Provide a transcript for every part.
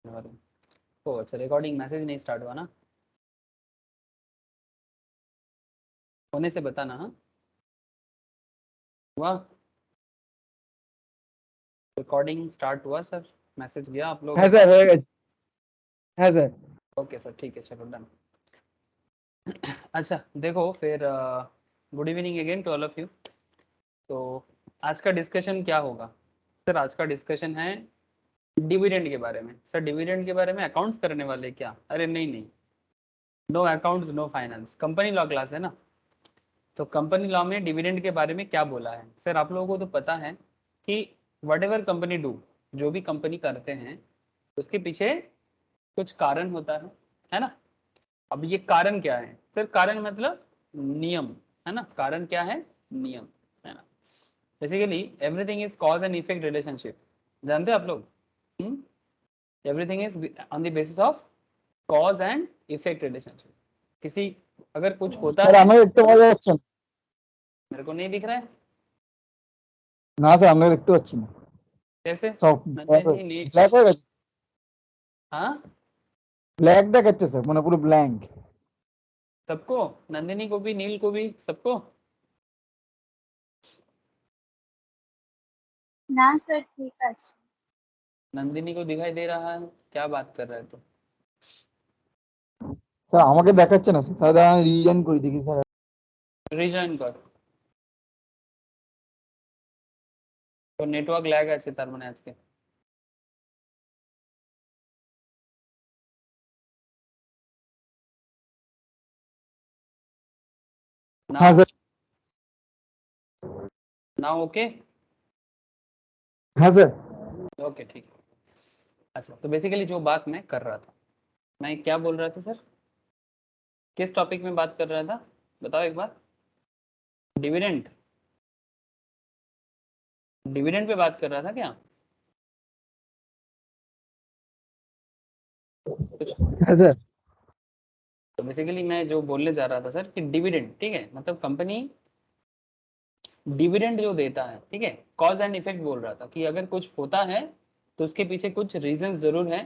ओ अच्छा, recording message नहीं start हुआ ना, होने से बताना। हाँ हुआ, रिकॉर्डिंग स्टार्ट हुआ सर, मैसेज गया आप लोगों है के सर, पास? है सर। ओके सर, ठीक है, चलो डन। अच्छा देखो फिर, good evening again to all of you. तो आज का डिस्कशन क्या होगा सर? आज का डिस्कशन है डिविडेंड के बारे में। सर डिविडेंड के बारे में अकाउंट्स करने वाले क्या? अरे नहीं नहीं, no accounts no finance, company law class है ना। तो कंपनी लॉ में डिविडेंड के बारे में क्या बोला है सर? आप लोगों को तो पता है कि वट एवर कंपनी डू, जो भी कंपनी करते हैं उसके पीछे कुछ कारण होता है ना। अब ये कारण क्या है सर? कारण मतलब नियम, है ना। कारण क्या है? नियम, है ना। Basically everything is cause and effect relationship, जानते हो आप लोग? Everything is on the basis of cause and effect relationship. किसी अगर कुछ होता স্যার है, আমাকে দেখতে পাওয়া যাচ্ছে না। मेरे को नहीं दिख रहा है না স্যার আমাকে দেখতে পাচ্ছি না, कैसे? সব नहीं नहीं, ব্ল্যাক হয়ে গেছে, हाँ ব্ল্যাক দেখাচ্ছে স্যার, মানে পুরো ব্ল্যাঙ্ক। सबको, नंदिनी को भी, नील को भी, सबको? ना सर ठीक है। नंदिनी को दिखाई दे रहा है, क्या बात कर रहा है तो? স্যার আমাকে দেখাচ্ছে না স্যার, তাহলে আমি রিজাইন করে দেখি স্যার। রিজয়েন कर, তো নেটওয়ার্ক ল্যাগ আছে তার মানে আজকে। হ্যাঁ नाउ, স্যার, नाउ ओके, হ্যাঁ স্যার। ओके ठीक है। अच्छा तो बेसिकली जो बात मैं कर रहा था, मैं क्या बोल रहा था सर? किस टॉपिक में बात कर रहा था बताओ एक बार? डिविडेंड, डिविडेंड पे बात कर रहा था क्या कुछ? হ্যাঁ স্যার। तो बेसिकली मैं जो बोलने जा रहा था सर कि डिविडेंड, ठीक है, मतलब कंपनी डिविडेंड जो देता है, ठीक है, कॉज एंड इफेक्ट बोल रहा था कि अगर कुछ होता है तो उसके पीछे कुछ रीजंस जरूर है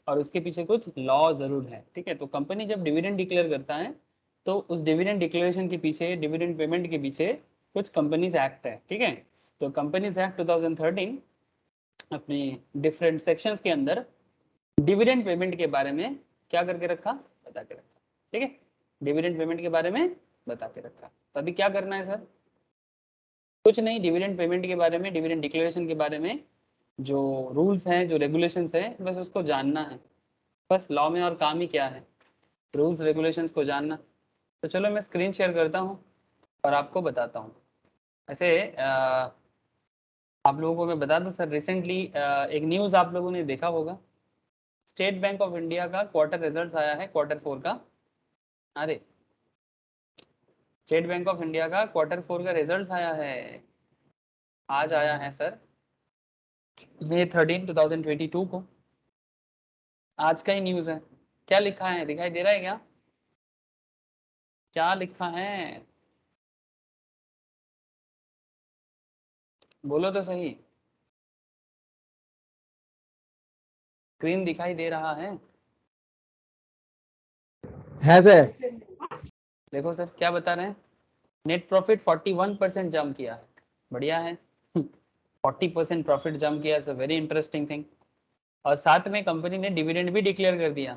और उसके पीछे कुछ लॉ जरूर है, ठीक है। तो कंपनी जब डिविडेंड डिक्लेयर करता है तो उस डिविडेंड डिक्लेरेशन के पीछे, डिविडेंड पेमेंट के पीछे कुछ कंपनीज एक्ट है, ठीक है। तो कंपनीज एक्ट 2013 अपने डिफरेंट सेक्शंस के अंदर डिविडेंड पेमेंट के बारे में क्या करके रखा, बता के रखा, ठीक है। डिविडेंड पेमेंट के बारे में बता के रखा। तो अभी क्या करना है सर? कुछ नहीं, डिविडेंड पेमेंट के बारे में, डिविडेंड डिक्लेरेशन के बारे में जो रूल्स हैं, जो रेगुलेशंस हैं, बस उसको जानना है। बस लॉ में और काम ही क्या है, रूल्स रेगुलेशंस को जानना। तो चलो मैं स्क्रीन शेयर करता हूँ और आपको बताता हूँ। ऐसे आप लोगों को मैं बता दूं सर, रिसेंटली एक न्यूज़ आप लोगों ने देखा होगा, स्टेट बैंक ऑफ इंडिया का क्वार्टर रिजल्ट्स आया है, Q4 का। अरे स्टेट बैंक ऑफ इंडिया का Q4 का रिजल्ट्स आया है, आज आया है सर, May 13, 2022 को। आज का ही न्यूज़ है। क्या लिखा है दिखाई दे रहा है क्या? क्या लिखा है बोलो तो सही, स्क्रीन दिखाई दे रहा है? হ্যাঁ স্যার। देखो सर क्या बता रहे हैं, नेट प्रॉफिट 41% जंप किया है, बढ़िया है। 40% प्रॉफिट जंप किया, it's a very interesting thing. और साथ में कंपनी ने डिविडेंड भी डिक्लेयर कर दिया,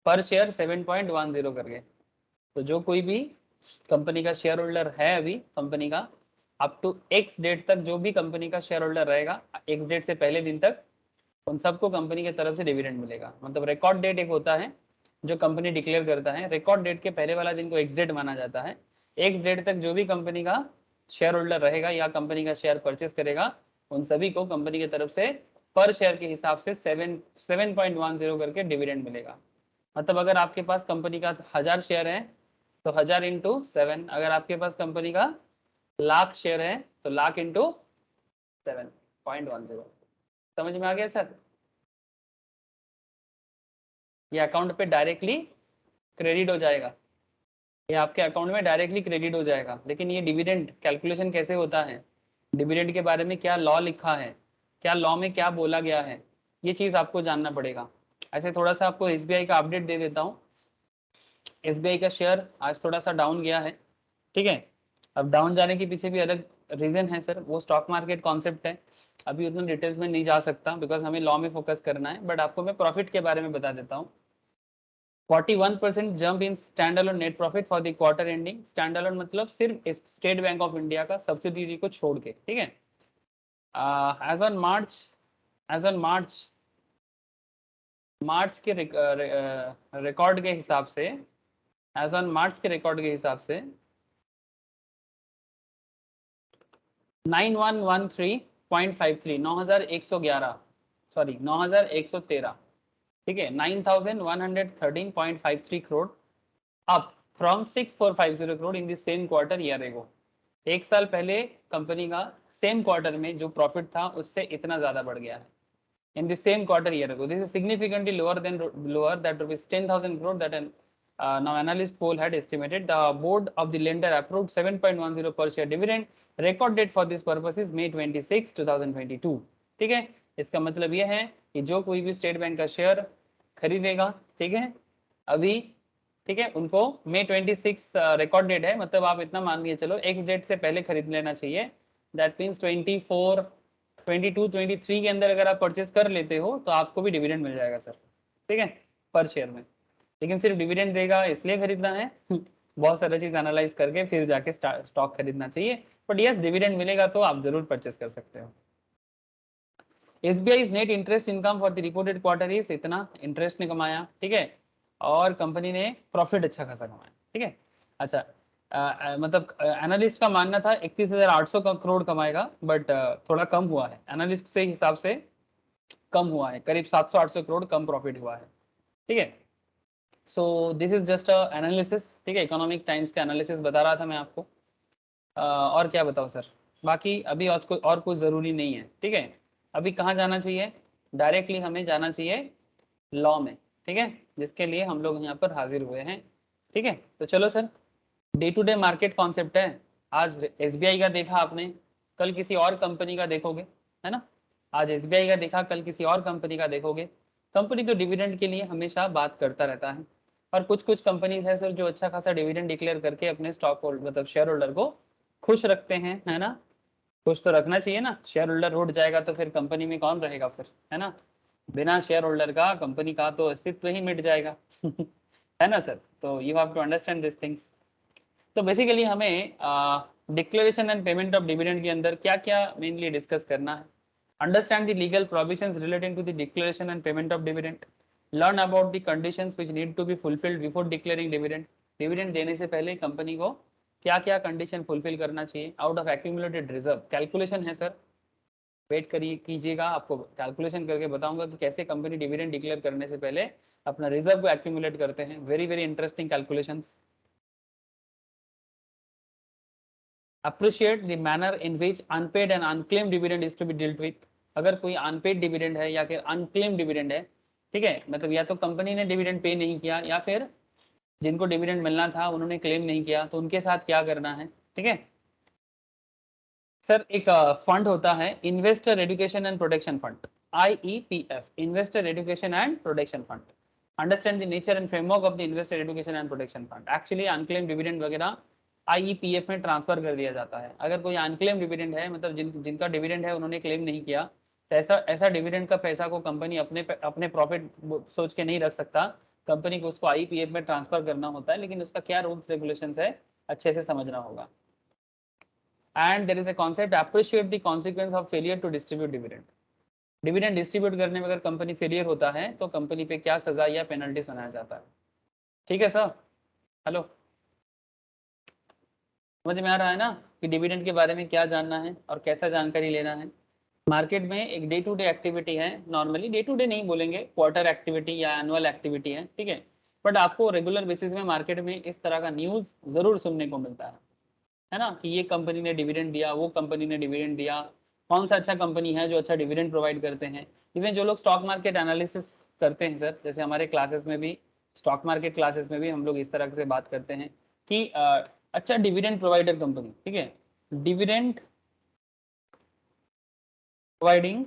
पर शेयर 7.10 करके। तो जो कोई भी कंपनी का शेयर होल्डर है अभी कंपनी का, अप टू एक्स डेट तक जो भी कंपनी का शेयर होल्डर रहेगा, एक्स डेट से पहले दिन तक, उन सबको कंपनी की तरफ से डिविडेंड मिलेगा। मतलब रिकॉर्ड डेट एक होता है जो कंपनी डिक्लेयर करता है, रिकॉर्ड डेट के पहले वाला दिन को एक्स डेट माना जाता है। एक्स डेट तक जो भी कंपनी का शेयर होल्डर रहेगा या कंपनी का शेयर परचेस करेगा, उन सभी को कंपनी की तरफ से पर शेयर के हिसाब से 7.10 करके डिविडेंड मिलेगा। मतलब अगर आपके पास कंपनी का 1000 शेयर है तो 1000 इंटू 7, अगर आपके पास कंपनी का लाख शेयर है तो लाख इंटू 7.10। समझ में आ गया सर? ये अकाउंट पे डायरेक्टली क्रेडिट हो जाएगा, ये आपके अकाउंट में डायरेक्टली क्रेडिट हो जाएगा। लेकिन ये डिविडेंड कैलकुलेशन कैसे होता है, डिविडेंड के बारे में क्या लॉ लिखा है, क्या लॉ में क्या बोला गया है, ये चीज़ आपको जानना पड़ेगा। ऐसे थोड़ा सा आपको एसबीआई का अपडेट दे देता हूँ। एसबीआई का शेयर आज थोड़ा सा डाउन गया है, ठीक है। अब डाउन जाने के पीछे भी अलग रीजन है सर, वो स्टॉक मार्केट कॉन्सेप्ट है, अभी उतना डिटेल्स में नहीं जा सकता बिकॉज हमें लॉ में फोकस करना है, बट आपको मैं प्रॉफिट के बारे में बता देता हूँ। 41% jump in standalone net profit for the quarter ending. Standalone मतलब सिर्फ स्टेट बैंक ऑफ इंडिया का सब्सिडी को छोड़ के, ठीक है। As on March, as on March के रिकॉर्ड के हिसाब से, एज ऑन मार्च के रिकॉर्ड के हिसाब से 9113.53, 9111, सॉरी 9113, ठीक है, 9113.53 crore, up from 6450 crore in the same quarter year ago. एक साल पहले कंपनी का सेम क्वार्टर में जो प्रॉफिट था उससे इतना ज्यादा बढ़ गया है in the same quarter year ago. This is significantly lower than that rupees 10,000 crore that an now analyst poll had estimated. The board of the lender approved 7.10 per share dividend. Record date for this purpose is May 26, 2022. ठीक है, इसका मतलब यह है कि जो कोई भी स्टेट बैंक का शेयर खरीदेगा, ठीक है, अभी, ठीक है, उनको May 26 रिकॉर्ड डेट है, मतलब आप इतना मान के चलो एक डेट से पहले खरीद लेना चाहिए। दैट मीन्स 24, 22, 23 के अंदर अगर आप परचेस कर लेते हो तो आपको भी डिविडेंड मिल जाएगा सर, ठीक है, पर शेयर में। लेकिन सिर्फ डिविडेंड देगा इसलिए खरीदना है बहुत सारी चीज एनालाइज करके फिर जाके स्टॉक खरीदना चाहिए, बट यस डिविडेंड मिलेगा तो आप जरूर परचेस कर सकते हो। SBI net interest income for the reported quarter is, इतना इंटरेस्ट ने कमाया, ठीक है, और कंपनी ने प्रॉफिट अच्छा खासा कमाया, ठीक है। अच्छा, मतलब एनालिस्ट का मानना था 31,800 करोड़ कमाएगा, बट थोड़ा कम हुआ है, एनालिस्ट से हिसाब से कम हुआ है, करीब 700-800 करोड़ कम प्रॉफिट हुआ है, ठीक है। So this is just analysis, ठीक है, इकोनॉमिक टाइम्स का एनालिसिस बता रहा था मैं आपको। और क्या बताओ सर, बाकी अभी और कुछ ज़रूरी नहीं है, ठीक है। अभी कहाँ जाना चाहिए, डायरेक्टली हमें जाना चाहिए लॉ में, ठीक है, जिसके लिए हम लोग यहाँ पर हाजिर हुए हैं, ठीक है। तो चलो sir, day to day market concept है। आज एसबीआई का देखा आपने, कल किसी और कंपनी का देखोगे, है ना। आज एसबीआई का देखा, कल किसी और कंपनी का देखोगे। कंपनी तो डिविडेंड के लिए हमेशा बात करता रहता है, और कुछ कुछ कंपनीज है सर जो अच्छा खासा डिविडेंड डिक्लेयर करके अपने स्टॉक होल्डर मतलब शेयर होल्डर को खुश रखते हैं, है ना। कुछ तो रखना चाहिए ना, शेयर होल्डर उठ जाएगा तो फिर कंपनी में कौन रहेगा फिर, है ना। बिना शेयर होल्डर का कंपनी का तो अस्तित्व ही मिट जाएगा है ना सर। तो you have to understand this things. तो बेसिकली हमें declaration and payment of dividend के अंदर क्या क्या मेनली डिस्कस करना है। Understand the legal provisions relating to the declaration and payment of dividend. Learn about the conditions which need to be fulfilled before declaring dividend. Dividend देने से पहले company को क्या क्या कंडीशन फुलफिल करना चाहिए। Out of accumulated reserve, calculation है sir, wait करिए कीजिएगा, आपको कैलकुलेशन करके बताऊंगा कि कैसे कंपनी डिविडेंड डिक्लेयर करने से पहले अपना रिजर्व को एक्यूमुलेट करते हैं। Very very interesting calculations. Appreciate the manner in which unpaid and unclaimed dividend is to be dealt with। अगर कोई अनपेड डिविडेंड है या फिर अनक्लेम डिविडेंड है, ठीक है, मतलब या तो कंपनी ने डिविडेंड पे नहीं किया या फिर जिनको डिविडेंड मिलना था उन्होंने क्लेम नहीं किया, तो उनके साथ क्या करना है, ठीक है। सर एक फंड होता है investor education and protection fund, IEPF, investor education and protection fund. Understand the nature and framework of the investor education and protection fund. Actually unclaim dividend वगैरह IEPF में ट्रांसफर कर दिया जाता है। अगर कोई अनक्लेम डिविडेंड है, मतलब जिनका डिविडेंड है उन्होंने क्लेम नहीं किया, तो ऐसा डिविडेंड का पैसा को कंपनी अपने प्रॉफिट सोच के नहीं रख सकता, कंपनी को उसको IEPF में ट्रांसफर करना होता है। लेकिन उसका क्या रूल्स रेगुलेशंस है अच्छे से समझना होगा। And there is a concept appreciate the consequence of failure to distribute dividend. Dividend distribute करने में अगर कंपनी फेलियर होता है तो कंपनी पे क्या सजा या पेनल्टी सुनाया जाता है, ठीक है सर। हेलो, समझ में आ रहा है ना कि डिविडेंड के बारे में क्या जानना है और कैसा जानकारी लेना है। मार्केट में एक डे टू डे एक्टिविटी है, नॉर्मली डे टू डे नहीं बोलेंगे, क्वार्टर एक्टिविटी या एनुअल एक्टिविटी है, ठीक है, बट आपको रेगुलर बेसिस में मार्केट में इस तरह का न्यूज़ जरूर सुनने को मिलता है ना, कि ये कंपनी ने डिविडेंड दिया, वो कंपनी ने डिविडेंड दिया, कौन सा अच्छा कंपनी है जो अच्छा डिविडेंड प्रोवाइड करते हैं। इवन जो लोग स्टॉक मार्केट एनालिसिस करते हैं सर, जैसे हमारे क्लासेस में भी, स्टॉक मार्केट क्लासेस में भी हम लोग इस तरह से बात करते हैं कि अच्छा डिविडेंड प्रोवाइडर कंपनी, ठीक है, dividend providing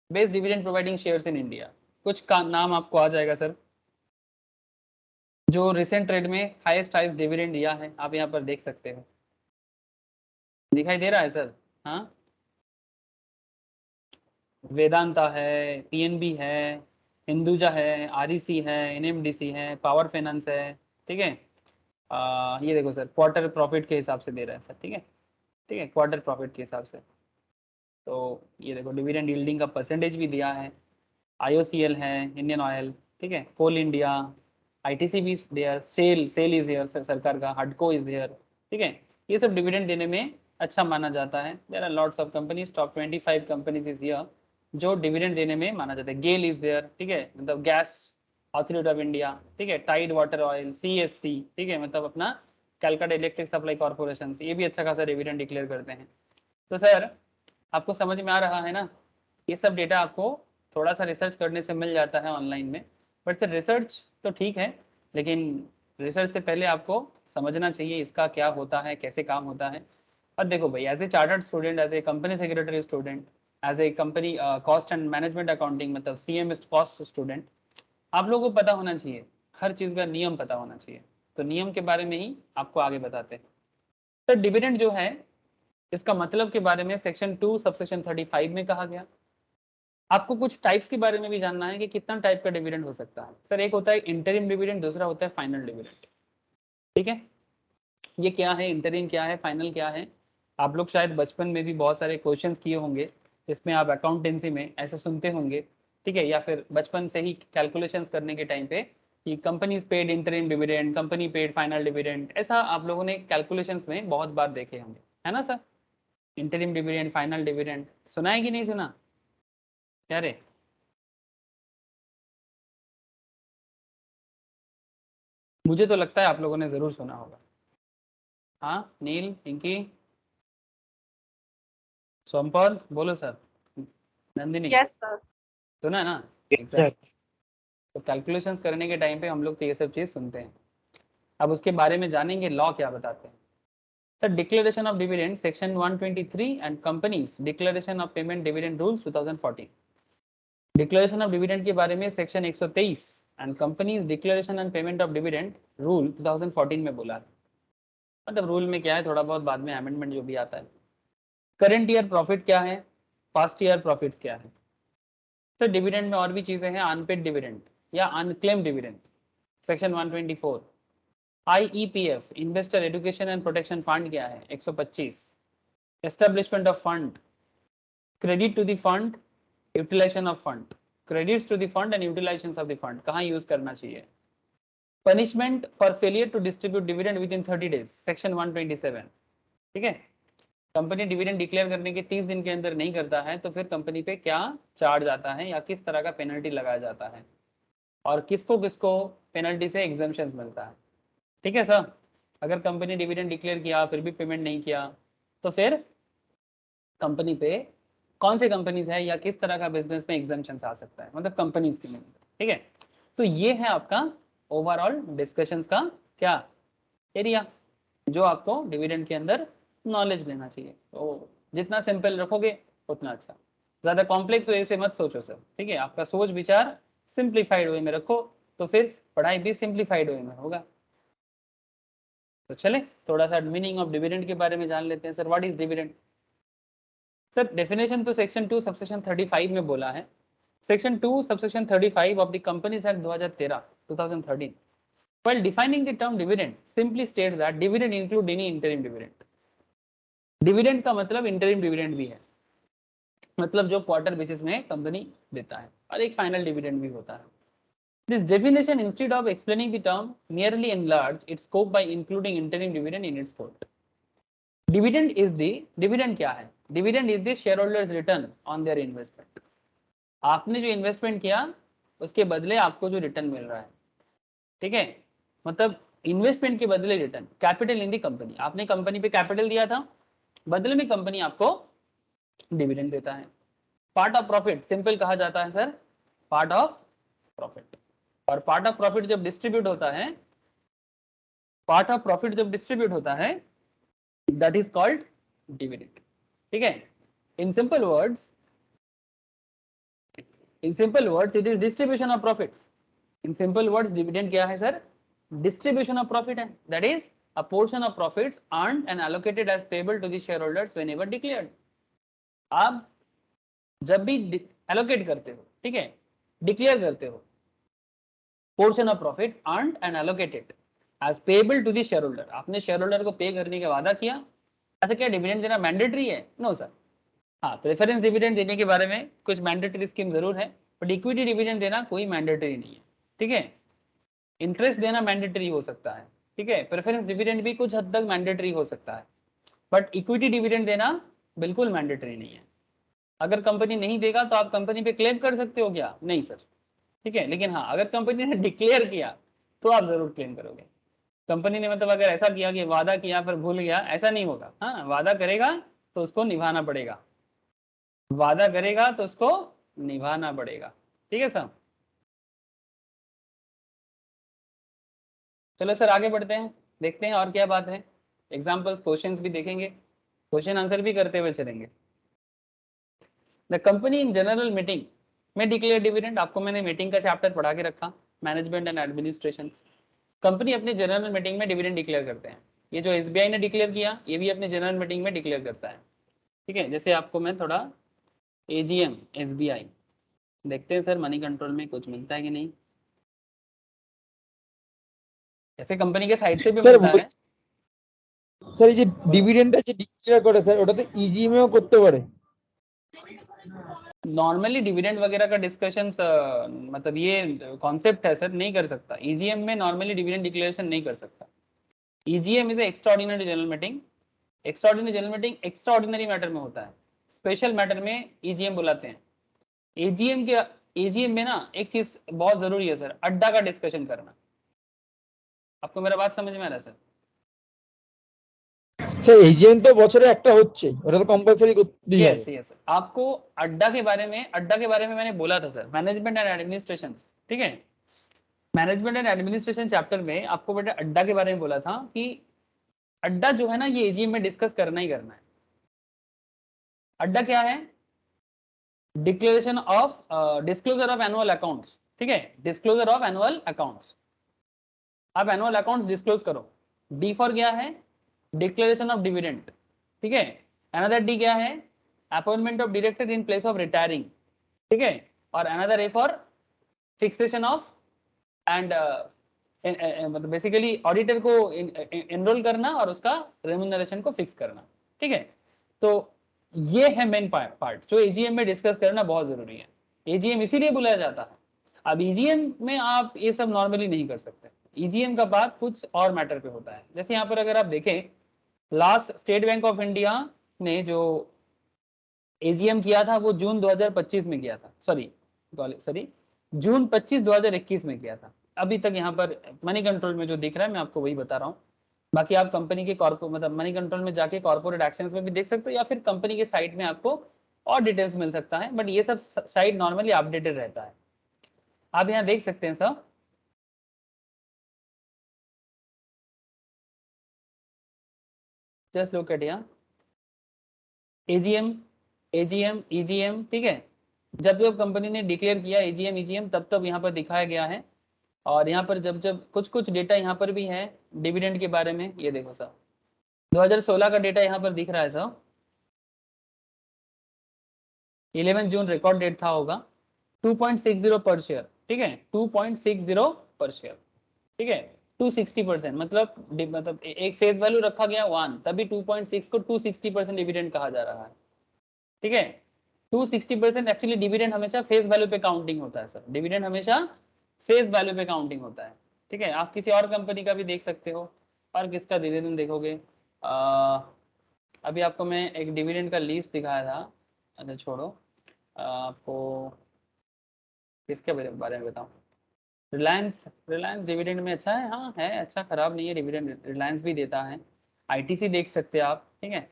best dividend providing shares in India, कुछ का नाम आपको आ जाएगा सर, जो रिसेंट ट्रेड में हाईएस्ट डिविडेंड दिया है, आप यहाँ पर देख सकते हो, दिखाई दे रहा है सर? हाँ, वेदांता है, पीएनबी है, हिंदुजा है, आरईसी है, एनएमडीसी है, पावर फाइनेंस है, ठीक है। ये देखो सर, क्वार्टर प्रॉफिट के हिसाब से दे रहा है सर, ठीक है, ठीक है, क्वार्टर प्रॉफिट के हिसाब से। तो ये देखो डिविडेंड यील्डिंग का परसेंटेज भी दिया है, आईओसीएल है, इंडियन ऑयल, ठीक है, कोल इंडिया, आईटीसी भी देयर, सेल इज देयर, सरकार का हडको इज देयर, ठीक है। ये सब डिविडेंड देने में अच्छा माना जाता है। There are lots of companies, top 25 companies is here जो डिविडेंड देने में माना जाता है। गेल इज देयर, ठीक है, मतलब गैस अथॉरिटी ऑफ इंडिया, ठीक है, टाइड वाटर ऑयल, सीएससी, ठीक है, मतलब अपना कैलकाटा इलेक्ट्रिक सप्लाई कॉर्पोरेशन, ये भी अच्छा खासा डिविडेंड डिक्लेयर करते हैं। तो सर आपको समझ में आ रहा है ना, ये सब डेटा आपको थोड़ा सा रिसर्च करने से मिल जाता है ऑनलाइन में। बट सर रिसर्च तो ठीक है, लेकिन रिसर्च से पहले आपको समझना चाहिए इसका क्या होता है, कैसे काम होता है। और देखो भाई, as a chartered student, as a company secretary student, as a company cost and management accounting मतलब सीएम कॉस्ट स्टूडेंट, आप लोगों को पता होना चाहिए, हर चीज़ का नियम पता होना चाहिए। तो नियम के बारे में ही आपको आगे बताते हैं। तो डिविडेंड जो है, इसका मतलब के बारे में सेक्शन 2 सबसेक्शन 35 में कहा गया। आपको कुछ टाइप्स के बारे में भी जानना है कि कितना टाइप का डिविडेंड हो सकता है। सर एक होता है इंटरिम डिविडेंड, दूसरा होता है फाइनल डिविडेंड, ठीक है। ये क्या है, इंटरिम क्या है, फाइनल क्या है? आप लोग शायद बचपन में भी बहुत सारे क्वेश्चंस किए होंगे, जिसमें आप अकाउंटेंसी में ऐसे सुनते होंगे, ठीक है, या फिर बचपन से ही कैलकुलेशंस करने के टाइम पे कि company paid interim dividend, company paid final dividend, ऐसा आप लोगों ने कैलकुलेशंस में बहुत बार देखे होंगे, है ना sir? Interim dividend, final dividend सुना है कि नहीं सुना? क्या रे? मुझे तो लगता है आप लोगों ने जरूर सुना होगा। हाँ, नील, पिंकी, सोमपद, बोलो सर, नंदिनी, यस सर। सुना ना? एग्जैक्ट। तो कैलकुलेशंस करने के टाइम पे हम लोग तो ये सब चीज़ सुनते हैं। अब उसके बारे में जानेंगे, लॉ क्या बताते हैं। Sir declaration of dividend section 123 and companies declaration of payment dividend rules 2014। Declaration of dividend के बारे में section 123 and companies declaration and payment of dividend rule 2014 में बोला है। मतलब रूल में क्या है, थोड़ा बहुत बाद में अमेंडमेंट जो भी आता है। करंट ईयर प्रॉफिट क्या है, पास्ट ईयर प्रॉफिट्स क्या है। सर डिविडेंड में और भी चीजें हैं, अनपेड डिविडेंड या unclaimed dividend, section 124। IEPF investor education and protection fund क्या है, 125। Establishment of fund, credit to the fund, utilisation of fund, credits to the fund and utilisation of the fund कहाँ use करना चाहिए। Punishment for failure to distribute dividend within 30 days, section 127, ठीक है। Company dividend declare करने के 30 दिन के अंदर नहीं करता है तो फिर कंपनी पे क्या चार्ज आता है या किस तरह का पेनल्टी लगाया जाता है, और किसको किसको पेनल्टी से एग्जम्पशन मिलता है, ठीक है सर। अगर कंपनी डिविडेंड डिक्लेयर किया फिर भी पेमेंट नहीं किया तो फिर कंपनी पे कौन से कंपनीज है या किस तरह का बिजनेस में एग्जम्पशन आ सकता है, मतलब कंपनीज के लिए, ठीक है। तो ये है आपका ओवरऑल डिस्कशंस का क्या एरिया, जो आपको डिविडेंड के अंदर नॉलेज लेना चाहिए। तो जितना सिंपल रखोगे उतना अच्छा, ज़्यादा कॉम्प्लेक्स वे से मत सोचो सर, ठीक है। आपका सोच विचार सिंप्लीफाइड वे में रखो, तो फिर पढ़ाई भी सिंप्लीफाइड वे में होगा। तो चले थोड़ा सा मीनिंग ऑफ डिविडेंड के बारे में जान लेते हैं। Sir what is dividend? Sir definition तो सेक्शन 2 सबसेक्शन 35 में बोला है। Section 2 subsection 35 of the companies act 2013 while defining the term dividend simply states that dividend include any interim dividend। Dividend का मतलब इंटरिम डिविडेंड भी है, मतलब जो क्वार्टर बेसिस में कंपनी देता है, और एक फाइनल डिविडेंड भी होता है। This definition instead of explaining the term nearly enlarge it's scope bye including interim dividend in its code. Dividend क्या है? Dividend is the share holders return on their investment. आपने जो इन्वेस्टमेंट किया उसके बदले आपको जो रिटर्न मिल रहा है, ठीक है, मतलब इन्वेस्टमेंट के बदले return, capital in the company, आपने कंपनी पे कैपिटल दिया था, बदले में कंपनी आपको डिविडेंड देता है। पार्ट ऑफ प्रॉफिट सिंपल कहा जाता है सर, पार्ट ऑफ प्रॉफिट। और पार्ट ऑफ प्रॉफिट जब डिस्ट्रीब्यूट होता है, पार्ट ऑफ प्रॉफिट जब डिस्ट्रीब्यूट होता है दैट इज कॉल्ड डिविडेंड, ठीक है। In simple words in simple words it is distribution of profits. In simple words dividend क्या है सर? डिस्ट्रीब्यूशन ऑफ प्रॉफिट है. That is a portion of profits earned and allocated as payable to the shareholders whenever declared. आप जब भी allocate करते हो, ठीक है, डिक्लेयर करते हो, portion of profit earned and allocated as payable to the shareholder, आपने शेयरहोल्डर को पे करने का वादा किया. ऐसा क्या डिविडेंड देना मैंडेटरी है? No sir. हाँ, प्रेफरेंस डिविडेंड देने के बारे में कुछ मैंडेटरी स्कीम जरूर है, बट इक्विटी डिविडेंड देना कोई मैंडेटरी नहीं है. ठीक है, इंटरेस्ट देना मैंडेटरी हो सकता है. ठीक है, प्रेफरेंस डिविडेंड भी कुछ हद तक मैंडेटरी हो सकता है, बट इक्विटी डिविडेंड देना बिल्कुल मैंडेटरी नहीं है. अगर कंपनी नहीं देगा तो आप कंपनी पे क्लेम कर सकते हो क्या? नहीं सर. ठीक है, लेकिन हाँ, अगर कंपनी ने डिक्लेयर किया तो आप जरूर क्लेम करोगे. कंपनी ने मतलब अगर ऐसा किया कि वादा किया फिर भूल गया, ऐसा नहीं होगा. हाँ, वादा करेगा तो उसको निभाना पड़ेगा. वादा करेगा तो उसको निभाना पड़ेगा. ठीक है सर. चलो सर आगे बढ़ते हैं, देखते हैं और क्या बात है. एग्जाम्पल्स, क्वेश्चंस भी देखेंगे, क्वेश्चन आंसर भी करते हुए चलेंगे. The company in general meeting में डिक्लेयर डिविडेंड. आपको मैंने मीटिंग का चैप्टर पढ़ा के रखा, मैनेजमेंट एंड एडमिनिस्ट्रेशन. कंपनी अपने जनरल मीटिंग में डिविडेंड डिक्लेयर करते हैं. ये जो एसबीआई ने डिक्लेयर किया, ये भी अपने जनरल मीटिंग में डिक्लेयर करता है. ठीक है, जैसे आपको मैं थोड़ा एजीएम एसबीआई देखते हैं सर, मनी कंट्रोल में कुछ मिलता है कि नहीं. ऐसे कंपनी के साइड से भी मिलता है. স্যার এই যে ডিভিডেন্ডটা যে ডিক্লেয়ার করে স্যার, ওটা তো ইজিএমও করতে পারে. नॉर्मली डिविडेंड वगैरह का डिस्कशन मतलब ये कॉन्सेप्ट है सर, नहीं कर सकता. ईजीएम में नॉर्मली डिविडेंड डिक्लेरेशन नहीं कर सकता. EGM is extraordinary general meeting. Extraordinary general meeting extraordinary matter में होता है, स्पेशल मैटर में ईजीएम बुलाते हैं. एजीएम में ना एक चीज बहुत जरूरी है सर, अड्डा का डिस्कशन करना. आपको मेरा बात समझ में आ रहा है सर? স্যার এজিএম তো বছরে একটা হচ্ছে, ওটা তো কম্পালসরি করতেই হবে. यस यस, आपको अड्डा के बारे में मैंने बोला था सर, मैनेजमेंट एंड एडमिनिस्ट्रेशन. ठीक है, मैनेजमेंट एंड एडमिनिस्ट्रेशन चैप्टर में आपको बेटा अड्डा के बारे में बोला था कि अड्डा जो है ना, ये एजीएम में डिस्कस करना ही करना है. अड्डा क्या है? Declaration of disclosure of annual accounts. ठीक है, डिस्क्लोजर ऑफ एनुअल अकाउंट्स. आप एनुअल अकाउंट्स डिस्क्लोज करो. डी फॉर क्या है? Declaration of dividend. ठीक है, अनदर डी क्या है? Appointment of director in place of retiring. ठीक है, और another A for fixation of and मतलब बेसिकली ऑडिटर को एनरोल करना और उसका रेम्यूनरेशन को फिक्स करना. ठीक है, तो ये है मेन पार्ट जो एजीएम में डिस्कस करना बहुत जरूरी है. एजीएम इसीलिए बुलाया जाता है. अब ईजीएम में आप ये सब नॉर्मली नहीं कर सकते. ईजीएम का बात कुछ और मैटर पे होता है. जैसे यहाँ पर अगर आप देखें, last state Bank of India ने जो एजीएम किया था वो जून 2025 में किया था. सॉरी जून 25 2021 में किया था. अभी तक यहाँ पर मनी कंट्रोल में जो दिख रहा है मैं आपको वही बता रहा हूँ. बाकी आप कंपनी के मतलब मनी कंट्रोल में जाके कॉर्पोरेट एक्शंस में भी देख सकते हो, या फिर कंपनी के साइट में आपको और डिटेल्स मिल सकता है. बट ये सब साइट नॉर्मली अपडेटेड रहता है. आप यहाँ देख सकते हैं सब. जस्ट लुक एट यहाँ एजीएम ईजीएम. ठीक है, जब जब कंपनी ने डिक्लेयर किया एजीएम तब तब यहाँ पर दिखाया गया है. और यहाँ पर जब जब कुछ डेटा यहाँ पर भी है डिविडेंड के बारे में. ये देखो सर, 2016 का डेटा यहाँ पर दिख रहा है सर. 11 जून रिकॉर्ड डेट था होगा. 2.60 पर शेयर. ठीक है, 2.60 पर शेयर. ठीक है, 260%, मतलब एक फेस वैल्यू रखा गया 1, तभी 2.6 को 260% डिविडेंड कहा जा रहा है. ठीक है, 260% एक्चुअली डिविडेंड हमेशा फेस वैल्यू पे काउंटिंग होता है सर. डिविडेंड हमेशा फेस वैल्यू पे काउंटिंग होता है. ठीक है, आप किसी और कंपनी का भी देख सकते हो. और किसका डिविडेंड देखोगे? अभी आपको मैं एक डिविडेंड का लिस्ट दिखाया था. अच्छा छोड़ो, आपको किसके बारे में बताऊं? रिलायंस डिविडेंड में अच्छा है. हाँ है अच्छा, खराब नहीं है डिविडेंड. रिलायंस भी देता है. आईटीसी देख सकते हैं आप. ठीक है,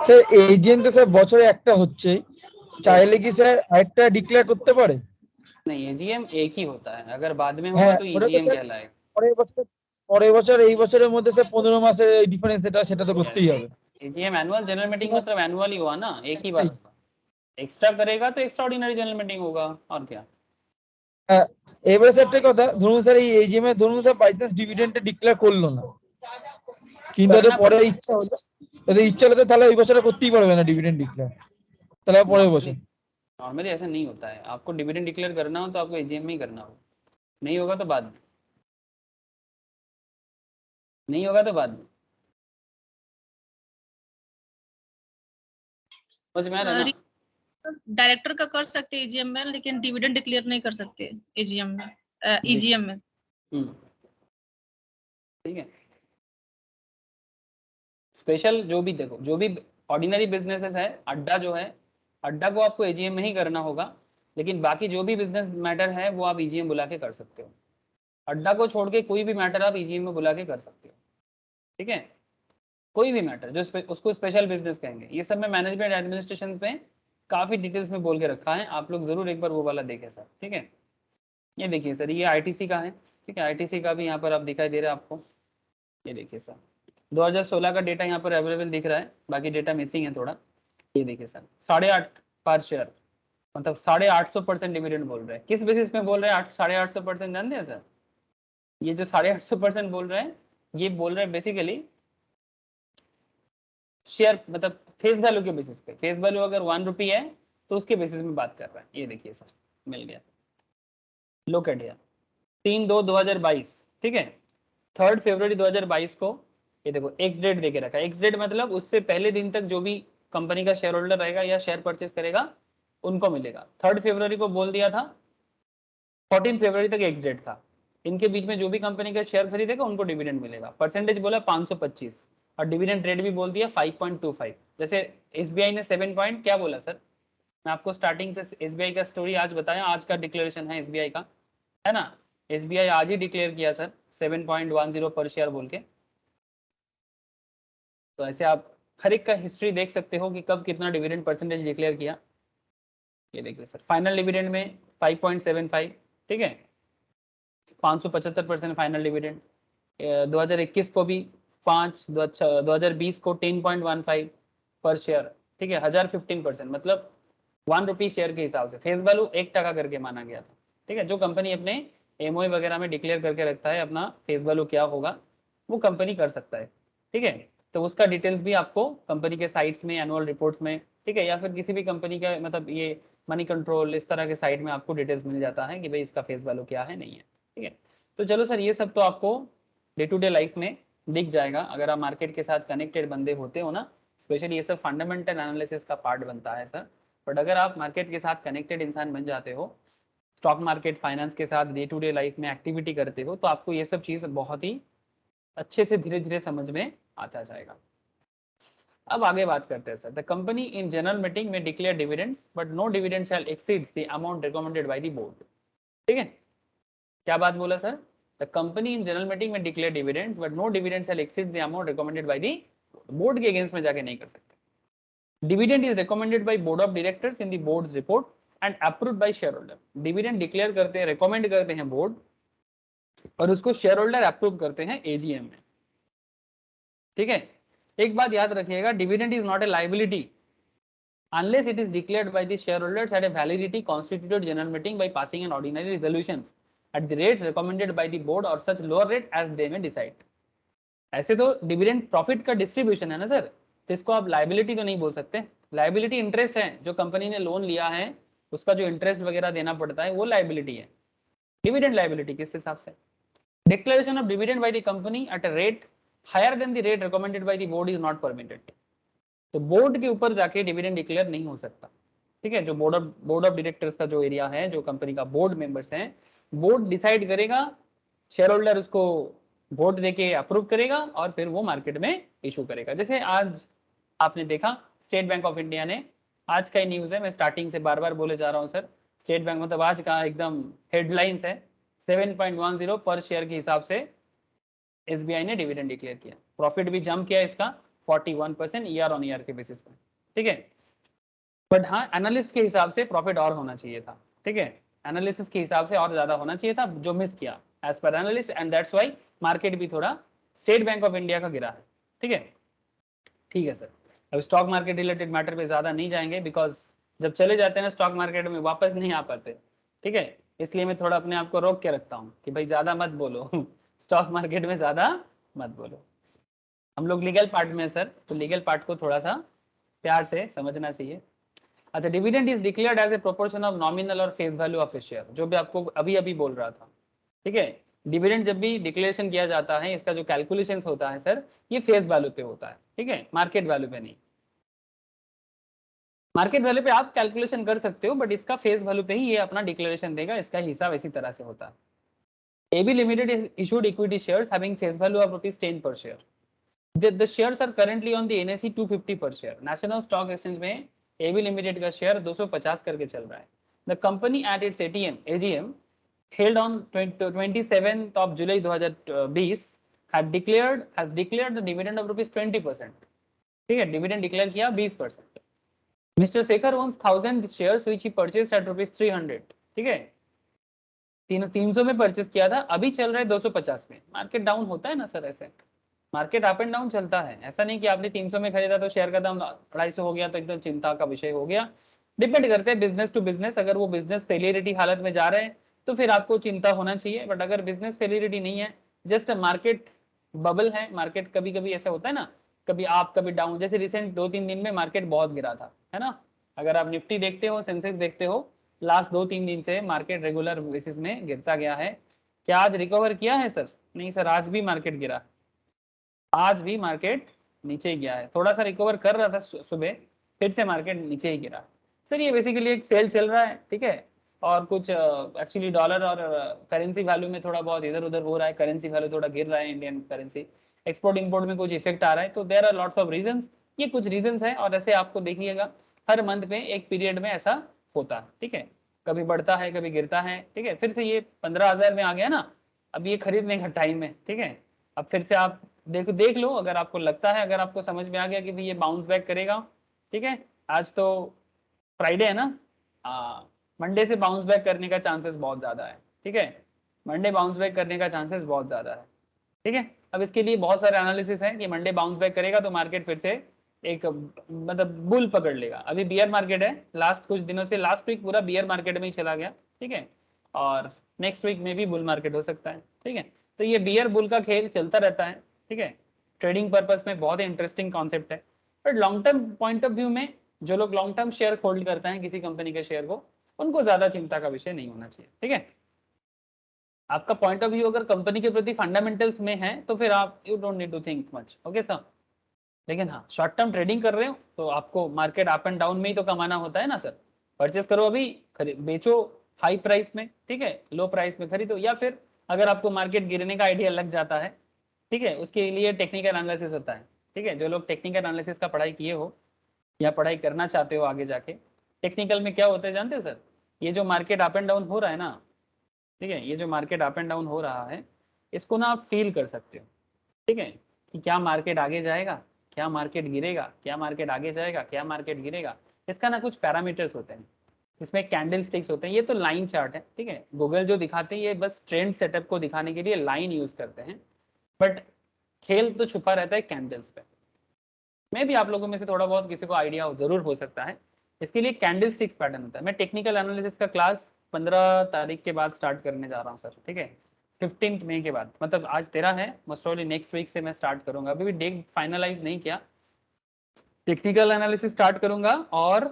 স্যার এজিএম তো স্যার বছরে একটা হচ্ছে, চাইলে কি স্যার আরেকটা ডিক্লেয়ার করতে পারে? नहीं, एजीएम एक ही होता है, अगर बाद में होगा হ্যাঁ तो ওটা তো ईजीएम স্যার कहलाएगा। পরের বছর এই বছরের মধ্যে স্যার 15 মাসের এই ডিফারেন্স সেটা তো করতেই হবে। एजीएम एनुअल जनरल मीटिंग मतलब एनुअल ही हुआ ना, एक ही बार होगा। एक्स्ट्रा करेगा तो एक्स्ट्रा ऑर्डिनरी जनरल मीटिंग होगा, और क्या। হ্যাঁ, এবারে স্যার একটা কথা, ধরুন স্যার এই এজিএম এ ধরুন স্যার বাই চান্স ডিভিডেন্ডটা ডিক্লেয়ার করলো না, কিন্তু ওদের करना পরে पड़ेगा ইচ্ছা হলো, ওদের ইচ্ছা হলে তো তাহলে ওই বছরে করতেই পারবে না ডিভিডেন্ড ডিক্লেয়ার, তাহলে পরের বছর। नॉर्मली। नॉर्मली ऐसा नहीं होता है, आपको डिविडेंड डिक्लेयर करना हो तो आपको एजीएम में ही करना हो, नहीं होगा तो बाद में, नहीं होगा तो बाद में। समझ में आ रहा है ना। डायरेक्टर का कर सकते हैं एजीएम में, लेकिन डिविडेंड डिक्लेयर नहीं कर सकते एजीएम में, ईजीएम में। ठीक है। स्पेशल जो भी देखो, जो भी ऑर्डिनरी बिजनेसेस है, अड्डा जो है, अड्डा को आपको एजीएम में ही करना होगा, लेकिन बाकी जो भी बिजनेस मैटर है वो आप ईजीएम बुला के कर सकते हो। अड्डा को छोड़ के कोई भी मैटर आप ईजीएम में बुला के कर सकते हो, ठीक है। कोई भी मैटर जो उसको स्पेशल बिजनेस कहेंगे, ये सब मैं मैनेजमेंट एडमिनिस्ट्रेशन पे काफी डिटेल्स में बोल के रखा है, आप लोग जरूर एक बार वो वाला देखें सर, ठीक है। ये देखिए सर, ये आईटीसी का है, ठीक है, आईटीसी का भी यहाँ पर आप दिखाई दे रहा है आपको, ये देखिए सर 2016 का डेटा यहाँ पर अवेलेबल दिख रहा है, बाकी डेटा मिसिंग है थोड़ा। ये देखिए सर 8.5 पर शेयर, मतलब 850% डिविडेंड बोल रहे हैं। किस बेसिस में बोल रहे हैं 850% जानते हैं सर? ये जो 850% बोल रहे हैं, ये बोल रहे हैं बेसिकली शेयर, मतलब फेस वैल्यू के बेसिस पे। फेस वैल्यू अगर 1 रुपी है तो उसके बेसिस में बात कर रहा है। ये देखिए सर, मिल गया, लुक एट हियर, 3/2/2022, ठीक है। 3 फरवरी 2022 को ये देखो एक्स डेट देके रखा है। एक्स डेट मतलब उससे पहले दिन तक जो भी कंपनी का शेयर होल्डर रहेगा या शेयर परचेस करेगा उनको मिलेगा। 3 फरवरी को बोल दिया था, 14 फरवरी तक एक्स डेट था, इनके बीच में जो भी कंपनी का शेयर खरीदेगा उनको डिविडेंड मिलेगा। परसेंटेज बोला 525 और डिविडेंड रेट भी बोल दिया 5.25। जैसे एसबीआई ने 7 पॉइंट क्या बोला सर, मैं आपको स्टार्टिंग से एसबीआई का स्टोरी आज बताया, आज का डिक्लेरेशन है एसबीआई का, है ना। एसबीआई आज ही डिक्लेयर किया सर 7.10 पर शेयर बोल के। तो ऐसे आप हर एक का हिस्ट्री देख सकते हो कि कब कितना डिविडेंड परसेंटेज डिक्लेयर किया। ये देखिए सर, फाइनल डिविडेंड में 5.75, ठीक है, 575% फाइनल डिविडेंड। 2021 को भी 5, 2020 को 10.15 पर शेयर, ठीक है, 1015%, मतलब 1 रुपी शेयर के हिसाब से फेस वैल्यू 1 टका करके माना गया था, ठीक है। जो कंपनी अपने एमओए वगैरह में डिक्लेयर करके रखता है अपना फेस वैल्यू क्या होगा, वो कंपनी कर सकता है, ठीक है। तो उसका डिटेल्स भी आपको कंपनी के साइट्स में, एनुअल रिपोर्ट्स में, ठीक है, या फिर किसी भी कंपनी का मतलब ये मनी कंट्रोल इस तरह के साइट में आपको डिटेल्स मिल जाता है कि भाई इसका फेस वैल्यू क्या है, नहीं है, ठीक है। तो चलो सर, ये सब तो आपको डे टू डे लाइफ में दिख जाएगा अगर आप मार्केट के साथ कनेक्टेड बंदे होते हो ना। स्पेशली ये सब फंडामेंटल एनालिसिस का पार्ट बनता है सर, बट अगर आप मार्केट के साथ कनेक्टेड इंसान बन जाते हो, स्टॉक मार्केट फाइनेंस के साथ डे टू डे लाइफ में एक्टिविटी करते हो, तो आपको ये सब चीज़ बहुत ही अच्छे से धीरे धीरे समझ में आता जाएगा। अब आगे बात करते हैं sir, the company in general meeting में declare dividends but no dividend shall exceeds the amount recommended by the board, ठीक है। क्या बात बोला sir, the company in general meeting में declare dividends but no dividend shall exceeds the amount recommended by the board के against में जाके नहीं कर सकते। Dividend is recommended by board of directors in the board's report and approved bye share holder. Dividend declare करते हैं, recommend करते हैं बोर्ड, और उसको शेयर होल्डर अप्रूव करते हैं एजीएम में, ठीक है। एक बात याद रखिएगा, dividend is not a liability unless it is declared by the shareholders at a validity constituted general meeting by passing an ordinary resolutions at the rates recommended by the board or such lower rate as they may decide। ऐसे तो dividend profit का distribution है ना sir, तो इसको आप liability तो नहीं बोल सकते। लायबिलिटी इंटरेस्ट है, जो कंपनी ने लोन लिया है उसका जो इंटरेस्ट वगैरह देना पड़ता है वो लायबिलिटी है। डिविडेंड लायबिलिटी किस हिसाब से, declaration of dividend by the company at a rate higher than the rate recommended by the board is not permitted. तो बोर्ड के ऊपर जाके डिविडेंड डिक्लेयर नहीं हो सकता, ठीक है। जो बोर्ड ऑफ डायरेक्टर्स का जो एरिया है, जो कंपनी का बोर्ड मेंबर्स हैं, बोर्ड डिसाइड करेगा, शेयर होल्डर उसको वोट देके अप्रूव करेगा और फिर वो मार्केट में इशू करेगा। जैसे आज आपने देखा स्टेट बैंक ऑफ इंडिया ने, आज का ही न्यूज है, मैं स्टार्टिंग से बार बार बोले जा रहा हूँ सर, स्टेट बैंक मतलब आज का एकदम हेडलाइंस है, 7.10 पर शेयर के हिसाब से एसबीआई ने डिविडेंड डिक्लेयर किया। प्रॉफिट भी जंप किया इसका 41% ईयर ऑन ईयर के बेसिस पे, ठीक है। बट हाँ, एनालिस्ट के हिसाब से प्रॉफिट और होना चाहिए था, ठीक है। एनालिसिस के हिसाब से और ज्यादा होना चाहिए था, जो मिस किया as per analyst, and that's why market भी थोड़ा स्टेट बैंक ऑफ इंडिया का गिरा है। ठीक है, ठीक है सर। अब स्टॉक मार्केट रिलेटेड मैटर पे ज्यादा नहीं जाएंगे, बिकॉज जब चले जाते हैं ना स्टॉक मार्केट में वापस नहीं आ पाते। ठीक है, इसलिए मैं थोड़ा अपने आप को रोक के रखता हूँ कि भाई ज्यादा मत बोलो स्टॉक मार्केट में ज्यादा मत बोलो। हम लोग लीगल पार्ट में सर, तो लीगल पार्ट को थोड़ा सा प्यार से समझना चाहिए। अच्छा, dividend is declared as a proportion of nominal और face value of a share, जो भी आपको अभी अभी बोल रहा था। ठीक है, डिविडेंड जब भी डिक्लेरेशन किया जाता है, इसका जो कैलकुलेशन होता है सर, ये फेस वैल्यू पे होता है। ठीक है, मार्केट वैल्यू पे नहीं। मार्केट वैल्यू पे आप कैलकुलेशन कर सकते हो, बट इसका फेस वैल्यू पे ही ये अपना डिक्लेरेशन देगा, इसका हिसाब इसी तरह से होता है। AB Limited is issued equity shares having face value of ₹10 per share. The shares are currently on the NSE 250 per share. National Stock Exchange में AB Limited का शेयर 250 करके चल रहा है। The company at its AGM held on 27th of July 2020 has declared the dividend of ₹20%. ठीक है, dividend declare किया 20%। Mister Shekhar owns 1000 shares which he purchased at ₹300। ठीक है, 300 में परचेस किया था, अभी चल रहा है 250 में। मार्केट डाउन होता है ना सर, ऐसे मार्केट अप एंड डाउन चलता है। ऐसा नहीं कि आपने 300 में खरीदा तो शेयर का दाम 250 हो गया तो एकदम चिंता का विषय हो गया। डिपेंड करते हैं बिजनेस टू बिजनेस। अगर वो बिजनेस फेलियरिटी हालत में जा रहे हैं तो फिर आपको चिंता होना चाहिए, बट अगर बिजनेस फेलियरिटी नहीं है, जस्ट मार्केट बबल है, मार्केट कभी कभी ऐसा होता है ना, कभी आप कभी डाउन। जैसे रिसेंट 2-3 दिन में मार्केट बहुत गिरा था, है ना। अगर आप निफ्टी देखते हो, सेंसेक्स देखते हो, लास्ट 2-3 दिन से मार्केट रेगुलर बेसिस में गिरता गया है। क्या आज रिकवर किया है सर? नहीं सर, आज भी मार्केट गिरा, आज भी मार्केट नीचे ही गया है। थोड़ा सा रिकवर कर रहा था सुबह, फिर से मार्केट नीचे ही गिरा। सर ये बेसिकली एक सेल चल रहा है। ठीक है, और कुछ एक्चुअली डॉलर और करेंसी वैल्यू में थोड़ा बहुत इधर उधर हो रहा है, करेंसी वैल्यू थोड़ा गिर रहा है, इंडियन करेंसी एक्सपोर्ट इंपोर्ट में कुछ इफेक्ट आ रहा है। तो there are lots of reasons, ये कुछ रीजंस है। और ऐसे आपको देखिएगा हर मंथ में एक पीरियड में ऐसा होता है। ठीक है, कभी बढ़ता है कभी गिरता है। ठीक है, फिर से ये 15,000 में आ गया ना, अब ये खरीदने का टाइम है। ठीक है, अब फिर से आप देख लो, अगर आपको लगता है, अगर आपको समझ में आ गया कि भाई ये बाउंस बैक करेगा। ठीक है, आज तो फ्राइडे है ना, मंडे से बाउंस बैक करने का चांसेस बहुत ज्यादा है। ठीक है, मंडे बाउंस बैक करने का चांसेस बहुत ज्यादा है। ठीक है, अब इसके लिए बहुत सारे एनालिसिस हैं कि मंडे बाउंस बैक करेगा तो मार्केट फिर से एक मतलब बुल पकड़ लेगा। अभी बियर मार्केट है, लास्ट कुछ दिनों से, लास्ट वीक पूरा बियर मार्केट में ही चला गया। ठीक है, और नेक्स्ट वीक में भी बुल मार्केट हो सकता है। ठीक है, तो ये बियर बुल का खेल चलता रहता है। ठीक है, ट्रेडिंग पर्पस में बहुत इंटरेस्टिंग कॉन्सेप्ट है, but long term point of view में जो लोग लॉन्ग टर्म शेयर होल्ड करते हैं किसी कंपनी के शेयर को, उनको ज्यादा चिंता का विषय नहीं होना चाहिए। ठीक है, आपका पॉइंट ऑफ व्यू अगर कंपनी के प्रति फंडामेंटल्स में है तो फिर आप you don't need to think much. Okay sir, लेकिन हाँ, शॉर्ट टर्म ट्रेडिंग कर रहे हो तो आपको मार्केट अप एंड डाउन में ही तो कमाना होता है ना सर। परचेस करो अभी, बेचो हाई प्राइस में। ठीक है, लो प्राइस में खरीदो, या फिर अगर आपको मार्केट गिरने का आइडिया लग जाता है, ठीक है, उसके लिए टेक्निकल एनालिसिस होता है। ठीक है, जो लोग टेक्निकल एनालिसिस का पढ़ाई किए हो या पढ़ाई करना चाहते हो आगे जाके, टेक्निकल में क्या होता है जानते हो सर? ये जो मार्केट अप एंड डाउन हो रहा है ना, ठीक है, ये जो मार्केट अप एंड डाउन हो रहा है, इसको ना आप फील कर सकते हो। ठीक है, कि क्या मार्केट आगे जाएगा, क्या मार्केट गिरेगा, क्या मार्केट आगे जाएगा, क्या मार्केट गिरेगा। इसका ना कुछ पैरामीटर्स होते हैं, इसमें कैंडल स्टिक्स होते हैं। ये तो लाइन चार्ट है। ठीक है, गूगल जो दिखाते हैं ये बस ट्रेंड सेटअप को दिखाने के लिए लाइन यूज करते हैं, बट खेल तो छुपा रहता है कैंडल्स पे। मैं भी आप लोगों में से थोड़ा बहुत किसी को आइडिया जरूर हो सकता है। इसके लिए कैंडल स्टिक्स पैटर्न होता है। मैं टेक्निकल एनालिसिस का क्लास 15 तारीख के बाद स्टार्ट करने जा रहा हूँ सर। ठीक है, 15 मई के बाद, मतलब आज 13 है, मोस्ट प्रोबेबली नेक्स्ट वीक से मैं स्टार्ट करूंगा। अभी भी डेट फाइनलाइज नहीं किया, टेक्निकल एनालिसिस स्टार्ट करूंगा। और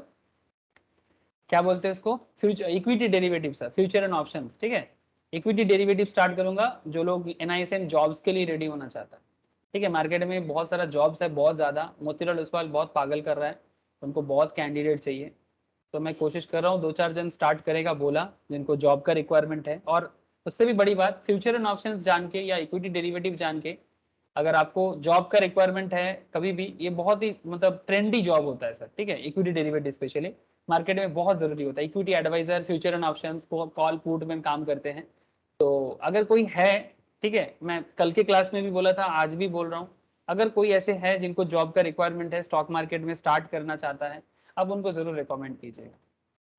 क्या बोलते हैं उसको, future equity derivative sir, future and options. ठीक है, इक्विटी डेरिवेटिव स्टार्ट करूंगा। जो लोग NISN जॉब्स के लिए रेडी होना चाहता है, ठीक है, मार्केट में बहुत सारा जॉब्स है, बहुत ज़्यादा। मोतीलाल ओसवाल बहुत पागल कर रहा है, उनको बहुत कैंडिडेट चाहिए। तो मैं कोशिश कर रहा हूँ 2-4 जन स्टार्ट करेगा बोला, जिनको जॉब का रिक्वायरमेंट है। और उससे भी बड़ी बात, फ्यूचर एंड ऑप्शंस जान के या इक्विटी डेरिवेटिव जान के, अगर आपको जॉब का रिक्वायरमेंट है कभी भी, ये बहुत ही मतलब ट्रेंडी जॉब होता है सर। ठीक है, इक्विटी डेरिवेटिव स्पेशली मार्केट में बहुत जरूरी होता है। Equity advisor, future and options, call put में काम करते हैं। तो अगर कोई है, ठीक है, मैं कल के क्लास में भी बोला था, आज भी बोल रहा हूँ, अगर कोई ऐसे है जिनको जॉब का रिक्वायरमेंट है, स्टॉक मार्केट में स्टार्ट करना चाहता है, अब उनको जरूर रिकमेंड कीजिएगा।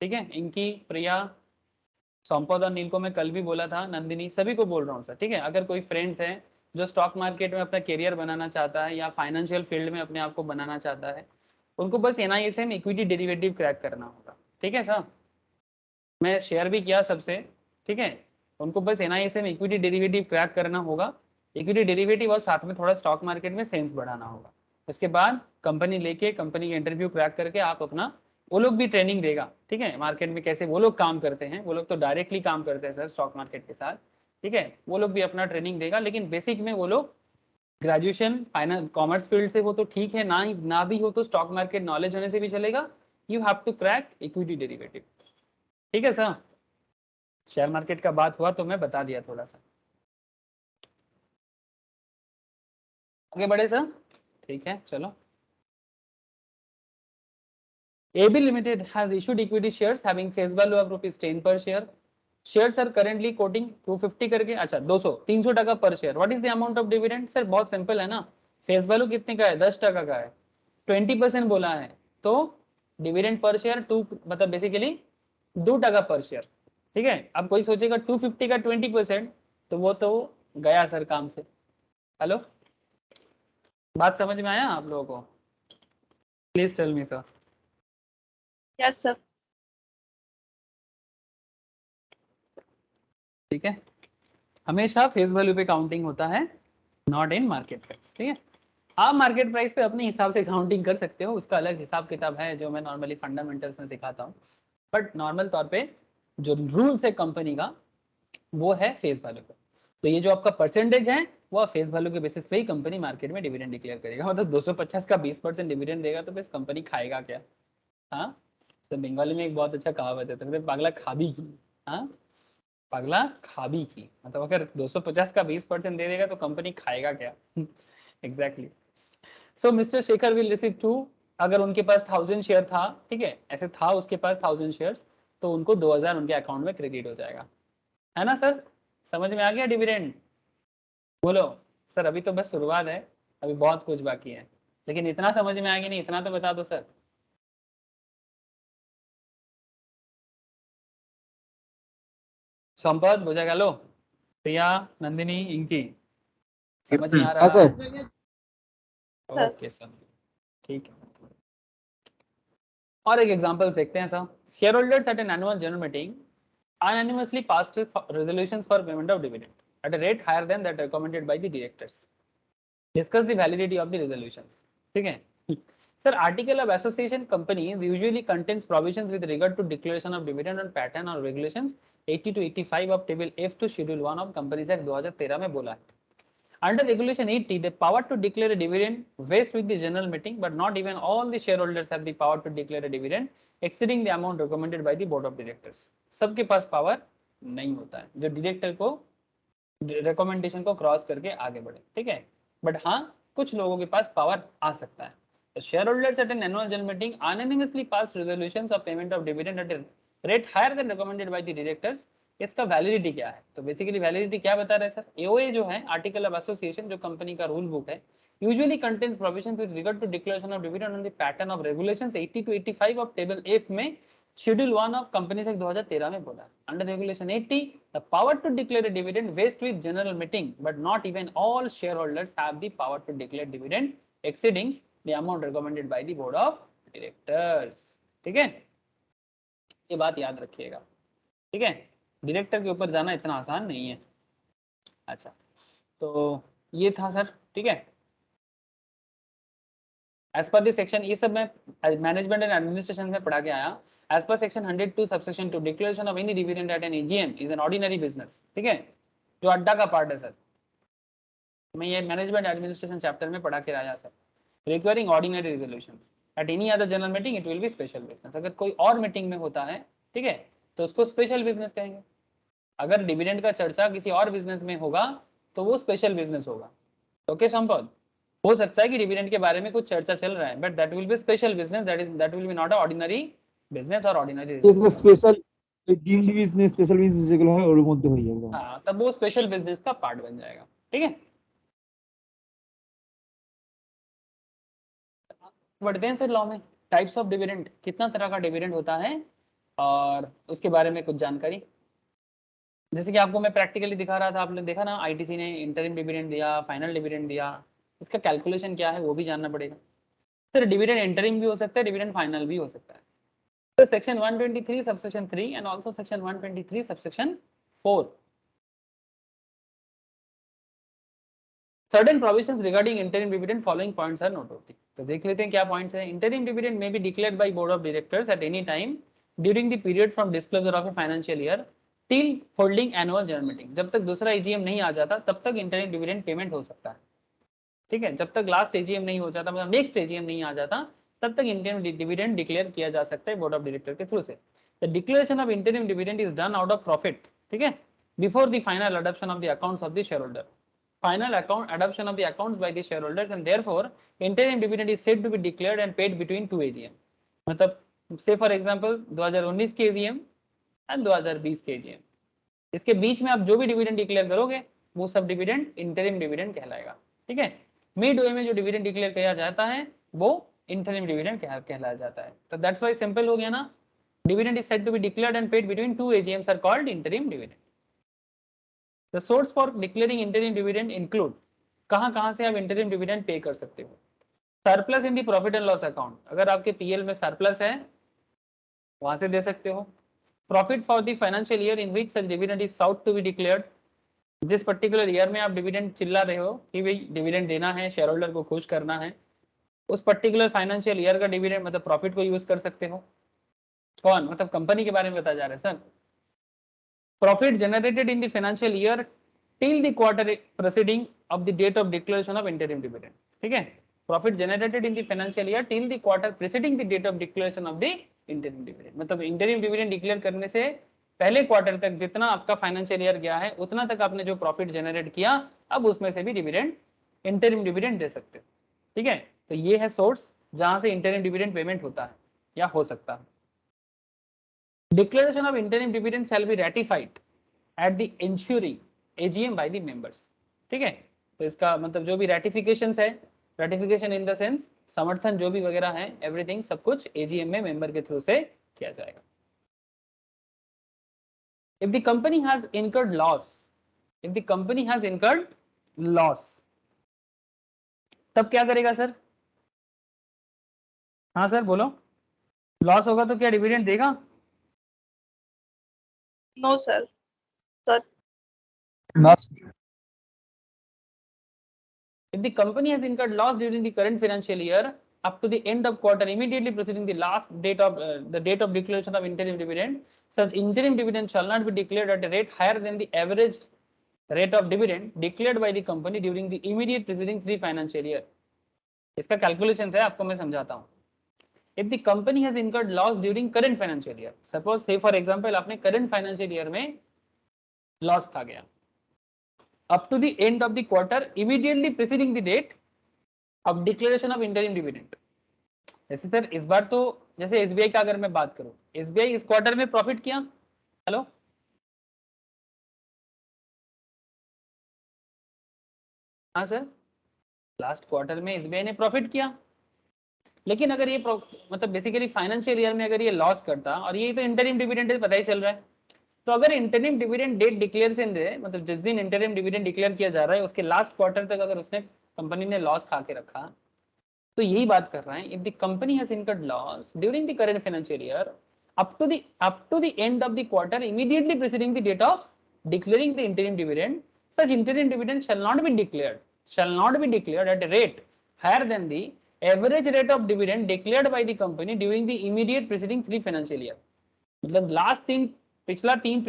ठीक है, इनकी, प्रिया, संपद और नील को मैं कल भी बोला था, नंदिनी, सभी को बोल रहा हूँ सर, ठीक है। अगर कोई फ्रेंड्स हैं जो स्टॉक मार्केट में अपना करियर बनाना चाहता है या फाइनेंशियल फील्ड में अपने आप को बनाना चाहता है, उनको बस NISM इक्विटी डेरिवेटिव क्रैक करना होगा, ठीक है सर। मैं शेयर भी किया सबसे, ठीक है। उनको बस NISM इक्विटी डेरिवेटिव क्रैक करना होगा, इक्विटी डेरिवेटिव, और साथ में थोड़ा स्टॉक मार्केट में सेंस बढ़ाना होगा। उसके बाद कंपनी लेके, कंपनी के इंटरव्यू क्रैक करके आप अपना, वो लोग भी ट्रेनिंग देगा, ठीक है, मार्केट में कैसे वो लोग काम करते हैं। वो लोग तो डायरेक्टली काम करते हैं सर स्टॉक मार्केट के साथ, ठीक है। वो लोग भी अपना ट्रेनिंग देगा, लेकिन बेसिक में वो लोग ग्रेजुएशन फाइनेंस कॉमर्स फील्ड से हो तो ठीक है, ना भी हो तो स्टॉक मार्केट नॉलेज होने से भी चलेगा। You have to crack equity derivative, ठीक है सर। शेयर मार्केट का बात हुआ तो मैं बता दिया थोड़ा सा। आगे बढ़े सर, ठीक है, चलो। AB Limited has issued equity shares having face value of ₹10 per share. Shares are currently quoting 250 करके, अच्छा 200 300 टका पर share. What is the amount of dividend? Sir बहुत सिंपल है ना, फेस वैल्यू कितने का है? 10 टका का है, 20% बोला है, तो डिविडेंड पर शेयर 2, मतलब बेसिकली 2 टका पर शेयर, ठीक है। अब कोई सोचेगा 250 का 20%, तो वो तो गया सर काम से। हेलो, बात समझ में आया आप लोगों को? Please tell me sir. Yes sir. ठीक है, हमेशा फेस वैल्यू पे काउंटिंग होता है, नॉट इन मार्केट प्राइस, ठीक है। आप मार्केट प्राइस पे अपने हिसाब से काउंटिंग कर सकते हो, उसका अलग हिसाब किताब है जो मैं नॉर्मली फंडामेंटल्स में सिखाता हूँ, बट नॉर्मल तौर पे जो रूल्स है कंपनी का वो है फेस वैल्यू पे। तो ये जो आपका परसेंटेज है वो फेस वैल्यू के बेसिस पे ही कंपनी मार्केट में डिविडेंड डिक्लेयर करेगा। मतलब 250 का 20% डिविडेंड देगा तो बस कंपनी खाएगा क्या? हाँ, तो बंगाली में एक बहुत अच्छा कहावत है, तो पागला खाबी की। हाँ, पगला खाबी की, मतलब अगर 250 का 20% दे देगा तो कंपनी खाएगा क्या? Exactly. So mister Shekhar will receive 2, अगर उनके पास 1000 शेयर था, ठीक है, ऐसे था उसके पास 1000 शेयर्स, तो उनको 2000 उनके अकाउंट में क्रेडिट हो जाएगा, है ना सर? समझ में आ गया डिविडेंड? बोलो सर, अभी तो बस शुरुआत है, अभी बहुत कुछ बाकी है, लेकिन इतना समझ में आएगी नहीं, इतना तो बता दो सर। संपत बोझा गलो, प्रिया, नंदिनी, इंकी, समझ में आ हाँ रहा? सर। ओके सर, ठीक है। और एक एग्जांपल देखते हैं sir. Shareholders at an annual general meeting unanimously passed resolutions for payment of dividend at a rate higher than that recommended by the directors. Discuss the validity of the resolutions. ठीक है sir, article of association companies usually contains provisions with regard to declaration of dividend on pattern और regulations 80 to 85 of table F to schedule 1 of companies act 2013 में बोला है। Under Regulation 80, the power to declare a dividend vests with the general meeting, but not even all the shareholders have the power to declare a dividend exceeding the amount recommended by the board of directors. सबके पास power नहीं होता है जो director को recommendation को cross करके आगे बढ़े, ठीक है। बट हाँ, कुछ लोगों के पास पावर आ सकता है। The shareholders at an annual general meeting unanimously passed resolutions of payment of dividend at a rate higher than recommended by the directors. इसका वैलिडिटी क्या है? तो बेसिकली वैलिडिटी क्या बता रहे हैं सर? एओए जो है, आर्टिकल ऑफ एसोसिएशन, जो कंपनी का रूल बुक है, usually contains provisions with regard to declaration of dividend on the pattern of regulations 80 to 85 of table F में शेड्यूल 1 ऑफ कंपनीज एक्ट 2013 में बोला। Under regulation 80, the power to declare a dividend vests with general meeting, but not even all shareholders have the power to declare dividend exceeding the amount recommended by the board of directors. ठीक है, ये बात याद रखिएगा, ठीक है। Director के ऊपर जाना इतना आसान नहीं है। अच्छा, तो ये था सर, ठीक है। एज पर दिस सेक्शन, ये सब मैं मैनेजमेंट एंड एडमिनिस्ट्रेशन में पढ़ा के आया। As per section 102 subsection 2, declaration of any dividend at an AGM is an ordinary business, ठीक है, जो अड्डा का पार्ट है सर। मैं ये मैनेजमेंट एडमिनिस्ट्रेशन चैप्टर में पढ़ा के आया sir. Requiring ordinary resolutions at any other general meeting it will be special business. अगर कोई और मीटिंग में होता है, ठीक है, तो उसको स्पेशल बिजनेस कहेंगे। अगर डिविडेंड का चर्चा किसी और बिजनेस में होगा तो वो स्पेशल बिजनेस होगा। ओके संपद, हो सकता है कि डिविडेंड के बारे में कुछ चर्चा चल रहा है, but that will be special business, that will be not a ordinary business और ordinary. Special deemed business, special business যেগুলো হয় ওর মধ্যে হয়ে যাবে। हाँ, तब वो स्पेशल बिजनेस का पार्ट बन जाएगा, ठीक है। बढ़ते हैं सर लॉ में। टाइप्स ऑफ डिविडेंड, कितना तरह का डिविडेंड होता है और उसके बारे में कुछ जानकारी। जैसे कि आपको मैं प्रैक्टिकली दिखा रहा था, आपने देखा ना आईटीसी ने इंटरिम डिविडेंड दिया, फाइनल डिविडेंड दिया, इसका कैलकुलेशन क्या है वो भी जानना पड़ेगा। सर डिविडेंड इंटरिम भी हो सकता है, डिविडेंड फाइनल भी हो सकता है। तो section 123 subsection 3 and also section 123 subsection 4 certain provisions regarding interim dividend following points are note होती। तो देख लेते हैं क्या पॉइंट्स हैं। Interim dividend may be declared by board of directors at any time during the period from disclosure of a financial year till holding annual general meeting. जब तक दूसरा एजीएम नहीं आ जाता तब तक इंटरिम डिविडेंड पेमेंट हो सकता है, ठीक है। जब तक लास्ट एजीएम नहीं हो जाता, मतलब नेक्स्ट एजीएम नहीं आ जाता, तब तक इंटरिम डिविडेंड डिक्लेयर किया जा सकता है बोर्ड ऑफ डायरेक्टर के थ्रू से। The declaration of interim dividend is done out of profit, ठीक है, before the final adoption of the accounts of the share holder. Final account adoption of the accounts by the shareholders and therefore interim dividend is said to be declared and paid between two AGM। मतलब say for example 2019 के AGM and 2020 के AGM, इसके बीच में आप जो भी dividend declare करोगे वो सब डिविडेंड इंटरिम डिविडेंड कहलाएगा, ठीक है। मिड वे में जो डिविडेंड डिक्लेयर किया जाता है वो इंटरिम डिविडेंड कहलाया जाता है। तो दैट्स व्हाई सिंपल हो गया ना, dividend is said to be declared and paid between two AGMs are called interim dividend. The source for declaring interim dividend include, कहां से आप इंटरिम डिविडेंड पे कर सकते हो। Surplus in the profit and loss account, अगर आपके PL में surplus है वहां से दे सकते हो। Profit for the financial year in which such dividend is sought to be declared, जिस पर्टिकुलर ईयर में आप डिविडेंड चिल्ला रहे हो कि भाई डिविडेंड देना है, शेयर होल्डर को खुश करना है, उस पर्टिकुलर फाइनेंशियल ईयर का डिविडेंड मतलब प्रॉफिट को यूज कर सकते हो। कौन, मतलब कंपनी के बारे में बताया जा रहा है sir. Profit generated in the financial year till the quarter preceding of the date of declaration of interim dividend, ठीक है। Profit generated in the financial year till the quarter preceding the date of declaration of the interim dividend, मतलब interim dividend declare करने से पहले quarter तक जितना आपका financial year गया है उतना तक आपने जो प्रॉफिट जनरेट किया, अब उसमें से भी डिविडेंड इंटरिम डिविडेंड दे सकते हो, ठीक है। तो ये है सोर्स जहां से इंटरिम डिविडेंड पेमेंट होता है या हो सकता है। Declaration of interim dividend shall be ratified at the ensuing AGM by the members, ठीक है। तो इसका मतलब जो भी रेटिफिकेशन है, रेटिफिकेशन इन द सेंस समर्थन जो भी वगैरह है, एवरीथिंग सब कुछ एजीएम में मेंबर के थ्रू से किया जाएगा। If the company has incurred loss, if the company has incurred loss, तब क्या करेगा सर? हाँ सर बोलो, लॉस होगा तो क्या डिविडेंड देगा? No sir, sir. ना If the company has incurred loss during the current financial year up to the end of quarter immediately preceding the last date of the date of declaration of interim dividend, such interim dividend shall not be declared at a rate higher than the average rate of dividend declared by the company during the immediate preceding 3 financial year। इसका calculation है, आपको मैं समझाता हूँ। If the company has incurred loss during current financial year, suppose say for example आपने current financial year में loss खा गया, up to the end of the quarter immediately preceding the date of declaration of interim dividend। जैसे sir इस बार तो जैसे SBI का अगर मैं बात करूं, एसबीआई इस क्वार्टर में प्रॉफिट किया, हेलो हाँ सर, लास्ट क्वार्टर में एसबीआई ने प्रॉफिट किया, लेकिन अगर ये मतलब बेसिकली फाइनेंशियल ईयर में अगर ये लॉस करता, और ये तो इंटरिम डिविडेंड पता ही चल रहा है, तो अगर इंटरिम डिविडेंड डेट डिक्लेयर से दे, मतलब जिस दिन इंटरिम डिविडेंड डिक्लेयर किया जा रहा है उसके लास्ट क्वार्टर तक अगर उसने कंपनी ने लॉस खा के रखा, तो यही बात कर रहे हैं। If the company has incurred loss during the current financial year up to the end of the quarter immediately preceding the date of declaring the interim dividend, such interim dividend shall not be declared at a rate higher than the average rate of dividend declared by the company during the immediate preceding 3 financial year। मतलब last पिछला 3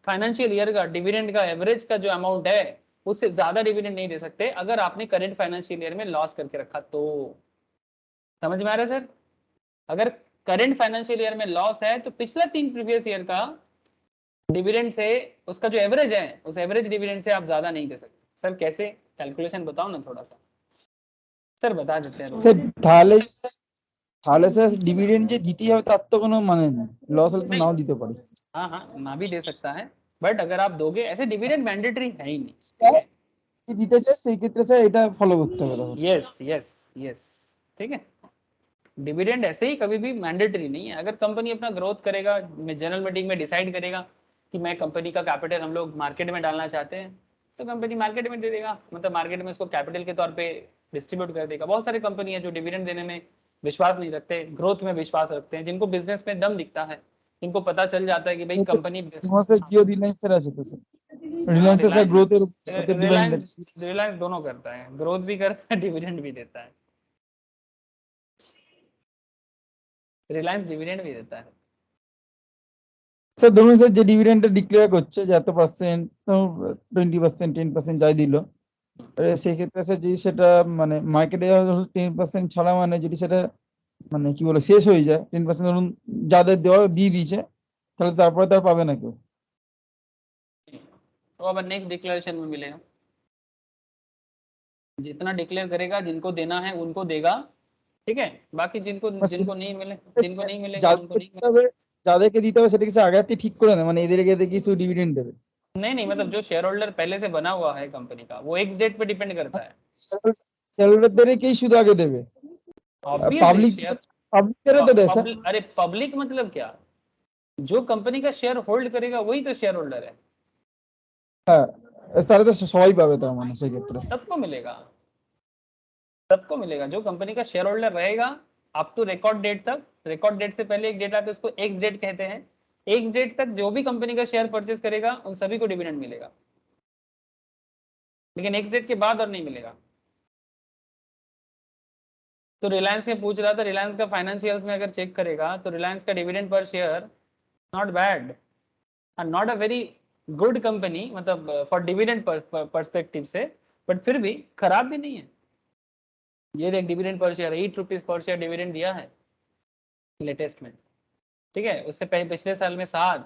financial year का dividend का average का जो amount है उससे ज्यादा dividend नहीं दे सकते अगर आपने करंट फाइनेंशियल ईयर में लॉस करके रखा तो। समझ में आ रहा है सर? अगर करंट फाइनेंशियल ईयर में लॉस है तो पिछला 3 प्रीवियस ईयर का डिविडेंड से उसका जो एवरेज है उस एवरेज डिविडेंड से आप ज्यादा नहीं दे सकते। सर कैसे, कैलकुलेशन बताओ ना थोड़ा सा। सर बता देते हैं স্যার তাহলে স্যার ডিভিডেন্ড যে দিতে হবে তার তো কোনো মানে নেই, লস হলে তো নাও দিতে পারে। हाँ हाँ ना भी दे सकता है, बट अगर आप दोगे ऐसे डिविडेंड मैंडेटरी है ही नहीं। স্যার যদি দিতে চায় সেই ক্ষেত্রে স্যার এটা ফলো করতে হবে তাহলে। यस यस यस, ठीक है। डिविडेंड ऐसे ही कभी भी मैंडेटरी नहीं है। अगर कंपनी अपना ग्रोथ करेगा, जनरल मीटिंग में डिसाइड करेगा कि मैं कंपनी का कैपिटल हम लोग मार्केट में डालना चाहते हैं, तो कंपनी मार्केट में दे देगा, मतलब मार्केट में उसको कैपिटल के तौर पे डिस्ट्रीब्यूट कर देगा। बहुत सारी कंपनी है जो डिविडेंड देने में विश्वास नहीं रखते, ग्रोथ में विश्वास रखते हैं, जिनको बिजनेस में दम दिखता है, जिनको पता चल जाता है कि भाई कंपनी তোমার স্যার জিও রিলায়েন্স এর আছে তো স্যার রিলায়েন্স স্যার গ্রোথের সাথে ডিভাইড रिलायंस दोनों करता है, ग्रोथ भी करता है, डिविडेंड भी देता है। रिलायंस डिविडेंड भी देता है। স্যার ধরুন স্যার যে ডিভিডেন্ডটা ডিক্লেয়ার করছে যে এত পার্সেন্ট 20% 10% যাই দিল, সেই ক্ষেত্রে স্যার যদি সেটা মানে মার্কেটে 10% ছাড়া মানে যদি সেটা মানে কি বলে শেষ হয়ে যায় 10% ধরুন যাদের দেওয়ার দিয়ে দিয়েছে, তাহলে তারপরে তার পাবে না কেউ। तो अब नेक्स्ट डिक्लेरेशन में मिलेगा, जितना डिक्लेयर करेगा जिनको देना है उनको देगा, ठीक है, बाकी जिनको जिनको नहीं मिलेगा उनको नहीं मिलेगा। যাদেরকে দিতে হবে সেটা কি আগে থেকে ঠিক করে না, মানে এদেরকে এদের কিছু ডিভিডেন্ড দেবে? नहीं, मतलब जो शेयर होल्डर पहले से बना हुआ है कंपनी का, वो एक्स डेट पे डिपेंड करता है। शेयरहोल्डरদেরকেই শুধু आगे देবে, Obviously, पब्लिक तो दे सर। अरे पब्लिक मतलब क्या, जो कंपनी का शेयर होल्ड करेगा वही तो शेयर होल्डर है। হ্যাঁ, তারা তো সবাই পাবে তার মানে সেই ক্ষেত্রে। सबको मिलेगा, सबको मिलेगा। जो कंपनी का शेयर होल्डर रहेगा अप टू रिकॉर्ड डेट तक, रिकॉर्ड डेट से पहले एक डेट आता है उसको एक्स डेट कहते हैं, एक्स डेट तक जो भी कंपनी का शेयर परचेज करेगा उन सभी को डिविडेंड मिलेगा, लेकिन एक्स डेट के बाद और नहीं मिलेगा। तो रिलायंस में पूछ रहा था, रिलायंस का फाइनेंशियल्स में अगर चेक करेगा तो रिलायंस का dividend per share not bad and not a very good company, मतलब फॉर डिविडेंड पर्सपेक्टिव से, बट फिर भी खराब भी नहीं है। ये देख dividend per share 8 rupees per share dividend दिया है लेटेस्ट में, ठीक है, उससे पिछले साल में 7,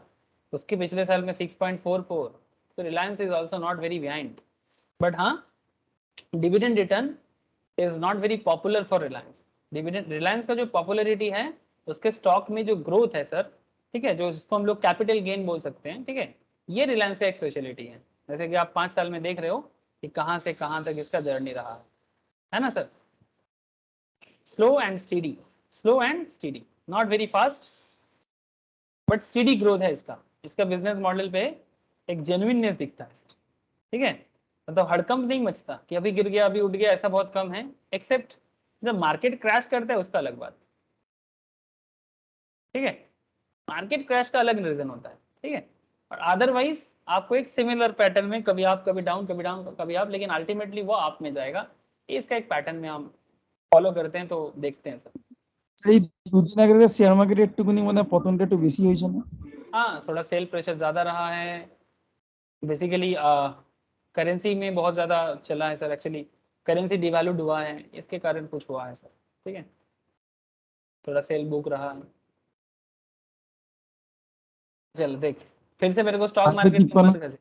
उसके पिछले साल में 6.44, तो Reliance is also not very behind, but हाँ dividend return is not very popular for Reliance. Dividend Reliance का जो पॉपुलरिटी है उसके स्टॉक में जो ग्रोथ है सर, ठीक है, जो जिसको हम लोग कैपिटल गेन बोल सकते हैं, ठीक है, ये रिलायंस का एक स्पेशलिटी है। जैसे कि आप 5 साल में देख रहे हो कि कहाँ से कहाँ तक इसका जर्नी रहा है ना sir. Slow and steady, slow and steady, not very fast but steady growth है इसका। इसका बिजनेस मॉडल पे एक जेन्युइननेस दिखता है सर, ठीक है, मतलब हड़कंप नहीं मचता कि अभी गिर गया अभी उठ गया, ऐसा बहुत कम है, एक्सेप्ट जब मार्केट क्रैश करता है उसका अलग बात, ठीक है, मार्केट क्रैश का अलग रीजन होता है, ठीक है, और अदरवाइज आपको एक सिमिलर पैटर्न में कभी आप कभी डाउन कभी डाउन कभी आप, लेकिन अल्टीमेटली वो आप में जाएगा। इसका एक पैटर्न में हम फॉलो करते हैं, तो देखते हैं सर। এই দুদিন আগে যে শেয়ার মার্কেটে একটুখানি মানে পতনটা একটু বেশি হয়েছে না? हाँ, थोड़ा सेल प्रेशर ज़्यादा रहा है, बेसिकली करेंसी में बहुत ज़्यादा चला है सर, एक्चुअली करेंसी डिवैल्यूड हुआ है, इसके कारण कुछ हुआ है सर, ठीक है, थोड़ा सेल बुक रहा है। चल देख, फिर से मेरे को स्टॉक मार्केट में मत घसे,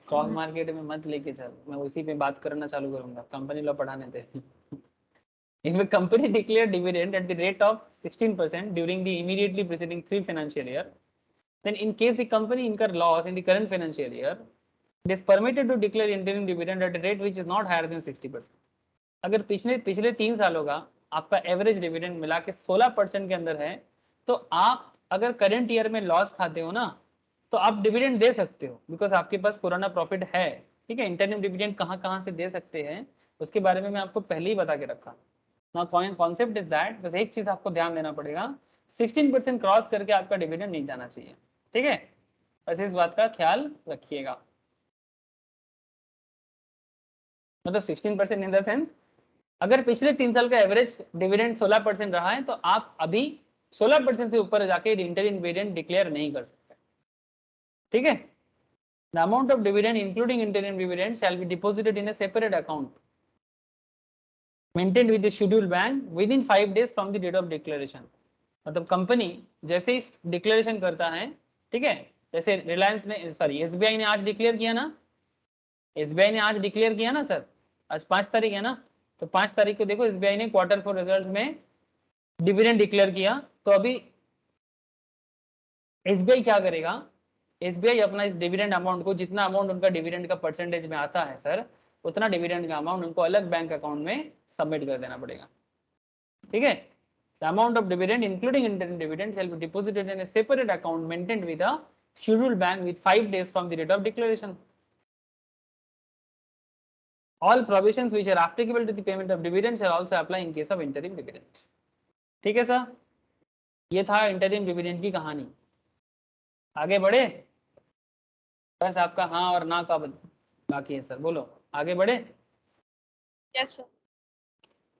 स्टॉक मार्केट में मत लेके चल, मैं उसी पे बात करना चालू करूंगा, कंपनी लो पढ़ाने दे। If a company declared dividend at the rate of 16% during the immediately preceding 3 financial year, then in case the company incur loss in the current financial year, it is permitted to declare interim dividend at a rate which is not higher than 60%. अगर पिछले 3 सालों का आपका average dividend मिला के 16% के अंदर है, तो आप अगर करंट ईयर में लॉस खाते हो ना, तो आप डिविडेंड दे सकते हो, बिकॉज आपके पास पुराना प्रॉफिट है, ठीक है। इंटरनल डिविडेंड कहाँ से दे सकते हैं उसके बारे में मैं आपको पहले ही बता के रखा। ना कॉन्सेप्ट इज दैट, बस एक चीज आपको ध्यान देना पड़ेगा, 16% क्रॉस करके आपका डिविडेंड नहीं जाना चाहिए, ठीक है, बस इस बात का ख्याल रखिएगा। मतलब 16% इन द सेंस, अगर पिछले 3 साल का एवरेज डिविडेंड 16% रहा है, तो आप अभी 16% से ऊपर जाके इंटरिम डिविडेंड डिक्लेयर नहीं कर सकते, ठीक है। The amount of dividend including interim dividend shall be deposited in a separate account maintained with the schedule bank within 5 days from the date of declaration. मतलब कंपनी जैसे ही declaration करता है, ठीक है, जैसे रिलायंस ने सॉरी एसबीआई ने आज डिक्लेयर किया ना, एसबीआई ने आज डिक्लेयर किया ना सर, आज 5 तारीख है ना, तो 5 तारीख को देखो एसबीआई ने क्वार्टर 4 रिजल्ट्स में डिविडेंड डिक्लेयर किया, तो अभी एसबीआई क्या करेगा, एसबीआई अपना इस डिविडेंड अमाउंट को, जितना अमाउंट उनका डिविडेंड का परसेंटेज में आता है सर, उतना डिविडेंड का अमाउंट उनको अलग बैंक अकाउंट में सबमिट कर देना पड़ेगा, ठीक है। The amount of dividend including interim dividend shall be deposited in a separate account maintained with a scheduled bank with 5 days from the date of declaration. All provisions which are applicable to the payment of dividend shall also apply in case of interim dividend. ठीक है sir, ये था interim dividend की कहानी. आगे बढ़े, बस आपका हाँ और ना का बाकी है सर, बोलो आगे बढ़े. Yes, sir.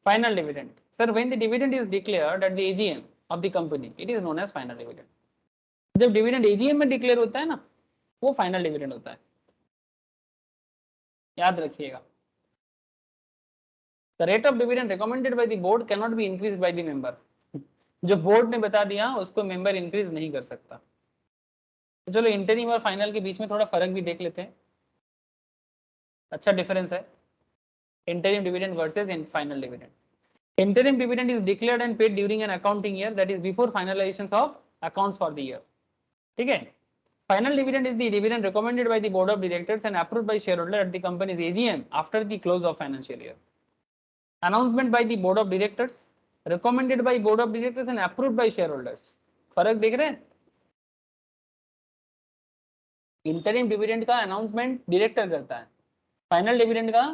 Final dividend. Sir, when the dividend is declared at the AGM of the company, it is known as final dividend. जब डिविडेंड AGM में डिक्लेयर होता है ना, वो फाइनल डिविडेंड होता है, याद रखिएगा. The rate of dividend recommended by the board cannot be increased by the member. जो बोर्ड ने बता दिया उसको मेंबर इंक्रीज नहीं कर सकता. तो चलो इंटरिम और फाइनल के बीच में थोड़ा फर्क भी देख लेते हैं. अच्छा डिफरेंस है interim dividend versus in final dividend. Interim dividend is declared and paid during an accounting year, that is before finalizations of accounts for the year. ठीक है. Final dividend is the dividend recommended by the board of directors and approved by shareholder at the company's AGM after the close of financial year. Announcement by the board of directors, recommended by board of directors and approved by shareholders. फर्क देख रहे हैं. Interim dividend का announcement director करता है, final dividend का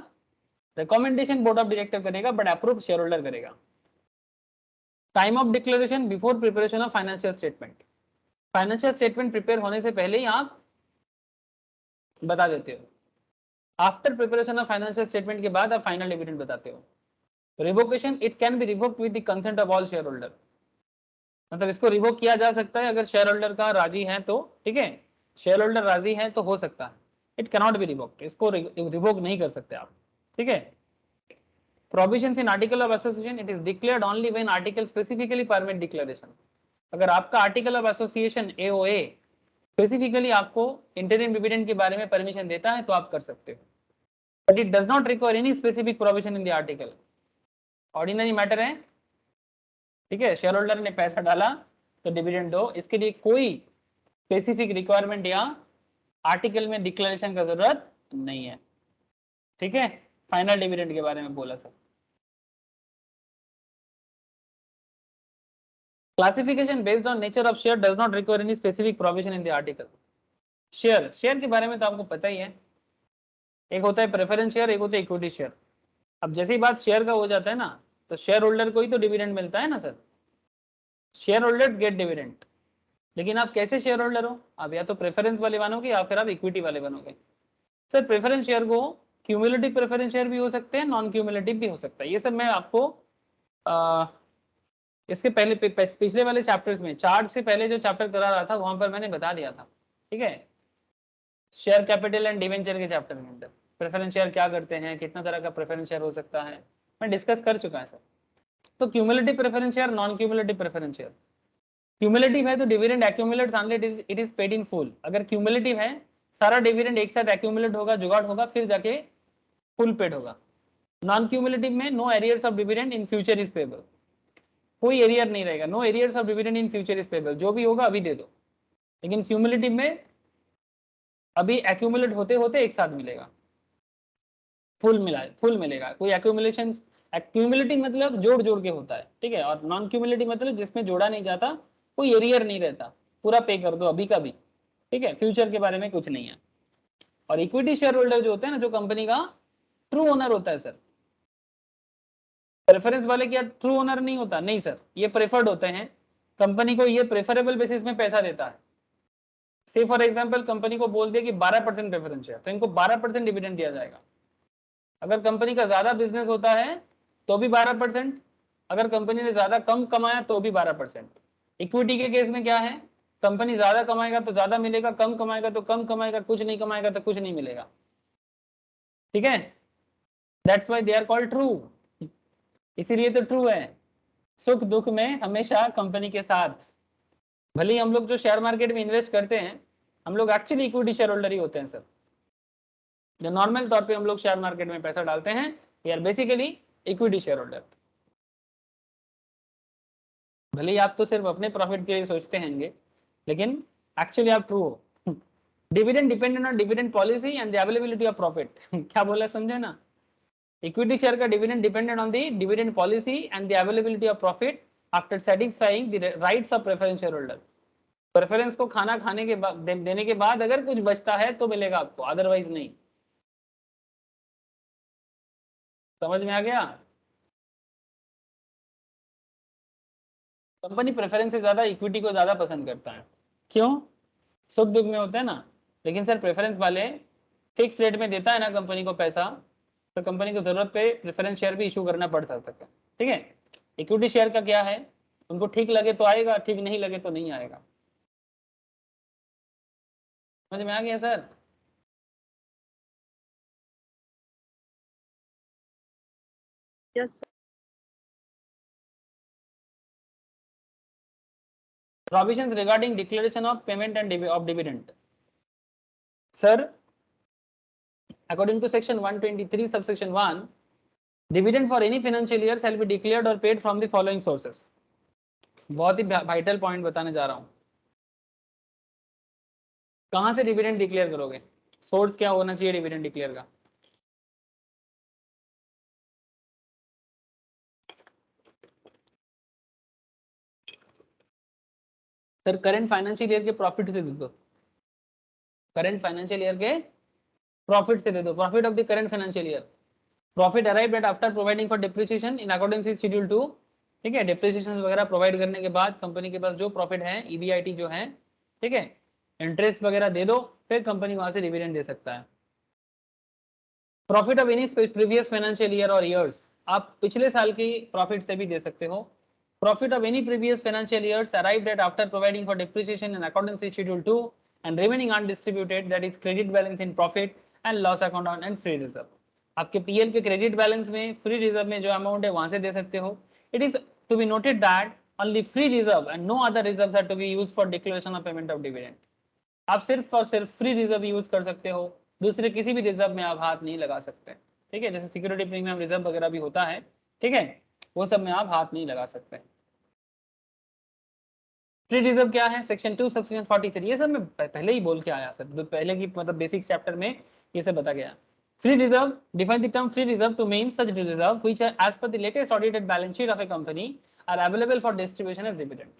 recommendation board of director करेगा but approve share holder करेगा. Time of declaration before preparation of financial statement. Financial statement prepare होने से पहले ही आप बता देते हो. After preparation of financial statement के बाद आप फाइनल डिविडेंड बताते हो. Revocation, it can be revoked with the consent of all share holder. मतलब इसको रिवोक किया जा सकता है अगर शेयर होल्डर का राजी है तो. ठीक है, शेयर होल्डर राजी है तो हो सकता है. इट कैनॉट बी रिवोक्ड, इसको रिवोक नहीं कर सकते आप. ठीक है. Provisions in article of association, it is declared only when article specifically permit declaration. अगर आपका article of association AOA specifically आपको इंटरिम डिविडेंड के बारे में परमिशन देता है तो आप कर सकते हो, but it does not require any specific provision in the article. Ordinary matter है. ठीक है, शेयर होल्डर ने पैसा डाला तो डिविडेंड दो, इसके लिए कोई स्पेसिफिक रिक्वायरमेंट या आर्टिकल में डिक्लेरेशन का जरूरत नहीं है. ठीक है, फाइनल डिविडेंड के बारे में बोला sir. Classification based on nature of share does not require any specific provision in the article. Share के बारे में तो आपको पता ही है, एक होता है प्रेफरेंस शेयर, एक होता है इक्विटी शेयर. अब जैसी बात शेयर का हो जाता है ना, तो शेयर होल्डर को ही तो डिविडेंड मिलता है ना sir. Share holder gate dividend, लेकिन आप कैसे शेयर होल्डर हो, आप या तो प्रेफरेंस वाले बनोगे या फिर आप इक्विटी वाले बनोगे. सर प्रेफरेंस शेयर को क्यूमुलेटिव प्रेफरेंस शेयर भी हो सकते हैं, नॉन क्यूमुलेटिव भी हो सकता है. ये सब मैं आपको इसके पहले पिछले वाले चैप्टर्स में, चार्ट से पहले जो चैप्टर करा रहा था वहां पर मैंने बता दिया था. ठीक है, शेयर कैपिटल एंड डिवेंचर के चैप्टर के अंदर प्रेफरेंस शेयर क्या करते हैं, कितना तरह का प्रेफरेंस शेयर हो सकता है, मैं डिस्कस कर चुका है सर. तो cumulative preference share, non cumulative preference share. Cumulative है तो dividend accumulates unless it is paid in full. अगर क्यूमुलेटिव है, सारा डिविडेंड एक साथ एक्यूमुलेट होगा, जुगाड़ होगा, फिर जाके फुल पेड होगा. नॉन क्यूमुलेटिव में no arrears of dividend in future is payable. कोई एरियर नहीं रहेगा, no arrears of dividend in future is payable. जो भी होगा अभी दे दो. लेकिन क्यूमुलेटिव में अभी एक्यूमुलेट होते होते एक साथ मिलेगा, फुल मिलेगा. कोई एक्यूमुलेशन, क्यूमुलेटिव मतलब जोड़ जोड़ के होता है. ठीक है, और नॉन क्यूमुलेटिव मतलब जिसमें जोड़ा नहीं जाता, कोई एरियर नहीं रहता, पूरा पे कर दो अभी का भी. ठीक है, फ्यूचर के बारे में कुछ नहीं है. और इक्विटी शेयर होल्डर जो होते हैं ना, जो कंपनी का ट्रू ओनर होता है सर. प्रेफरेंस वाले क्या ट्रू ओनर नहीं होता? नहीं सर, ये प्रेफर्ड होते हैं. कंपनी को ये प्रेफरेबल बेसिस में पैसा देता है. से फॉर एग्जांपल कंपनी को बोल दिया कि 12% प्रेफरेंस शेयर, तो इनको 12% डिविडेंड दिया जाएगा. अगर कंपनी का ज्यादा बिजनेस होता है तो भी 12%, अगर कंपनी ने ज्यादा कम कमाया तो भी 12%. इक्विटी के केस में क्या है, कंपनी ज्यादा कमाएगा तो ज्यादा मिलेगा, कम कमाएगा तो कम कमाएगा, कुछ नहीं कमाएगा तो कुछ नहीं मिलेगा. ठीक है, that's why they are called true. इसीलिए तो ट्रू है, सुख दुख में हमेशा कंपनी के साथ. भले ही हम लोग जो शेयर मार्केट में इन्वेस्ट करते हैं, हम लोग एक्चुअली इक्विटी शेयर होल्डर ही होते हैं सर. जो नॉर्मल तौर पे हम लोग शेयर मार्केट में पैसा डालते हैं, we are basically equity share holder. भले ही आप तो सिर्फ अपने प्रॉफिट के लिए सोचते होंगे, लेकिन एक्चुअली आप ट्रू हो. Dividend dependent on dividend policy and the availability of profit. क्या बोला समझे ना? इक्विटी शेयर का dividend dependent on the dividend policy and the availability of profit after satisfying the rights of preference share holder. Preference को खाना खाने के बाद देने के बाद अगर कुछ बचता है तो मिलेगा आपको, अदरवाइज नहीं। समझ में आ गया? कंपनी प्रेफरेंस से ज्यादा इक्विटी को ज्यादा पसंद करता है। क्यों? सुख दुख में होता है ना। लेकिन सर प्रेफरेंस वाले फिक्स रेट में देता है ना कंपनी को पैसा, तो कंपनी को जरूरत पे प्रेफरेंस शेयर भी इशू करना पड़ सकता है। ठीक है। इक्विटी शेयर का क्या है, उनको ठीक लगे तो आएगा, ठीक नहीं लगे तो नहीं आएगा। समझ में आ गया sir? Yes Provisions regarding declaration of payment and of dividend. Sir, according to section 123 subsection 1, dividend for any financial year shall be declared or paid from the following sources. बहुत ही वाइटल पॉइंट बताने जा रहा हूं। कहां से dividend declare करोगे? Source क्या होना चाहिए डिविडेंड डिक्लेयर का? सर करंट फाइनेंशियल ईयर के प्रॉफिट से दे दो, करंट फाइनेंशियल ईयर के प्रॉफिट से दे दो, profit of the current financial year. Profit arrived at after providing for depreciation in accordance with schedule 2। ठीक है, डिप्रिसिएशन वगैरह प्रोवाइड करने के बाद कंपनी के पास जो प्रॉफिट है, ईबीआईटी जो है, ठीक है, इंटरेस्ट वगैरह दे दो, फिर कंपनी वहां से डिविडेंड दे सकता है। Profit of any previous financial year और ईयर्स, आप पिछले साल की प्रॉफिट से भी दे सकते हो। Profit of any previous financial years arrived at after providing for depreciation in accordance with schedule 2 and remaining undistributed, that is credit balance in profit and loss account and free reserve. आपके PL के credit balance में, free reserve में जो amount है वहां से दे सकते हो। It is to be noted that only free reserve and no other reserves are to be used for declaration of payment of dividend. आप सिर्फ और सिर्फ फ्री रिजर्व यूज कर सकते हो, दूसरे किसी भी रिजर्व में आप हाथ नहीं लगा सकते। ठीक है, जैसे सिक्योरिटी प्रीमियम रिजर्व वगैरह भी होता है, ठीक है, वो सब में आप हाथ नहीं लगा सकते। फ्री रिजर्व क्या है? सेक्शन 2 सबसेक्शन 43, ये सब मैं पहले ही बोल के आया सर, तो पहले की मतलब बेसिक चैप्टर में ये सब बता गया। Free reserve, define the term free reserve to mean such reserve which are as per the latest audited balance sheet of a company are available for distribution as dividend.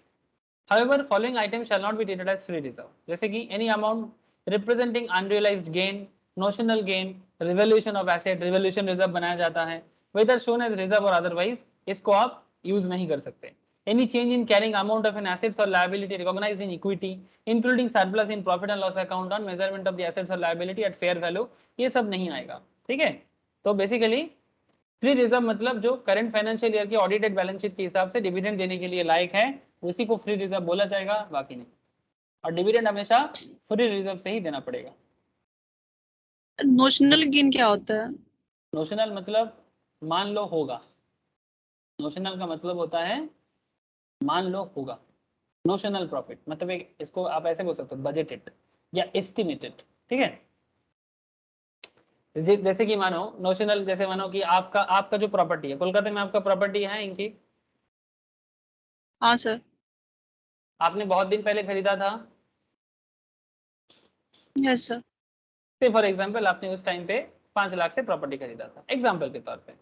However, following items shall not be treated as free reserve. जैसे कि any amount representing unrealized gain, notional gain, revaluation of asset, revaluation reserve बनाया जाता है, whether shown as reserve or otherwise, इसको आप use नहीं कर सकते। Any change in carrying amount of an assets or liability recognized in equity, including surplus in profit and loss account on measurement of the assets or liability at fair value, ये सब नहीं आएगा। ठीक है, तो बेसिकली फ्री रिजर्व मतलब जो current financial year की ऑडिटेड बैलेंस शीट के हिसाब से डिविडेंड देने के लिए लायक है, उसी को फ्री रिजर्व बोला जाएगा, बाकी नहीं। और डिविडेंड हमेशा फ्री रिजर्व से ही देना पड़ेगा। नोशनल गेन क्या होता है? नोशनल मतलब मान लो होगा, नोशनल का मतलब होता है मान लो होगा। नोशनल प्रॉफिट मतलब इसको आप ऐसे बोल सकते हो, बजटेड या एस्टिमेटेड। ठीक है, जैसे कि मानो नोशनल, जैसे मानो कि आपका जो प्रॉपर्टी है कोलकाता में, आपका प्रॉपर्टी है इनकी। हाँ सर। आपने बहुत दिन पहले खरीदा था। Yes sir. फॉर एग्जाम्पल आपने उस टाइम पे 5 लाख से प्रॉपर्टी खरीदा था, एग्जाम्पल के तौर पे।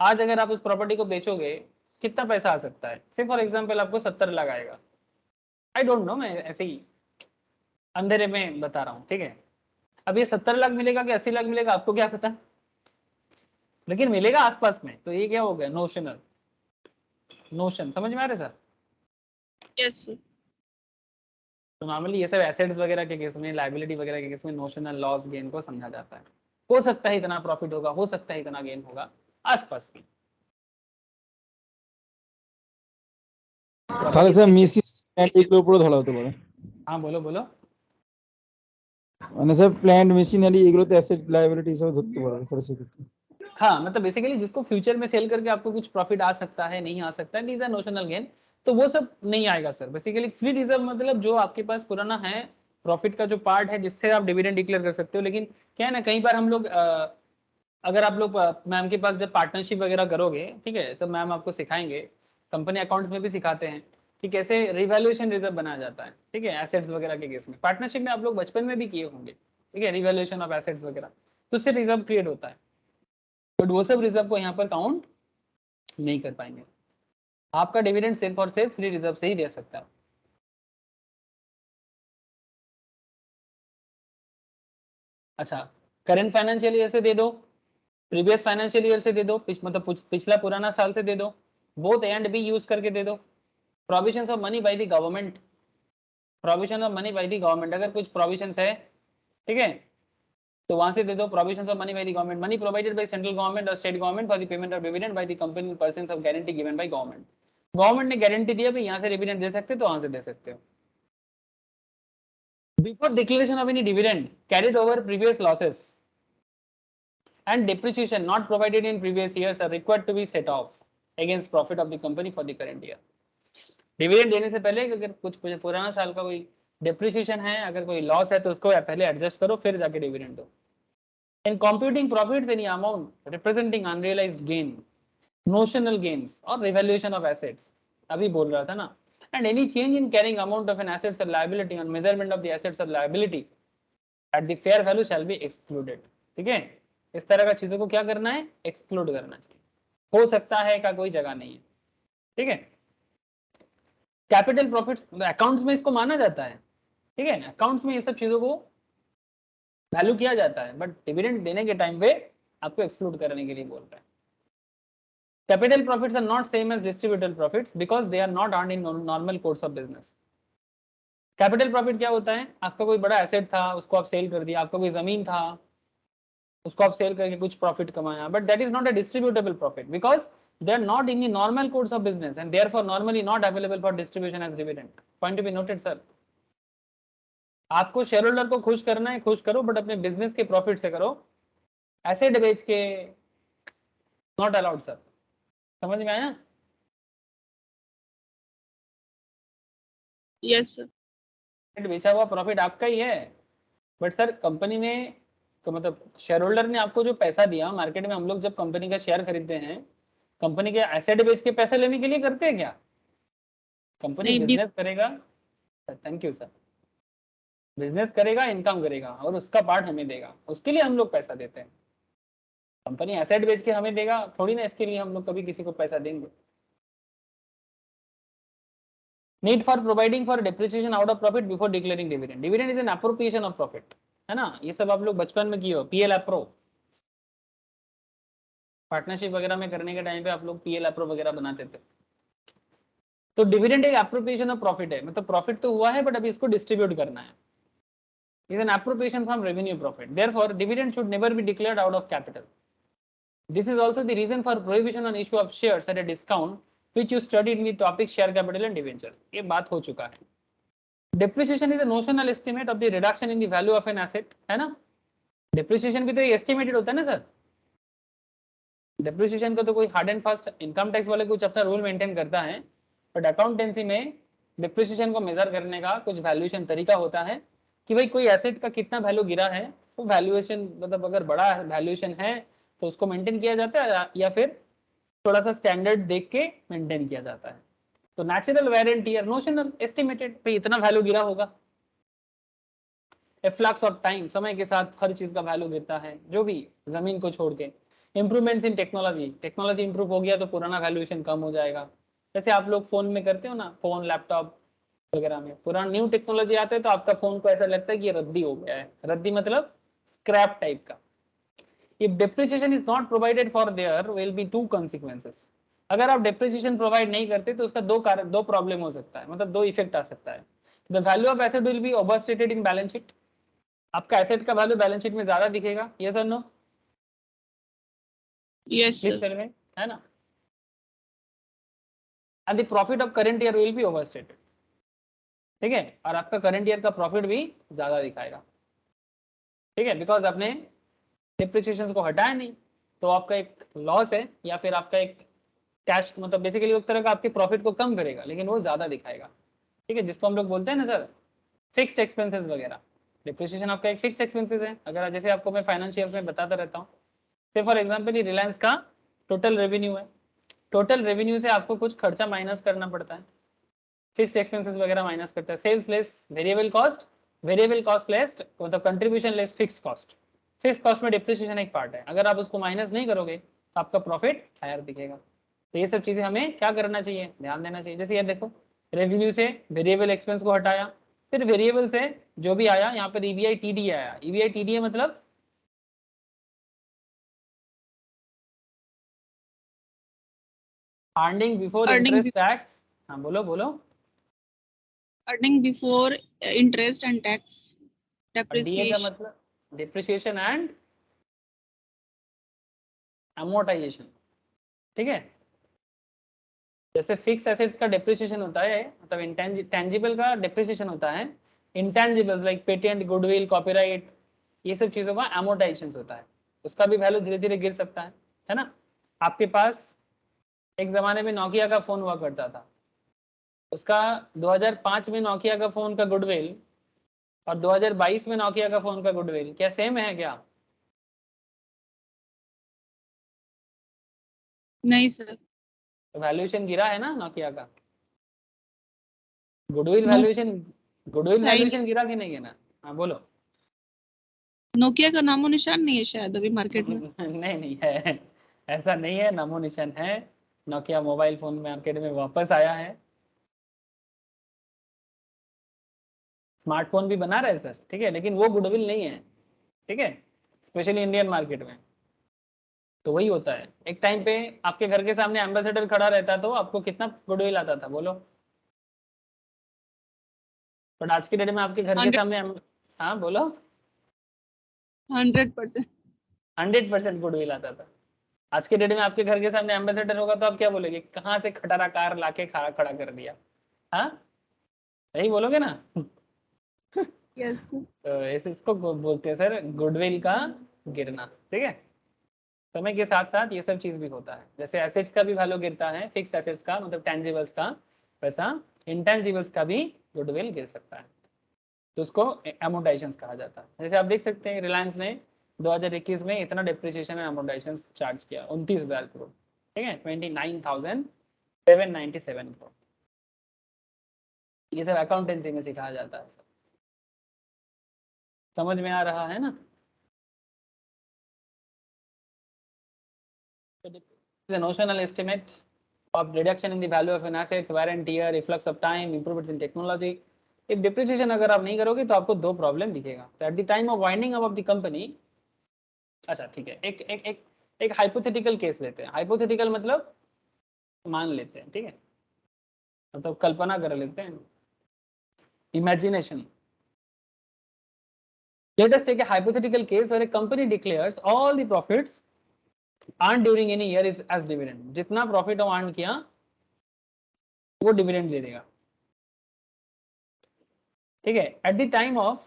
आज अगर आप उस प्रॉपर्टी को बेचोगे, कितना पैसा आ सकता है? से फॉर एग्जाम्पल आपको 70 लाख आएगा। आई डोंट नो, मैं ऐसे ही अंधेरे में बता रहा हूँ। ठीक है, अब ये 70 लाख मिलेगा कि 80 लाख मिलेगा आपको क्या पता, लेकिन मिलेगा आसपास में। तो ये क्या हो गया? नोशनल। नोशन समझ में आ रहा है सर? Yes sir. तो नॉर्मली ये सब एसेट्स वगैरह के केस में, लायबिलिटी वगैरह के केस में नोशनल लॉस गेन को समझा जाता है। हो सकता है इतना प्रॉफिट होगा, हो सकता है इतना गेन होगा, आसपास में। তাহলে স্যার মেশিন এগুলোর উপরে ধরা হতে পারে। हाँ बोलो बोलो। মানে স্যার প্ল্যান্ট মেশিনারি এগুলোতে অ্যাসেট লায়াবিলিটি হিসেবে ধরতে পারবে স্যার সেক্ষেত্রে। हाँ मतलब बेसिकली जिसको फ्यूचर में सेल करके आपको कुछ प्रॉफिट आ सकता है, नहीं आ सकता है, दीज आर नोशनल गेन, तो वो सब नहीं आएगा सर। बेसिकली फ्री रिजर्व मतलब जो आपके पास पुराना है प्रॉफिट का जो पार्ट है, जिससे आप डिविडेंड डिक्लेयर कर सकते हो। लेकिन क्या है ना, कई बार हम लोग अगर आप लोग मैम के पास जब पार्टनरशिप वगैरह करोगे, ठीक है, तो मैम आपको सिखाएंगे, कंपनी अकाउंट्स में भी सिखाते हैं कि कैसे रिवैल्यूएशन रिजर्व बनाया जाता है। ठीक है, एसेट्स वगैरह के केस में पार्टनरशिप में आप लोग बचपन में भी किए होंगे। ठीक है, रिवैल्यूएशन ऑफ एसेट्स वगैरह, तो उससे रिजर्व क्रिएट होता है। बट वो सब रिजर्व को यहाँ पर काउंट नहीं कर पाएंगे। आपका डिविडेंड सिर्फ और सिर्फ फ्री रिजर्व से ही दे सकता है। अच्छा, करंट फाइनेंशियल ईयर से दे दो, प्रीवियस फाइनेंशियल ईयर से दे दो, मतलब पिछला पुराना साल से दे दो, both A and B use करके दे दो। Provisions of money by the government, provision of money by the government, अगर कुछ प्रोविजंस है, ठीक है, तो वहां से दे दो provisions of money by the government, money provided by central government और state government for the payment of dividend by the company in pursuance of guarantee given by government. Government ने गारंटी दिया भाई यहाँ से डिविडेंड दे सकते हो, तो वहां से दे सकते हो। Before declaration of any dividend, carried over previous losses and depreciation not provided in previous years are required to be set off against profit of the company for the current year. Dividend देने से पहले अगर कुछ पुराना साल का कोई depreciation है, अगर कोई लॉस है, तो उसको पहले एडजस्ट करो, फिर जाके डिविडेंड दो। In computing profits, any amount representing unrealized gain, notional gains or revaluation of assets, अभी बोल रहा था ना, and any change in carrying amount of an assets or liability on measurement of the assets or liability at the fair value shall be excluded। ठीक है, इस तरह का चीजों को क्या करना है, एक्सक्लूड करना चाहिए। हो सकता है का कोई जगह नहीं है, ठीक है। कैपिटल प्रॉफिट्स अकाउंट्स में इसको माना जाता है, ठीक है, अकाउंट्स में ये सब चीजों को वैल्यू किया जाता है, बट डिविडेंड देने के टाइम पे आपको एक्सक्लूड करने के लिए बोल रहा है। Capital profits are not same as distributable profits because they are not earned in normal course of business. Capital profit क्या होता है, आपका कोई बड़ा एसेट था, उसको आप सेल कर दिया, आपका कोई जमीन था, उसको आप सेल करके कुछ प्रॉफिट कमाया, but that is not a distributable profit because they are not in the normal course of business and therefore normally not available for distribution as dividend। point to be noted sir। आपको share holder को खुश करना है, खुश करो, but अपने business के profit से करो, एसेट बेच के नॉट अलाउड सर। समझ में आया? Yes sir. बेचा हुआ प्रॉफिट आपका ही है, बट सर कंपनी ने तो मतलब शेयर होल्डर ने आपको जो पैसा दिया, मार्केट में हम लोग जब कंपनी का शेयर खरीदते हैं, कंपनी के एसेट बेच के पैसे लेने के लिए करते हैं क्या? कंपनी बिजनेस करेगा, थैंक यू सर, बिजनेस करेगा, इनकम करेगा और उसका पार्ट हमें देगा, उसके लिए हम लोग पैसा देते हैं। कंपनी एसेट बेच के हमें देगा थोड़ी ना, इसके लिए हम लोग कभी किसी को पैसा देंगे। Need for providing for depreciation out of profit before declaring dividend. Dividend is an appropriation of profit, है ना, ये सब आप लोग बचपन में किए हो, पीएल अप्रो, पार्टनरशिप वगैरह में करने के टाइम पे आप लोग पीएल अप्रो वगैरह बनाते थे। तो डिविडेंड एक अप्रोप्रिएशन ऑफ प्रॉफिट है, मतलब प्रॉफिट तो हुआ है बट अभी इसको डिस्ट्रीब्यूट करना है, is an appropriation from revenue profit, therefore dividend should never be declared out of capital। this is also the reason for prohibition on issue of shares at a discount which you studied in the topic share capital and debenture। ये बात हो चुका है। depreciation is a notional estimate of the reduction in the value of an asset, है ना, depreciation भी तो estimated होता है ना सर, डेप्रिसिएशन का तो कोई hard and fast income tax वाले कुछ अपना रूल मेंटेन करता है, बट अकाउंटेंसी में डिप्रिसिएशन को मेजर करने का कुछ वैल्यूएशन तरीका होता है कि भाई कोई एसेट का कितना वैल्यू गिरा है, वो वैल्यूएशन मतलब अगर बड़ा वैल्यूएशन है तो उसको मेंटेन किया जाता है, या फिर थोड़ा सा स्टैंडर्ड देख के मेंटेन किया जाता है। तो नेचुरल वेरिएंट या नोशनल एस्टिमेटेड पे इतना वैल्यू गिरा होगा। फ्लक्स ऑफ टाइम, समय के साथ हर चीज का वैल्यू गिरता है, जो भी जमीन को छोड़ के। इंप्रूवमेंट्स इन टेक्नोलॉजी, टेक्नोलॉजी इंप्रूव हो गया तो पुराना वैल्यूएशन कम हो जाएगा। जैसे आप लोग फोन में करते हो ना, फोन लैपटॉप वगैरह में पुराना न्यू टेक्नोलॉजी आता है तो आपका फोन को ऐसा लगता है कि ये रद्दी हो गया है, रद्दी मतलब स्क्रैप टाइप का। If depreciation is not provided for, there will be two consequences. अगर आप डेप्रिसिएशन प्रोवाइड नहीं करते तो उसका दो प्रॉब्लम हो सकता है, मतलब दो इफेक्ट आ सकता है। The value of asset will be overstated in balance sheet, आपका एसेट का वैल्यू बैलेंस शीट में ज्यादा दिखेगा, यस और नो? यस इस तरह में, है ना। And the profit of current year will be overstated, ठीक है, और आपका करंट ईयर का प्रॉफिट भी ज्यादा दिखाएगा, ठीक है, बिकॉज आपने डिप्रिसिएशन को हटाया नहीं, तो आपका एक लॉस है या फिर आपका एक कैश, मतलब बेसिकली एक तरह का आपके प्रॉफिट को कम करेगा लेकिन वो ज्यादा दिखाएगा, ठीक है, जिसको हम लोग बोलते हैं ना सर फिक्स्ड एक्सपेंसेस वगैरह। डिप्रिसिएशन आपका एक फिक्स्ड एक्सपेंसेस है, अगर जैसे आपको मैं फाइनेंशियल्स में बताता रहता हूँ, से फॉर एग्जाम्पल ये रिलायंस का टोटल रेवेन्यू है, टोटल रेवेन्यू से आपको कुछ खर्चा माइनस करना पड़ता है, फिक्स्ड एक्सपेंसेस वगैरह माइनस करता है, sales less variable cost less मतलब contribution less fixed cost. Fixed cost में डिप्रिसिएशन एक पार्ट है, अगर आप उसको माइनस नहीं करोगे तो आपका प्रॉफिट हायर दिखेगा। तो ये सब चीजें हमें क्या करना चाहिए, ध्यान देना चाहिए। जैसे ये देखो, रेवेन्यू से वेरिएबल एक्सपेंस को हटाया, फिर वेरिएबल से जो भी आया, यहाँ पर ईबीआई टीडी आया, ईबीआई टीडी मतलब earning before Earning interest tax, हाँ बोलो बोलो। earning before interest and tax, DA का depreciation. मतलब डिप्रिसिएशन एंड अमोर्टाइजेशन, ठीक है। जैसे फिक्स एसेट्स का डिप्रिसिएशन होता है, मतलब इंटेंजिबल का डिप्रिसिएशन होता है, intangible like patent, goodwill, copyright, ये सब चीजों का अमोर्टाइजेशन होता है, उसका भी वैल्यू धीरे धीरे गिर सकता है ना। आपके पास एक जमाने में नोकिया का फोन हुआ करता था, उसका 2005 में नोकिया का फोन का गुडविल और 2022 में नोकिया का फोन का गुडविल क्या सेम है क्या? नहीं सर, वैल्यूएशन गिरा है ना नोकिया का, गुडविल नो वैल्यूएशन गिरा कि नहीं गिरा? हाँ बोलो। नोकिया का नामो निशान नहीं है शायद अभी मार्केट में। नहीं नहीं है, ऐसा नहीं है, नामो निशान है। नोकिया मोबाइल फोन मार्केट में वापस आया है, स्मार्टफोन भी बना रहे हैं सर, ठीक है, लेकिन वो गुडविल नहीं है, ठीक है, स्पेशली इंडियन मार्केट में। तो वही होता है, एक टाइम पे आपके घर के सामने एम्बेसडर खड़ा रहता तो आपको कितना गुडविल आता था बोलो, बट आज के डेट में आपके घर के 100 सामने हाँ बोलो, 100%। 100% गुडविल आता था। आज के डेट में आपके घर के सामने एम्बेसडर होगा तो आप क्या बोलोगे, कहाँ से खटारा कार लाके खड़ा कर दिया, हाँ यही बोलोगे ना। यस तो इसको बोलते हैं सर गुडविल का गिरना, ठीक है। समय के साथ साथ ये सब चीज भी होता है, जैसे एसेट्स का भी वैल्यू गिरता है, फिक्स एसेट्स का मतलब टेंजिबल्स का, वैसा इंटेंजिबल्स का भी गुडविल गिर सकता है, तो उसको एमोर्टाइजेशन कहा जाता है। जैसे आप देख सकते हैं रिलायंस ने 2021 में इतना डिप्रिसिएशन एंड एमोर्टाइजेशन चार्ज किया 29,000 करोड़, ठीक है, 29,797 करोड़। ये सब अकाउंटेंसी में सिखाया जाता है, सब समझ में आ रहा है ना। The notional estimate of reduction in the value of an assets, wear and tear, reflux of time, improvements in technology. if depreciation अगर आप नहीं करोगे तो आपको दो प्रॉब्लम दिखेगा। तो at the time of winding up of the company, अच्छा ठीक है, एक एक एक एक हाइपोथेटिकल केस लेते हैं। हाइपोथेटिकल मतलब मान लेते हैं, ठीक है, मतलब कल्पना कर लेते हैं, imagination. Let us take a hypothetical case where a company declares all the profits earned during any year is as dividend। जितना प्रॉफिट वो अर्न किया वो डिविडेंड दे देगा, ठीक है। At the time of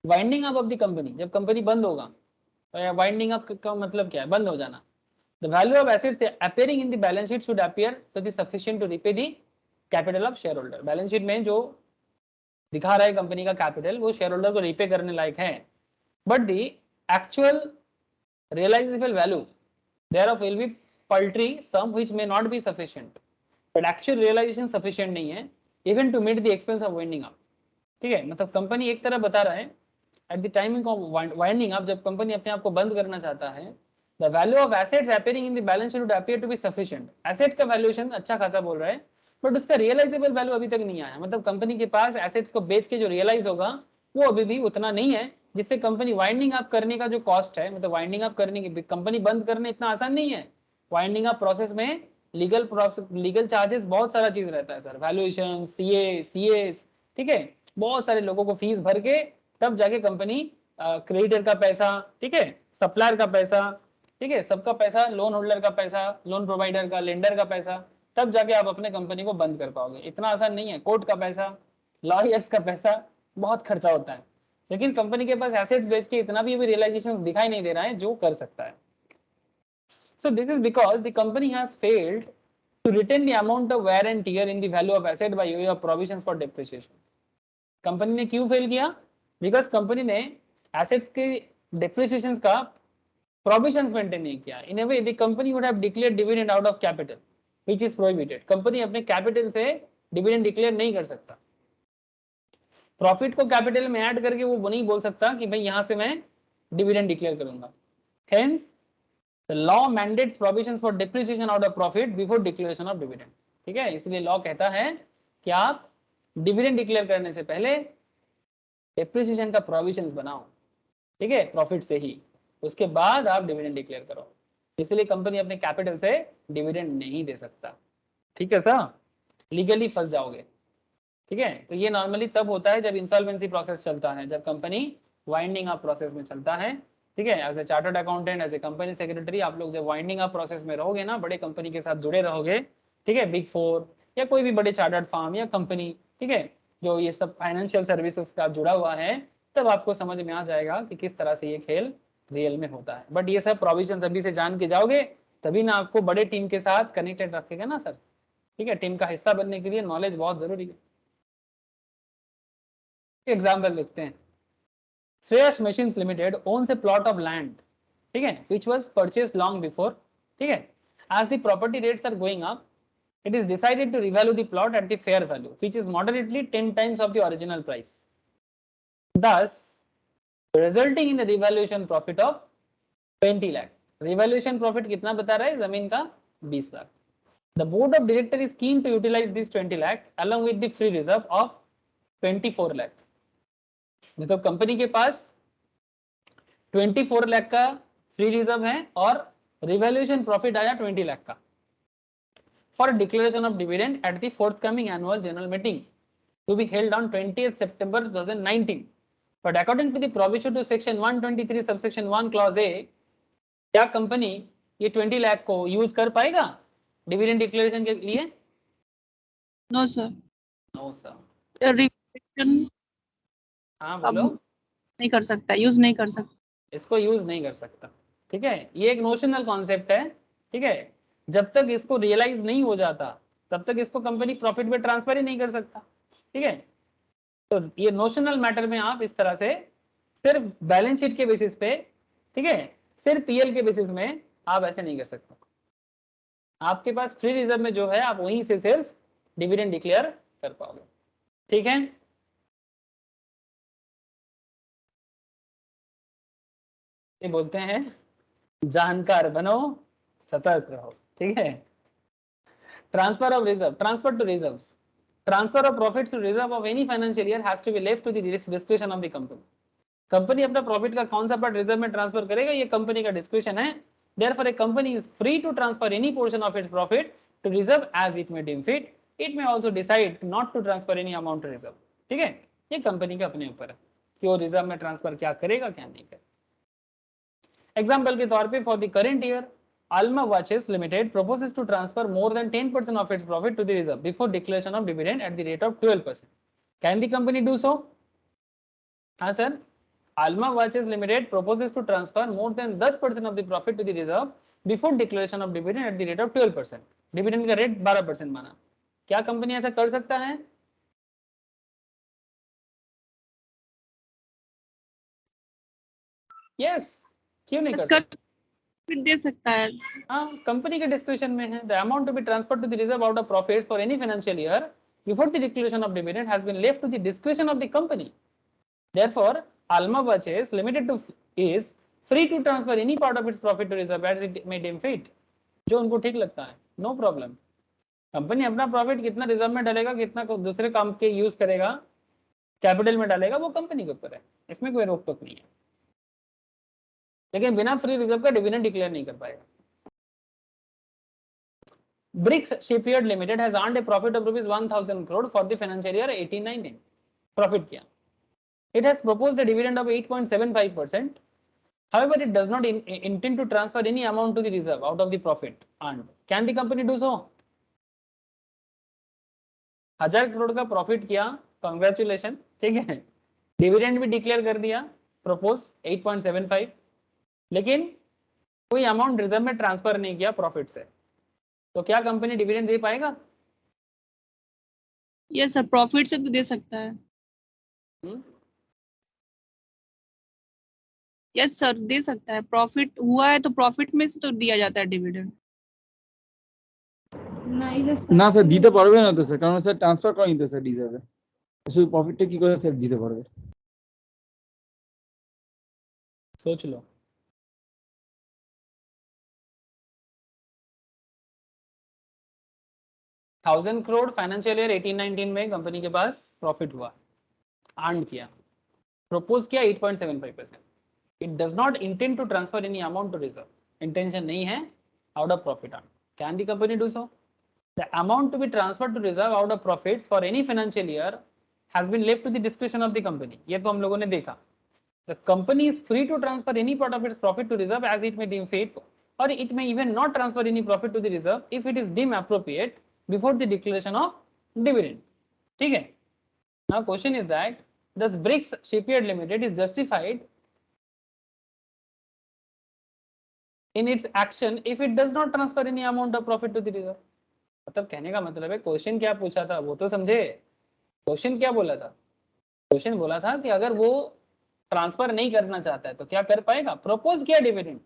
winding up of the company, जब company बंद होगा, वाइंडिंग अप का मतलब क्या है, बंद हो जाना। The value of assets appearing in the balance sheet should appear to the sufficient to repay the capital of share holder. Balance sheet में जो दिखा रहा है कंपनी का कैपिटल वो शेयर होल्डर को रिपे करने लायक है, but the actual realizable value thereof will be paltry sum which may not be sufficient, but actual realization sufficient नहीं है even to meet the expense of winding up, ठीक है। मतलब company एक तरह बता रहा है at the timing of winding up, जब कंपनी अपने आप को बंद करना चाहता है, the value of assets appearing in the balance sheet would appear to be sufficient. Asset का वैल्यूएशन अच्छा खासा बोल रहा है, बट उसका रियलाइजेबल वैल्यू अभी तक नहीं आया, मतलब कंपनी के पास एसेट्स को बेच के जो रियलाइज होगा वो अभी भी उतना नहीं है, जिससे कंपनी वाइंडिंग अप करने का जो कॉस्ट है, मतलब वाइंडिंग अप करने की, कंपनी बंद करने इतना आसान नहीं है। वाइंडिंग अप प्रोसेस में लीगल चार्जेस बहुत सारा चीज रहता है सर, वैल्यूएशन, सीए, ठीक है, बहुत सारे लोगों को फीस भर के तब जाके कंपनी, क्रेडिटर का पैसा, ठीक है, सप्लायर का पैसा, ठीक है, सबका पैसा, लोन होल्डर का पैसा, लोन प्रोवाइडर का, लेंडर का पैसा, तब जाके आप अपने कंपनी को बंद कर पाओगे। इतना आसान नहीं है, कोर्ट का पैसा, लॉयर्स का पैसा, बहुत खर्चा होता है, लेकिन कंपनी के पास एसेट्स बेच के इतना भी अभी रियलाइजेशन दिखाई नहीं दे रहा है जो कर सकता है। So this is because the company has failed to retain the amount of wear and tear in the value of asset by way of provisions for depreciation। Company ने क्यों फेल किया? बिकॉज कंपनी ने assets के depreciation का provisions maintain नहीं किया। In a way the company would have declared dividend out of capital which is prohibited. Company अपने capital से डिविडेंड डिक्लेयर नहीं कर सकता, प्रॉफिट को कैपिटल में ऐड करके वो नहीं बोल सकता कि भाई यहां से मैं डिविडेंड डिक्लेयर करूंगा। Hence the law mandates provisions for depreciation out of profit before declaration of dividend, ठीक है। इसलिए लॉ कहता है कि आप डिविडेंड डिक्लेयर करने से पहले डेप्रिसिएशन का प्रोविजंस बनाओ, ठीक है, प्रॉफिट से ही, उसके बाद आप डिविडेंड डिक्लेयर करो। इसलिए कंपनी अपने कैपिटल से डिविडेंड नहीं दे सकता। ठीक है सर, लीगली फंस जाओगे। ठीक है, तो ये नॉर्मली तब होता है जब इंसॉल्वेंसी प्रोसेस चलता है, जब कंपनी वाइंडिंग अप प्रोसेस में चलता है। ठीक है, as a chartered accountant, as a company secretary, आप लोग जब वाइंडिंग अप प्रोसेस में रहोगे ना, बड़े कंपनी के साथ जुड़े रहोगे, ठीक है, बिग 4 या कोई भी बड़े चार्टर्ड फर्म या कंपनी, ठीक है, जो ये सब फाइनेंशियल सर्विसेज का जुड़ा हुआ है, तब आपको समझ में आ जाएगा कि किस तरह से ये खेल रियल में होता है। बट ये सब प्रोविजन अभी से जान के जाओगे तभी ना आपको बड़े टीम के साथ कनेक्टेड रखेगा ना सर। ठीक है, टीम का हिस्सा बनने के लिए नॉलेज बहुत जरूरी है। एग्जाम्पल देखते हैं। Shreyas machines limited owns a plot of land, ठीक है, which was purchased long before, ठीक है, as the property rates are going up, it is decided to revalue the plot at the fair value, which is moderately 10 times of the original price, thus resulting in the revaluation profit of 20 lakh। revaluation profit कितना बता रहा है जमीन का? 20 lakh. The board of director is keen to utilize this 20 lakh along with the free reserve of 24 lakh। मतलब company के पास 24 लाख का free reserve है और रिवैल्यूएशन प्रॉफिट आया 20 लाख का, for declaration of dividend at the forthcoming annual general meeting to be held on 20th September 2019। But according to the provision to section 123 subsection 1 clause A, क्या company ये 20 लाख को use कर पाएगा dividend declaration के लिए? No sir. No sir. Revaluation हाँ अब बोलो। नहीं कर सकता, यूज नहीं कर सकता। इसको यूज नहीं कर सकता। ठीक है, ये एक नोशनल कॉन्सेप्ट है। ठीक है, जब तक इसको रियलाइज नहीं हो जाता तब तक इसको कंपनी प्रॉफिट में ट्रांसफर ही नहीं कर सकता। ठीक है, तो ये नोशनल मैटर में आप इस तरह से सिर्फ बैलेंस शीट के बेसिस पे, ठीक है, सिर्फ पीएल के बेसिस में आप ऐसे नहीं कर सकते। आपके पास फ्री रिजर्व में जो है आप वहीं से सिर्फ डिविडेंड डिक्लेयर कर पाओगे। ठीक है, ये बोलते हैं जानकार बनो सतर्क रहो। ठीक है, transfer of reserve, transfer to reserves, transfer of profits to reserve of any financial year has to be left to the description of the company. Company अपना प्रॉफिट का कौन सा पार्ट रिजर्व में ट्रांसफर करेगा ये कंपनी का description है। Therefore, a company is free to transfer any portion of its profit to reserve as it may deem fit. It may also decide not to transfer any amount to reserve. ठीक है, ये company के अपने ऊपर है कि वो reserve में ट्रांसफर क्या करेगा क्या नहीं करेगा। एग्जाम्पल के तौर पे for the current year Alma Watches Limited proposes to transfer more than 10% of its profit to the reserve before declaration of dividend at the rate of 12%. Can the company do so? हाँ sir, Alma Watches Limited proposes to transfer more than 10% of the profit to the reserve before declaration of dividend at the rate of 12%. Dividend का rate 12% माना। क्या company ऐसा कर सकता है? Yes, क्यों नहीं कर सकता? दे सकता है। हाँ, कंपनी के डिस्क्रिप्शन में है। The amount to be transferred to the reserve out of profits for any financial year before the declaration of dividend has been left to the description of the company. Therefore, Alma Watches Limited is free to transfer any part of its profit to reserve as it may deem fit. जो उनको ठीक लगता है, no problem. Company अपना profit कितना reserve में डालेगा, कितना को दूसरे काम के यूज करेगा, कैपिटल में डालेगा, वो कंपनी के ऊपर है, इसमें कोई रोक टोक नहीं है। लेकिन बिना फ्री रिजर्व का डिविडेंड डिक्लेयर नहीं कर पाएगा। Bricks shipyard limited has earned a profit of ₹1000 crore for the financial year 18-19। Profit किया। It has proposed a dividend of 8.75%. However, it does not intend to transfer any amount to the reserve out of the profit earned. Can the company do so? 1000 crore का profit किया, congratulation. ठीक है, dividend भी declare कर दिया, propose 8.75, लेकिन कोई amount reserve में ट्रांसफर नहीं किया प्रॉफिट से, तो क्या कंपनी डिविडेंड दे पाएगा? यस सर, प्रॉफिट से तो दे सकता है। यस सर, दे सकता है। प्रॉफिट हुआ है तो प्रॉफिट में से तो दिया जाता है डिविडेंड। না স্যার দিতে পারবে না তো স্যার, কারণ স্যার ট্রান্সফার করেনি তো স্যার রিজার্ভে, শুধু প্রফিটটা কি করে স্যার দিতে পারবে? सोच लो। $1000 करोड़ फाइनेंशियल ईयर 18-19 में कंपनी के पास प्रॉफिट हुआ, अर्न किया, प्रपोज किया 8.75%। It does not intend to transfer any amount to reserve. Intention नहीं है out of profit earn, can the company do so? The amount to be transferred to reserve out of profits for any financial year has been left to the description of the company. ये तो हम लोगों ने देखा। The company is free to transfer any part of its profit to reserve as it may deem fit, or it may even not transfer any profit to the reserve if it is deemed appropriate before the declaration of dividend. ठीक है? Now question is that thus BRICS Shipyard Limited is justified in its action if it does not transfer any amount of profit to the reserve. मतलब कहने का मतलब है question क्या पूछा था वो तो समझे। क्वेश्चन क्या बोला था? क्वेश्चन बोला था कि अगर वो ट्रांसफर नहीं करना चाहता है तो क्या कर पाएगा? प्रपोज किया डिविडेंड,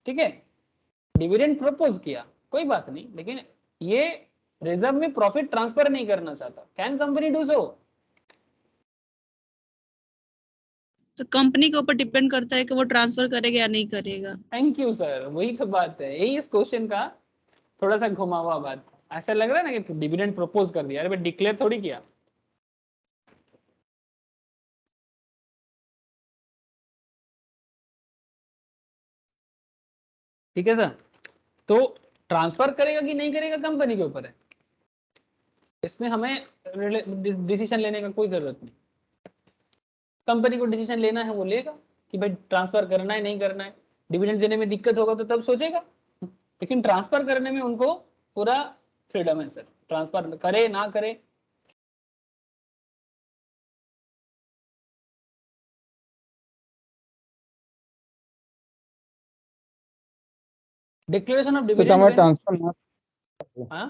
ठीक है, डिविडेंड प्रपोज किया, कोई बात नहीं, लेकिन ये रिजर्व में प्रॉफिट ट्रांसफर नहीं करना चाहता, कैन कंपनी डू सो? तो कंपनी के ऊपर डिपेंड करता है कि वो ट्रांसफर करेगा या नहीं करेगा। थैंक यू सर, वही तो बात है, यही इस क्वेश्चन का थोड़ा सा घुमा हुआ बात। ऐसा लग रहा है ना कि डिविडेंड प्रपोज कर दिया, अरे डिक्लेयर थोड़ी किया। ठीक है सर, तो ट्रांसफर करेगा कि नहीं करेगा कंपनी के ऊपर है, इसमें हमें डिसीजन लेने का कोई जरूरत नहीं। कंपनी को डिसीजन लेना है वो लेगा कि भाई ट्रांसफर करना है नहीं करना है। डिविडेंड देने में दिक्कत होगा तो तब सोचेगा, लेकिन ट्रांसफर करने में उनको पूरा फ्रीडम है सर, ट्रांसफर करे ना करे। ডিক্লারেশন অফ সেটা ডিভিডেন্ড আমার हाँ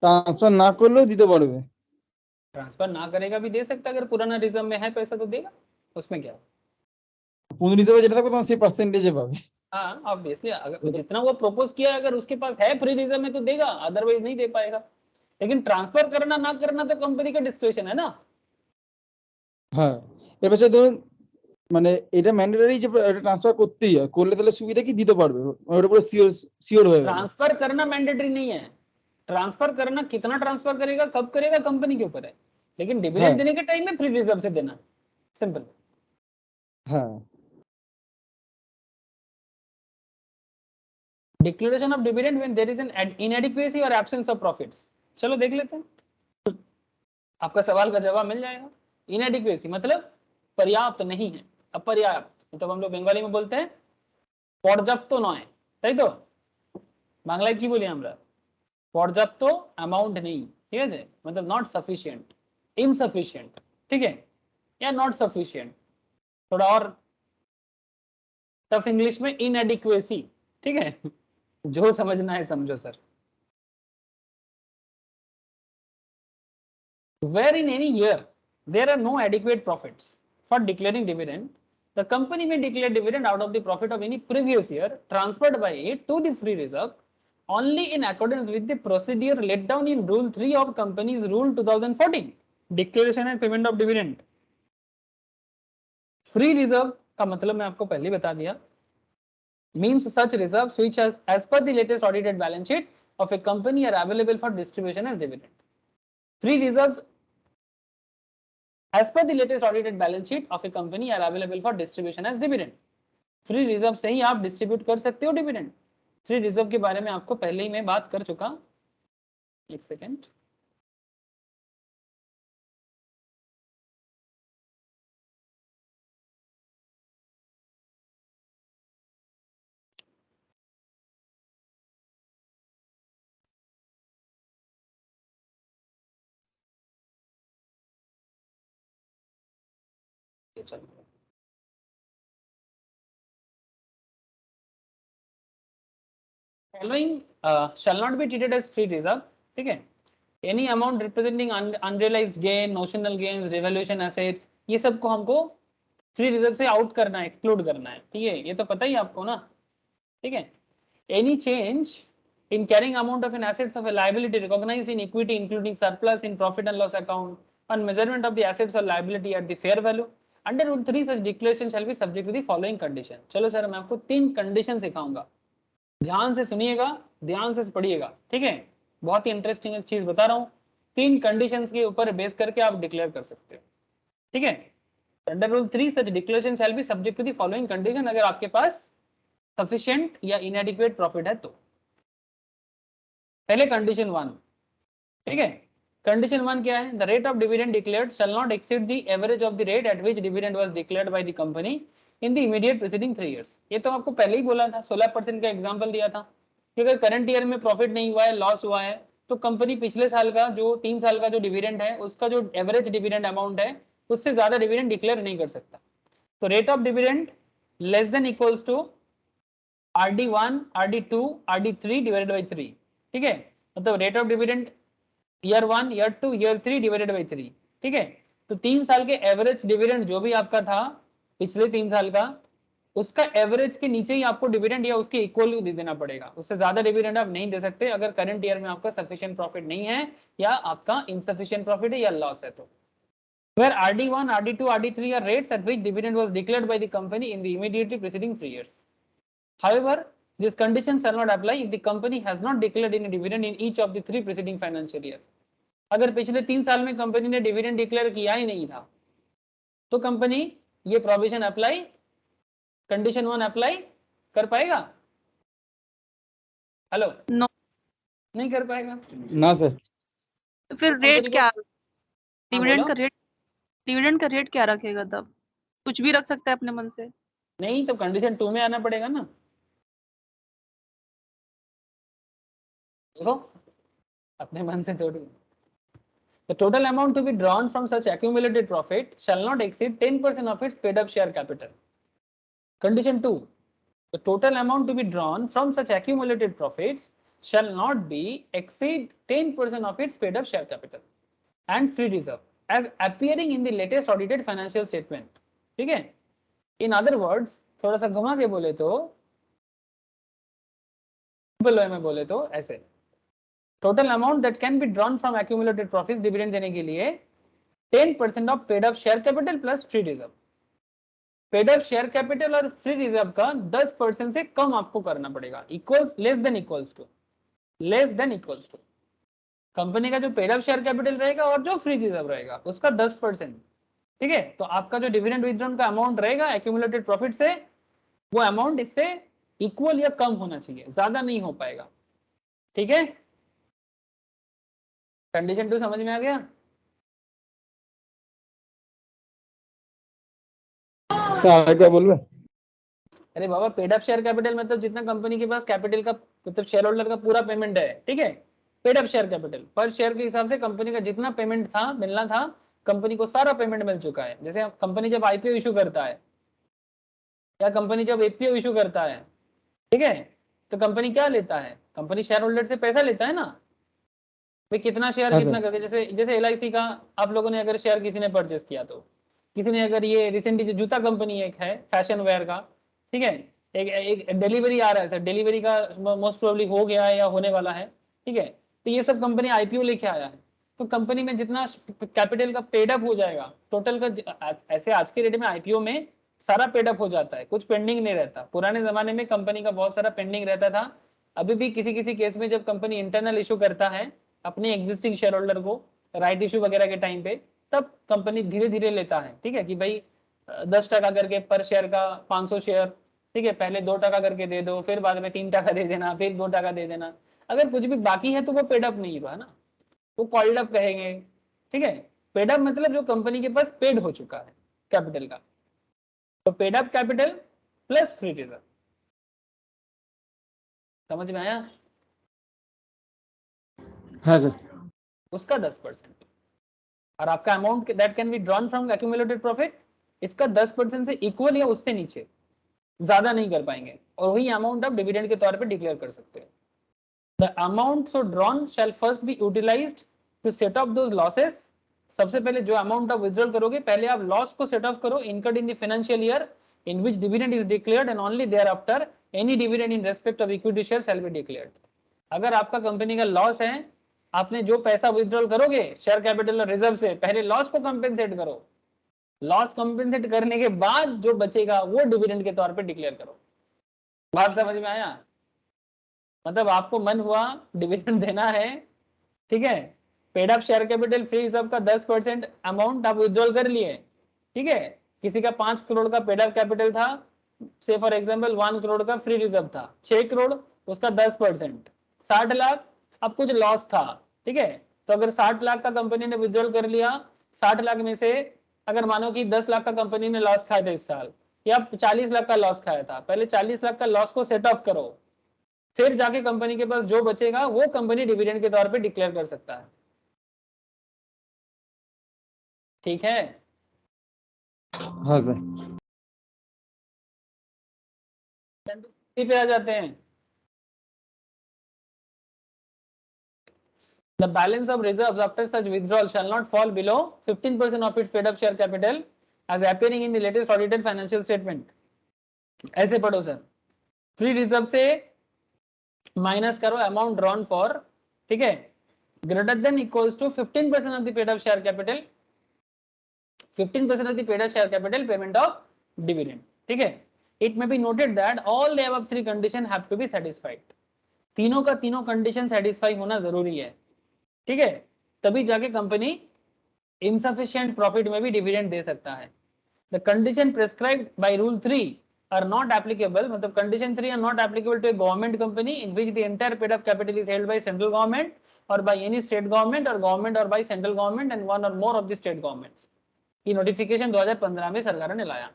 ट्रांसफर ना করলেও দিতে পারবে। ट्रांसफर ना करेगा भी दे सकता, अगर पुराना रिजर्व में है पैसा तो देगा, उसमें क्या। পুরো রিজার্ভে যেটা থাকবে তোমার সেই পার্সেন্টেজে পাবে। हाँ ऑब्वियसली, अगर जितना वो प्रपोज किया अगर उसके पास है फ्री रिजर्व में तो देगा, अदरवाइज नहीं दे पाएगा। लेकिन ट्रांसफर करना ना करना तो कंपनी का डिस्क्रिप्शन है ना। হ্যাঁ, এর পাশে ধরুন মানে এটা ম্যান্ডেটরি যে এটা ট্রান্সফার করতেই হয়, করলে তাহলে সুবিধা কি দিতে পারবে, ওর উপরে সিওর হয়ে গেল। ट्रांसफर करना मैंडेटरी नहीं है, ट्रांसफर करना कितना ट्रांसफर करेगा कब करेगा कंपनी के ऊपर है, लेकिन डिविडेंड देने के टाइम में फ्री रिजर्व से देना, सिंपल। হ্যাঁ, declaration of dividend when there is an inadequacy और एब्सेंस ऑफ प्रॉफिट्स। चलो देख लेते हैं, आपका सवाल का जवाब मिल जाएगा। इनएडिक्वेसी मतलब पर्याप्त नहीं है, अपर्याप्त, मतलब हम लोग बंगाली में बोलते हैं पर्याप्त नय, তাই তো বাংলায় কি বলি আমরা? पर्याप्त अमाउंट नहीं, ठीक है, मतलब नॉट सफिशिएंट, इनसफिशिएंट, ठीक है, या नॉट सफिशिएंट, थोड़ा और टफ इंग्लिश में इनएडिक्वेसी, ठीक है। जो समझना है समझो sir. Where in any year there are no adequate profits for declaring dividend, the company may declare dividend out of the profit of any previous year transferred by it to the free reserve only in accordance with the procedure laid down in Rule 3 of Companies Rule 2014, Declaration and Payment of Dividend. Free reserve का मतलब मैं आपको पहले बता दिया, means such reserves which as per the latest audited balance sheet of a company are available for distribution as dividend. Free reserves as per the latest audited balance sheet of a company are available for distribution as dividend. Free reserve से ही आप distribute कर सकते हो dividend. Free reserve के बारे में आपको पहले ही मैं बात कर चुका, एक second. Following shall not be treated as free reserve, ठीक है। Any amount representing unrealized gain, notional gains, revaluation assets, ये सब को हमको फ्री रिजर्व से आउट करना है, एक्सक्लूड करना है, ठीक है, ये तो पता ही आपको ना, ठीक है। Any change in carrying amount of an assets of a liability recognized in equity including surplus in profit and loss account on measurement of the assets or liability at the fair value under Rule 3 such declaration shall be subject to the following condition। चलो sir मैं आपको 3 condition सिखाऊंगा, ध्यान से सुनिएगा, ध्यान से पढ़िएगा, ठीक है, बहुत ही इंटरेस्टिंग एक चीज बता रहा हूँ। 3 कंडीशंस के ऊपर बेस करके आप डिक्लेयर कर सकते हो, ठीक है। Under rule 3 such declaration shall be subject to the following condition. अगर आपके पास सफिशिएंट या इनएडिक्वेट प्रॉफिट है तो। पहले कंडीशन 1, ठीक है। कंडीशन 1 क्या है? The rate of dividend declared shall not exceed the average of the rate at which dividend was declared by the company in the immediate preceding 3 years. ये तो आपको पहले ही बोला था, 16% का एग्जांपल दिया था कि अगर करंट ईयर में प्रॉफिट नहीं हुआ है, लॉस हुआ है, तो कंपनी पिछले साल का जो 3 साल का जो डिविडेंड है उसका जो एवरेज डिविडेंड अमाउंट है उससे ज्यादा डिविडेंड डिक्लेयर नहीं कर सकता। तो rate of dividend less than equals to RD1, RD2, RD3 divided by 3, ठीक है। मतलब rate of dividend year 1, year 2, year 3 divided by 3, ठीक है। तो 3 साल के एवरेज डिविडेंड जो भी आपका था पिछले 3 साल का, उसका एवरेज के नीचे ही आपको डिविडेंड या उसके इक्वल दे देना पड़ेगा, उससे ज्यादा डिविडेंड आप नहीं दे सकते अगर करंट ईयर में आपका सफिशिएंट प्रॉफिट नहीं है या आपका इनसफिशिएंट प्रॉफिट है या लॉस है तो। Where RD1, RD2, RD3 are rates at which dividend was declared by the company in the immediately preceding 3 years. However, this condition shall not apply if the company has not declared any dividend in each of the 3 preceding financial year. अगर पिछले 3 साल में company ने dividend declare किया ही नहीं था तो company ये प्रोविजन अप्लाई, कंडीशन 1 अप्लाई कर पाएगा? हेलो, नो, नहीं कर पाएगा ना सर। तो फिर कंपनी रेट को- क्या, हाँ, डिविडेंड बोलो। का रेट क्या रखेगा? तब कुछ भी रख सकता है अपने मन से। नहीं तो कंडीशन 2 में आना पड़ेगा ना। देखो अपने मन से थोड़ी। The total amount to be drawn from such accumulated profit shall not exceed 10% of its paid up share capital. Condition 2. The total amount to be drawn from such accumulated profits shall not be exceed 10% of its paid up share capital and free reserve as appearing in the latest audited financial statement. ठीक है? In other words, थोड़ा सा घुमा के बोले तो, simple way में बोले तो ऐसे, total amount that can be drawn from accumulated profits dividend देने के लिए 10% of paid up share capital plus free reserve. Paid up share capital और फ्री रिजर्व का 10% से कम आपको करना पड़ेगा, equals less than equals to company का जो पेड अप शेयर कैपिटल रहेगा और जो फ्री रिजर्व रहेगा उसका 10%, ठीक है। तो आपका जो डिविडेंड विथड्रॉन का अमाउंट रहेगा एक्यूमुलेटेड प्रॉफिट से, वो अमाउंट इससे इक्वल या कम होना चाहिए, ज्यादा नहीं हो पाएगा, ठीक है। कंडीशन 2 समझ में आ गया? सर क्या बोल रहे? अरे बाबा, पेड अप शेयर कैपिटल मतलब जितना कंपनी के पास कैपिटल का मतलब शेयर होल्डर का पूरा पेमेंट है, ठीक है। पेड अप शेयर कैपिटल पर शेयर के हिसाब से कंपनी का जितना पेमेंट था मिलना था, कंपनी को सारा पेमेंट मिल चुका है। जैसे कंपनी जब आईपीओ इशू करता है या कंपनी जब एपीओ इशू करता है, ठीक है, तो कंपनी क्या लेता है? कंपनी शेयर होल्डर से पैसा लेता है ना, भाई कितना शेयर हाँ कितना सर। करके। जैसे जैसे एलआईसी का आप लोगों ने अगर शेयर किसी ने परचेस किया, तो किसी ने अगर ये रिसेंटली जो जूता कंपनी एक है फैशन वेयर का, ठीक है, एक डिलीवरी आ रहा है सर, डिलीवरी का मोस्ट प्रोबेबली हो गया है या होने वाला है, ठीक है। तो ये सब कंपनी आईपीओ लेके आया है, तो कंपनी में जितना कैपिटल का पेड अप हो जाएगा टोटल का, ऐसे आज के रेट में आईपीओ में सारा पेड अप हो जाता है, कुछ पेंडिंग नहीं रहता। पुराने जमाने में कंपनी का बहुत सारा पेंडिंग रहता था। अभी भी किसी किसी केस में जब कंपनी इंटरनल इशू करता है अपने एग्जिस्टिंग शेयर होल्डर को राइट इशू वगैरह के टाइम पे, तब कंपनी धीरे धीरे लेता है, ठीक है, कि भाई 10% करके पर शेयर का 500 शेयर, ठीक है, पहले 2% करके दे दो, फिर बाद में 3% दे देना, फिर 2% दे देना। अगर कुछ भी बाकी है तो वो पेड अप नहीं हुआ ना, वो कॉल्ड अप कहेंगे, ठीक है। पेड अप मतलब जो कंपनी के पास पेड हो चुका है कैपिटल का, तो paid up capital plus free reserve. समझ में आया? हाँ सर। उसका 10% और आपका amount that can be drawn from accumulated profit, इसका 10% से इक्वल या उससे नीचे, ज्यादा नहीं कर पाएंगे, और वही अमाउंट आप डिविडेंड के तौर पे डिक्लेयर कर सकते हैं। The amount so drawn shall first be utilized to set off those losses. सबसे पहले जो अमाउंट आप विथड्रॉल करोगे, पहले आप लॉस को सेट ऑफ करो incurred in the financial year in which dividend is declared and only thereafter any dividend in respect of equity share shall be declared. अगर आपका कंपनी का लॉस है, आपने जो पैसा विथड्रॉल करोगे शेयर कैपिटल और रिजर्व से, पहले लॉस को कंपेंसेट करो, लॉस कंपेंसेट करने के बाद जो बचेगा वो डिविडेंड के तौर पे डिक्लेयर करो। बात समझ में आया? मतलब आपको मन हुआ डिविडेंड देना है, ठीक है, paid up share capital free reserve का 10% अमाउंट आप विथड्रॉल कर लिए, ठीक है, किसी का 5 करोड़ का पेड अप कैपिटल था, से फॉर एग्जांपल 1 करोड़ का फ्री रिजर्व था, 6 करोड़ उसका 10%, 60 लाख, अब कुछ लॉस था, ठीक है, तो अगर 60 लाख का कंपनी ने विड्रॉल कर लिया, 60 लाख में से अगर मानो कि 10 लाख का कंपनी ने लॉस खाया था इस साल, या 40 लाख का लॉस खाया था, पहले 40 लाख का लॉस को सेट ऑफ करो, फिर जाके कंपनी के पास जो बचेगा वो कंपनी डिविडेंड के तौर पे डिक्लेयर कर सकता है, ठीक है। हाँ सर। पे आ जाते हैं, the balance of reserves after such withdrawal shall not fall below 15% of its paid up share capital as appearing in the latest audited financial statement। ऐसे पढ़ो सर, फ्री रिजर्व से माइनस करो अमाउंट ड्रॉन फॉर, ठीक है, greater than equals to 15% of the paid up share capital, 15% of the paid up share capital payment of dividend, ठीक है। It may be noted that all the above three conditions have to be satisfied। तीनों का तीनों condition satisfy होना जरूरी है, ठीक है, तभी जाके कंपनी इनसफिशिएंट प्रॉफिट में भी डिविडेंड दे सकता है। The condition prescribed by rule 3 are not applicable, मतलब condition 3 are not applicable to a government company in which the entire paid up capital is held by central government और by any state government और by central government and one और more of the state governments. ये notification 2015 में सरकार ने लाया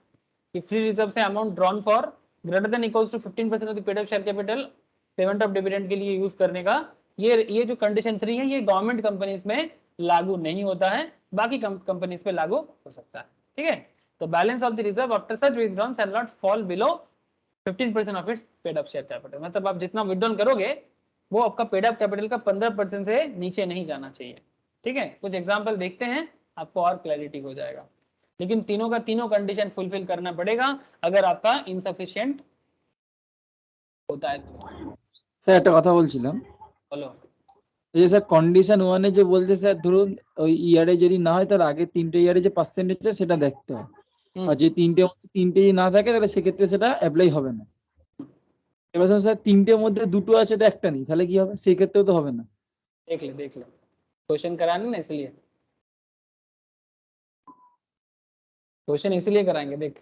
कि free reserve से amount drawn for greater than equals to 15% of the paid up share capital payment of dividend के लिए यूज करने का ये जो कंडीशन 3 है ये गवर्नमेंट कंपनीज में लागू नहीं होता है, बाकी कंपनीज पे लागू हो सकता है, ठीक है। तो balance of the reserve after such withdrawn shall not fall below 15% of its paid up share capital, मतलब आप जितना विथड्रॉन करोगे वो आपका पेड अप कैपिटल का 15% से नीचे नहीं जाना चाहिए, ठीक है। कुछ एग्जांपल देखते हैं, आपको और क्लैरिटी हो जाएगा, लेकिन तीनों का तीनों कंडीशन फुलफिल करना पड़ेगा अगर आपका इनसफिशिएंट होता है तो। স্যার একটা কথা বলছিলাম, বলো। এই যে স্যার কন্ডিশন 1 এ যে বলতে স্যার ধরুন ওই ইয়ারে যদি না হয় তার আগে তিনটে ইয়ারে যে পার্সেন্টেজ আছে সেটা দেখতে হয়, আর যে তিনটে না থাকে তাহলে সেক্ষেত্রে সেটা অ্যাপ্লাই হবে না। এবার স্যার তিনটের মধ্যে দুটো আছে তো একটা নেই, তাহলে কি হবে? সেই ক্ষেত্রেও তো হবে না। देख ले क्वेश्चन कराने ना, इसलिए क्वेश्चन इसलिए कराएंगे। देख,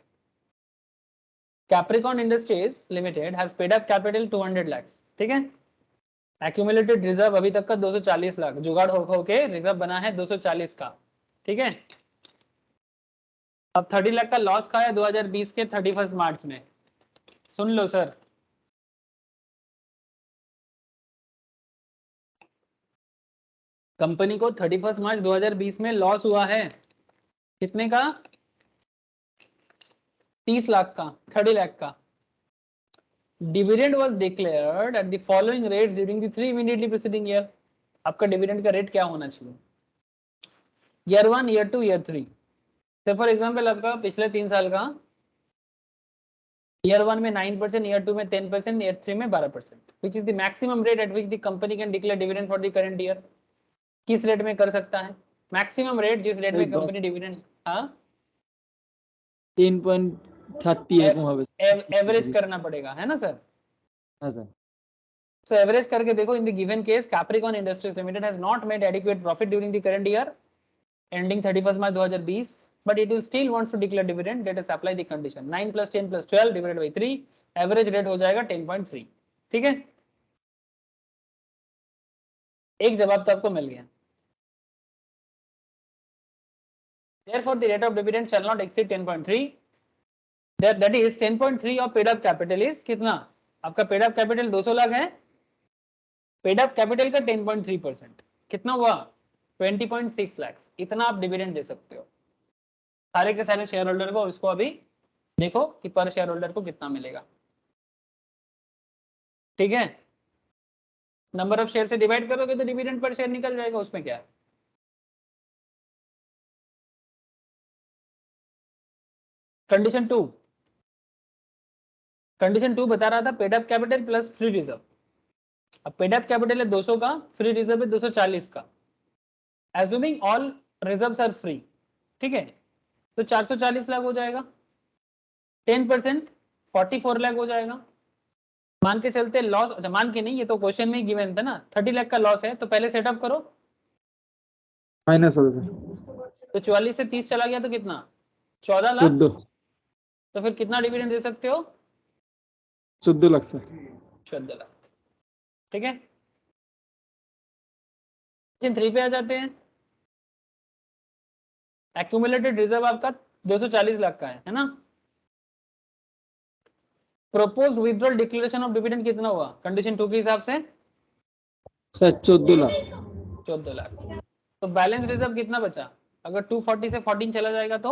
Capricorn industries limited has paid up capital 200 lakh, ठीक है, एक्यूमुलेटेड रिजर्व अभी तक का 240 लाख, जुगाड़ होके रिजर्व बना है 240 का, ठीक है। अब 30 लाख का लॉस खाया 2020 के 31 मार्च में। सुन लो सर, कंपनी को 31 मार्च 2020 में लॉस हुआ है, कितने का? 30 लाख का, 30 लाख का। Dividend was declared at the following rates during the 3 immediately preceding year. आपका डिविडेंड का रेट क्या होना चाहिए? Year 1, year 2, year 3। तो फॉर एग्जांपल आपका पिछले 3 साल का ईयर 1 में 9%, ईयर 2 में 10%, ईयर 3 में 12%, which is the maximum rate at which the company can declare dividend for the current year. किस रेट में कर सकता है? मैक्सिमम रेट जिस रेट में कंपनी डिविडेंड, हाँ 10.30 এরকম হবে, एवरेज करना पड़ेगा, है ना सर? हाँ सर। So average करके देखो, in the given case Capricorn Industries Limited has not made adequate profit during the current year ending 31st March 2020, but it will still wants to declare dividend. Let us apply the condition 9 plus 10 plus 12 divided by 3, average rate हो जाएगा 10.3, ठीक है। एक जवाब तो आपको मिल गया। Therefore the rate of dividend shall not exceed 10.3, that is 10.3 of paid up capital is कितना? आपका पेड अप कैपिटल 200 लाख है, पेड अप कैपिटल का 10.3% कितना हुआ? 20.6 लाख। इतना आप डिविडेंड दे सकते हो सारे के सारे शेयर होल्डर को। इसको अभी देखो कि पर शेयर होल्डर को कितना मिलेगा, ठीक है। नंबर ऑफ शेयर से डिवाइड करोगे तो डिविडेंड पर शेयर निकल जाएगा, उसमें क्या है। कंडीशन 2, कंडीशन 2 बता रहा था paid up capital plus free reserve. अब पेड अप कैपिटल है 200 का, फ्री रिजर्व है 240 का, assuming all reserves are free, ठीक है, तो 440 लाख हो जाएगा। 10% 44 लाख हो जाएगा। मान के चलते लॉस, अच्छा मान के नहीं, ये तो क्वेश्चन में ही गिवन था ना, 30 लाख का लॉस है, तो पहले सेटअप करो, माइनस हो गया सर, तो 44 से 30 चला गया तो कितना? 14 लाख। तो फिर कितना डिविडेंड दे सकते हो? 14 लाख सर। 14 लाख। ठीक है, क्वेश्चन 3 पे आ जाते हैं। एक्यूमुलेटेड रिजर्व आपका 240 लाख का है ना? Propose withdrawal declaration of dividend कितना हुआ कंडीशन 2 के हिसाब से? सर 14 लाख। 14 लाख। तो बैलेंस रिजर्व कितना बचा? अगर 240 से 14 चला जाएगा तो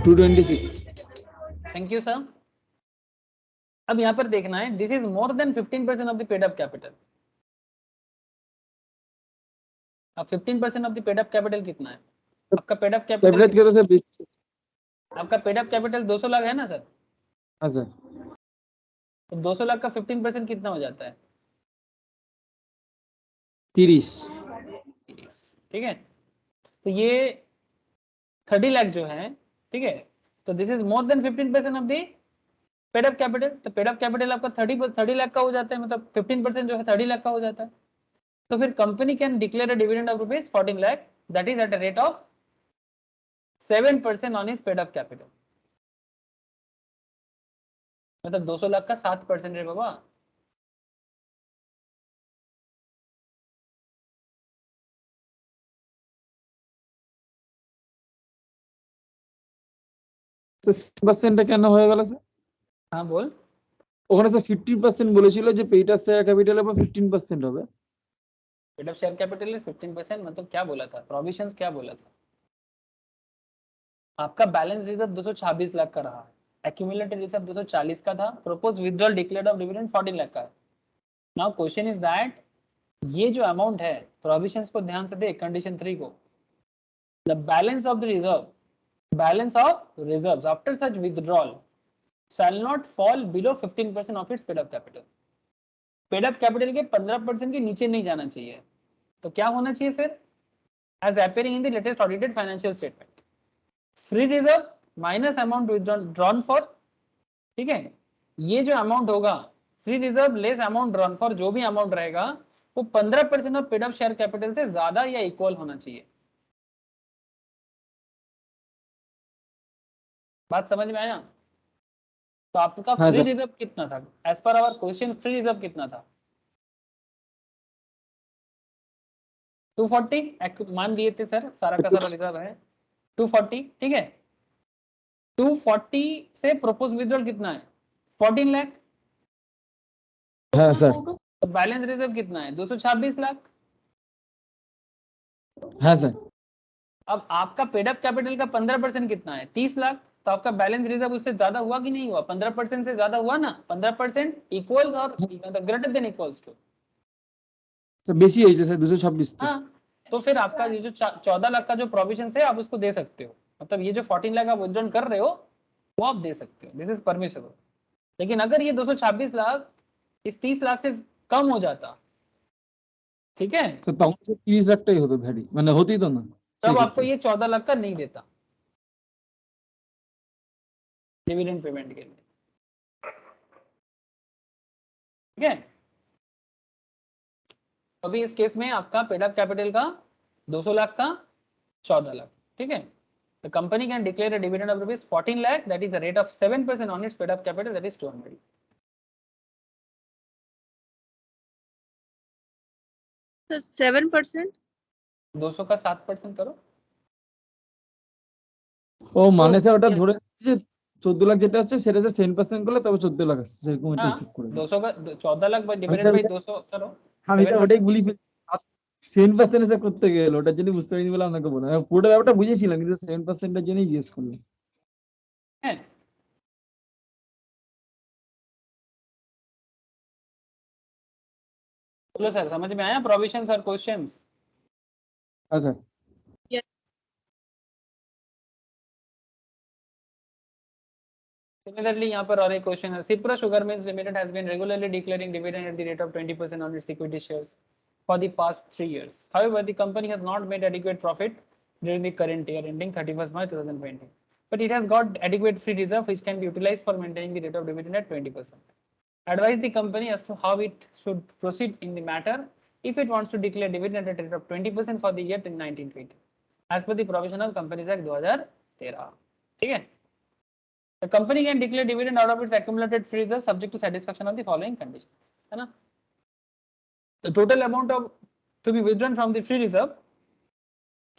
226। Thank you sir. अब यहां पर देखना है, this is more than 15% of the paid up capital. अब 15% of the paid up capital कितना है? आपका पेड अप कैपिटल कैपिटल कितना सर? आपका पेड अप कैपिटल 200 लाख है ना सर? हाँ सर। तो 200 लाख का 15% कितना हो जाता है? 30। ठीक है, तो ये 30 लाख जो है, ठीक है, तो this is more than 15% of the paid up capital. तो पेड अप कैपिटल आपका 30 लाख का हो जाता है, मतलब 15% जो है 30 लाख का हो जाता है। तो फिर company can declare a dividend of rupees 14 lakh, that is eight a rate of 7% on his paid up capital. मतलब 200 लाख का 7% है बाबा। পার্সেন্টটা কেন হয়ে গেল স্যার? हाँ बोल। ওখানে স্যার 15% বলেছিল যে পেইড আপ শেয়ার ক্যাপিটাল আবার 15% হবে। पेड अप शेयर कैपिटल है 15%, मतलब क्या बोला था? प्रोविजंस क्या बोला था? आपका बैलेंस रिजर्व 226 लाख का रहा, एक्यूमुलेटेड रिजर्व 240 का था, propose withdrawal declared of dividend 14 lakh का है। नाउ क्वेश्चन इज दैट ये जो अमाउंट है, प्रोविजंस को ध्यान से देख, कंडीशन 3 को, the balance of the reserve, balance of reserves after such withdrawal shall not fall below 15% of its paid up capital। Paid up capital के 15% के नीचे नहीं जाना चाहिए। तो क्या होना चाहिए फिर? As appearing in the latest audited financial statement, free reserve minus amount drawn for, ठीक है, ये जो अमाउंट होगा free reserve less amount drawn for, जो भी अमाउंट रहेगा वो 15% of paid up share capital से ज्यादा या इक्वल होना चाहिए। बात समझ में आया? तो आपका हाँ फ्री सर। रिजर्व कितना था? As per hour question free reserve कितना था? 240 मान लिए थे सर, सारा का सारा रिजर्व है 240, ठीक है। 240 से प्रोपोज विथड्रॉल कितना है? 14 लाख। हाँ सर। तो बैलेंस रिजर्व कितना है? 226 लाख। हाँ सर। अब आपका पेड अप कैपिटल का 15% कितना है? 30 लाख। तो आपका बैलेंस रिजर्व उससे ज्यादा हुआ कि नहीं हुआ? 15% से ज्यादा हुआ ना? 15% इक्वल और मतलब greater than equals to. Sir বেশি হয়েছে স্যার 226 তো। हाँ, तो फिर आपका ये जो 14 लाख का जो प्रोविजन है आप उसको दे सकते हो, मतलब ये जो 14 लाख आप विथड्रॉ कर रहे हो वो आप दे सकते हो, दिस इज परमिसेबल। लेकिन अगर ये 226 लाख इस 30 लाख से कम हो जाता, ठीक है, তো তখন তো 30 লাখটাই হতো ভ্যারি, মানে হতেই তো না तब आपको সেক্ষেত্রে। ये 14 लाख का नहीं देता डिविडेंड पेमेंट के लिए, ठीक है। अभी इस केस में आपका पेड अप कैपिटल का 200 लाख का 14 लाख, ठीक है। The company can declare a dividend of rupees 14 lakh, that is a rate of 7% on its paid up capital, that is 200। 7%। 200 का 7% करो। ও মানে স্যার ওটা yes, ধরে sir। যে 14 লাখ যেটা হচ্ছে সেটা যে 7% করলে তবে 14 লাখ আসছে, সেরকম এটা हाँ, হিসাব করে। 200 का 14 लाख আমি डिवाइडेड স্যার बाई 200 करो, আমি স্যার ওটাই 7%। বলি 7% স্যার করতে গেল, ওটার জন্য বুঝতে পারিনি বলে আপনাকে বললাম। আমি পুরোটা ব্যাপারটা বুঝেছিলাম কিন্তু 7% এর জন্যই জিজ্ঞেস করলাম। है। बोलो सर, समझ में आया प्रोविजंस और क्वेश्चंस? हाँ सर। Similarly, यहाँ पर और एक क्वेश्चन है, Cipra Sugar Mills Limited has been regularly declaring dividend at the rate of 20% on its equity shares for the past 3 years. However, the company has not made adequate profit during the current year ending 31st March 2020. But it has got adequate free reserve which can be utilized for maintaining the rate of dividend at 20%. Advise the company as to how it should proceed in the matter if it wants to declare dividend at a rate of 20% for the year 1920 as per the provision of Companies Act 2013। ठीक है, The company can declare dividend out of its accumulated free reserve subject to satisfaction of the following conditions, है ना? The total amount of to be withdrawn from the free reserve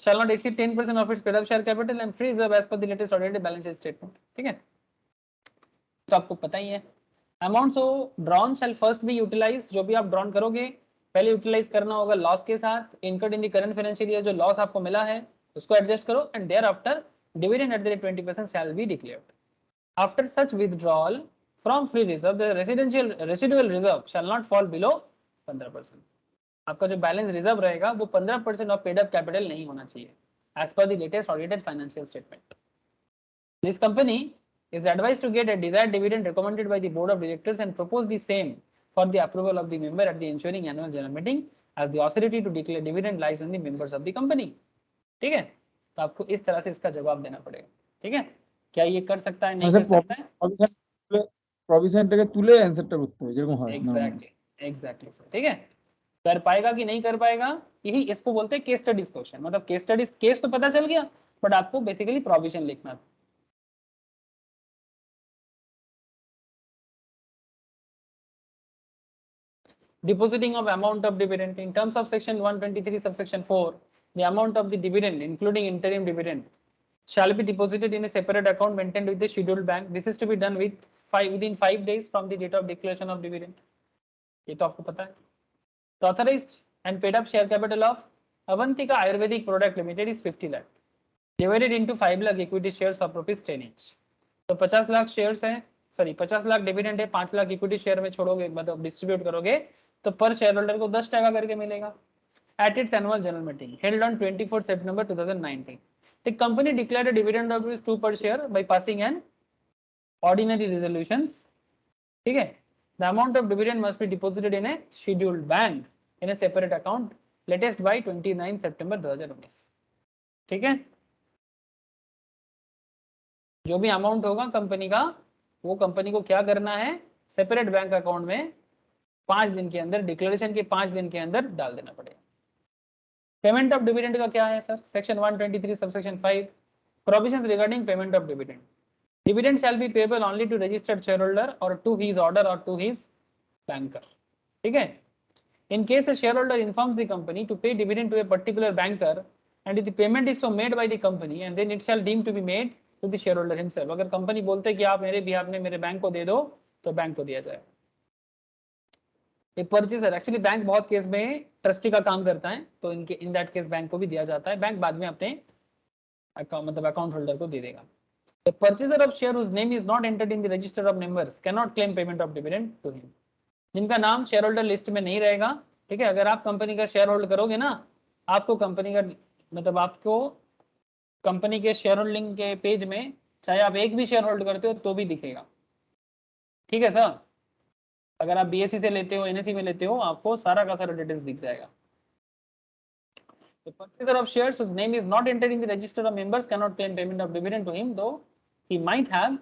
shall not exceed 10% of its paid up share capital and free reserve as per the latest audited balance sheet statement. ठीक है, तो आपको पता ही है amount so drawn shall first B utilise, जो भी आप drawn करोगे पहले यूटिलाइज करना होगा लॉस के साथ, incurred in the current financial year, जो लॉस आपको मिला है उसको एडजस्ट करो and thereafter dividend at the rate 20% shall be declared. After such withdrawal from free reserve, the residual reserve shall not fall below 15%. आपका जो balance reserve रहेगा वो 15% ऑफ पेड अप कैपिटल नहीं होना चाहिए as per the latest audited financial statement. This company is advised to get a desired dividend recommended by the board of directors and propose the same for the approval of the member at the ensuing annual general meeting, as the authority to declare dividend lies on the members of the company. ठीक है, तो आपको इस तरह से इसका जवाब देना पड़ेगा. ठीक है, क्या ये कर सकता है, नहीं कर सकता है? প্রভিশনটাকে তুলে অ্যানসারটা করতে হবে যেরকম হয় एग्जैक्टली सर. ठीक है, कर पाएगा कि नहीं कर पाएगा, यही इसको बोलते हैं केस स्टडीज क्वेश्चन. मतलब केस स्टडीज, केस तो पता चल गया बट आपको बेसिकली प्रोविजन लिखना था. Depositing of amount of dividend in terms of section 123 subsection 4, the amount of the dividend including interim dividend shall be deposited in a separate account maintained with the scheduled bank. This is to be done within 5 days from the date of declaration of dividend. ये तो आपको पता है. The authorized and paid up share capital of Avantika Ayurvedic Product Limited is 50 lakh divided into 5 lakh equity shares of rupees 10 each. तो 50 lakh shares है, sorry 50 lakh dividend है, 5 lakh equity share में छोड़ोगे, मतलब डिस्ट्रीब्यूट करोगे तो पर शेयर होल्डर को 10% करके मिलेगा. At its annual general meeting held on 24 September 2019, the company declared a dividend of ₹2 per share by passing an ordinary resolutions. ठीक है, the amount of dividend must be deposited in a scheduled bank in a separate account latest by 29 September 2019. ठीक है, जो भी amount होगा company का वो company को क्या करना है, सेपरेट बैंक अकाउंट में 5 दिन के अंदर, डिक्लेरेशन के 5 दिन के अंदर डाल देना पड़ेगा. पेमेंट ऑफ डिविडेंड का क्या है sir, section 123 subsection 5, provisions regarding payment of dividend. Dividend shall be payable only to registered share holder और टू हिज ऑर्डर और टू हिज बैंकर. ठीक है, in case a share holder informs the company to pay dividend to a particular banker and the payment is so made by the company and then it shall deem to be made to the share holder himself. अगर company बोलते कि आप मेरे behalf में मेरे bank को दे दो तो बैंक को दिया जाए. परचेजर, एक्चुअली बैंक बहुत केस में ट्रस्टी का काम करता है, तो इनके इन दैट केस बैंक को भी दिया जाता है. बैंक बाद में अपने मतलब अकाउंट होल्डर को दे देगा. The purchaser of share whose name is not entered in the register of members cannot claim payment of dividend to him. जिनका नाम शेयर होल्डर लिस्ट में नहीं रहेगा, ठीक है, अगर आप कंपनी का शेयर होल्ड करोगे ना, आपको कंपनी का मतलब आपको कंपनी के शेयर होल्डिंग के पेज में चाहे आप एक भी शेयर होल्ड करते हो तो भी दिखेगा. ठीक है सर, अगर आप बीएससी से लेते हो, एनएससी में लेते हो, आपको सारा का सारा डिटेल्स दिख जाएगा. The purchaser of shares whose name is not entered in the register of members cannot claim payment of dividend to him, though he might have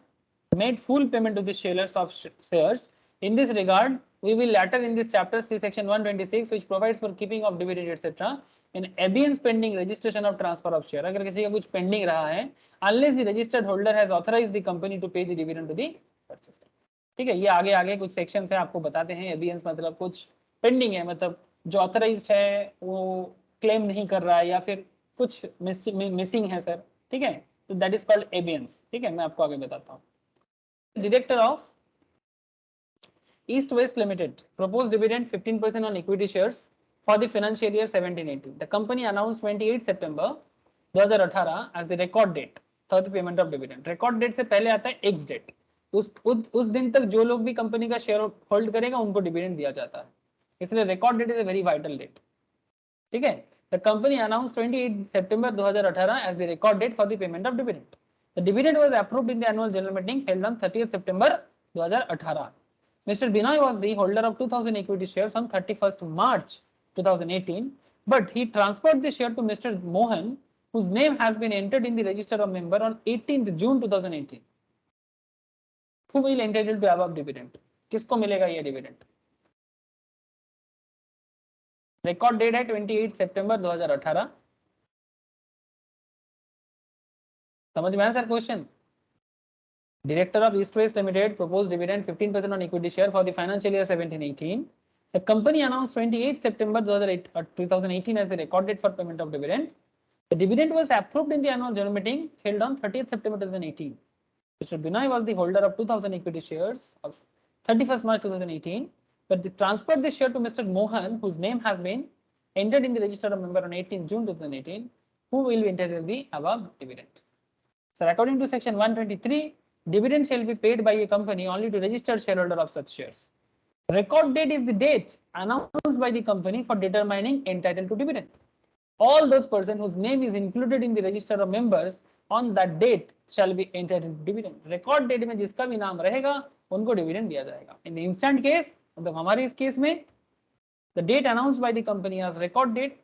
made full payment to the shares of shares. In this regard, we will later in this chapter see section 126, which provides for keeping of dividend etc. in abeyance pending registration of transfer of share. अगर किसी का कुछ pending रहा है, unless the registered holder has authorized the company to pay the dividend to the purchaser. ठीक है, ये आगे आगे कुछ सेक्शन है आपको बताते हैं. एबियंस मतलब कुछ पेंडिंग है, मतलब जो ऑथराइज्ड है वो क्लेम नहीं कर रहा है या फिर कुछ मिसिंग है सर. ठीक है, तो दैट इज कॉल्ड एबियंस. ठीक है, मैं आपको आगे बताता हूँ. Director of east west limited proposed dividend 15% on equity shares for the financial year 17-18. The company announced 28 September 2018 as the record date for the payment of dividend. record date से पहले आता है एक्स डेट. उस दिन तक जो लोग भी कंपनी का शेयर होल्ड करेगा उनको डिविडेंड दिया जाता है, इसलिए record date is a very vital date. ठीक है, the company announced 28 September 2018 as the record date for the payment of dividend. The dividend was approved in the annual general meeting held on 30 September 2018. Mister Binoy was the holder of 2000 equity shares on 31st March 2018, but he transferred the share to Mr. Mohan, whose name has been entered in the register of member on 18th June 2018. Who will entitled to above dividend? किसको मिलेगा ये dividend? Record date है 28 September 2018. समझ में आया sir question? Director of East West Limited proposed dividend 15% on equity share for the financial year 17-18. The company announced 28 September 2018 as the record date for payment of dividend. The dividend was approved in the annual general meeting held on 30th September 2018. Mr. Binoy was the holder of 2,000 equity shares of 31st March 2018, but they transferred the share to Mr. Mohan, whose name has been entered in the register of member on 18 June 2018, who will be entitled the above dividend. So according to section 123, dividend shall be paid by a company only to registered shareholder of such shares. Record date is the date announced by the company for determining entitled to dividend. All those persons whose name is included in the register of members on that date shall be entitled to dividend. Record date में जिसका भी नाम रहेगा उनको dividend दिया जाएगा. In the instant case, मतलब हमारे इस केस में, the date announced by the company as record date,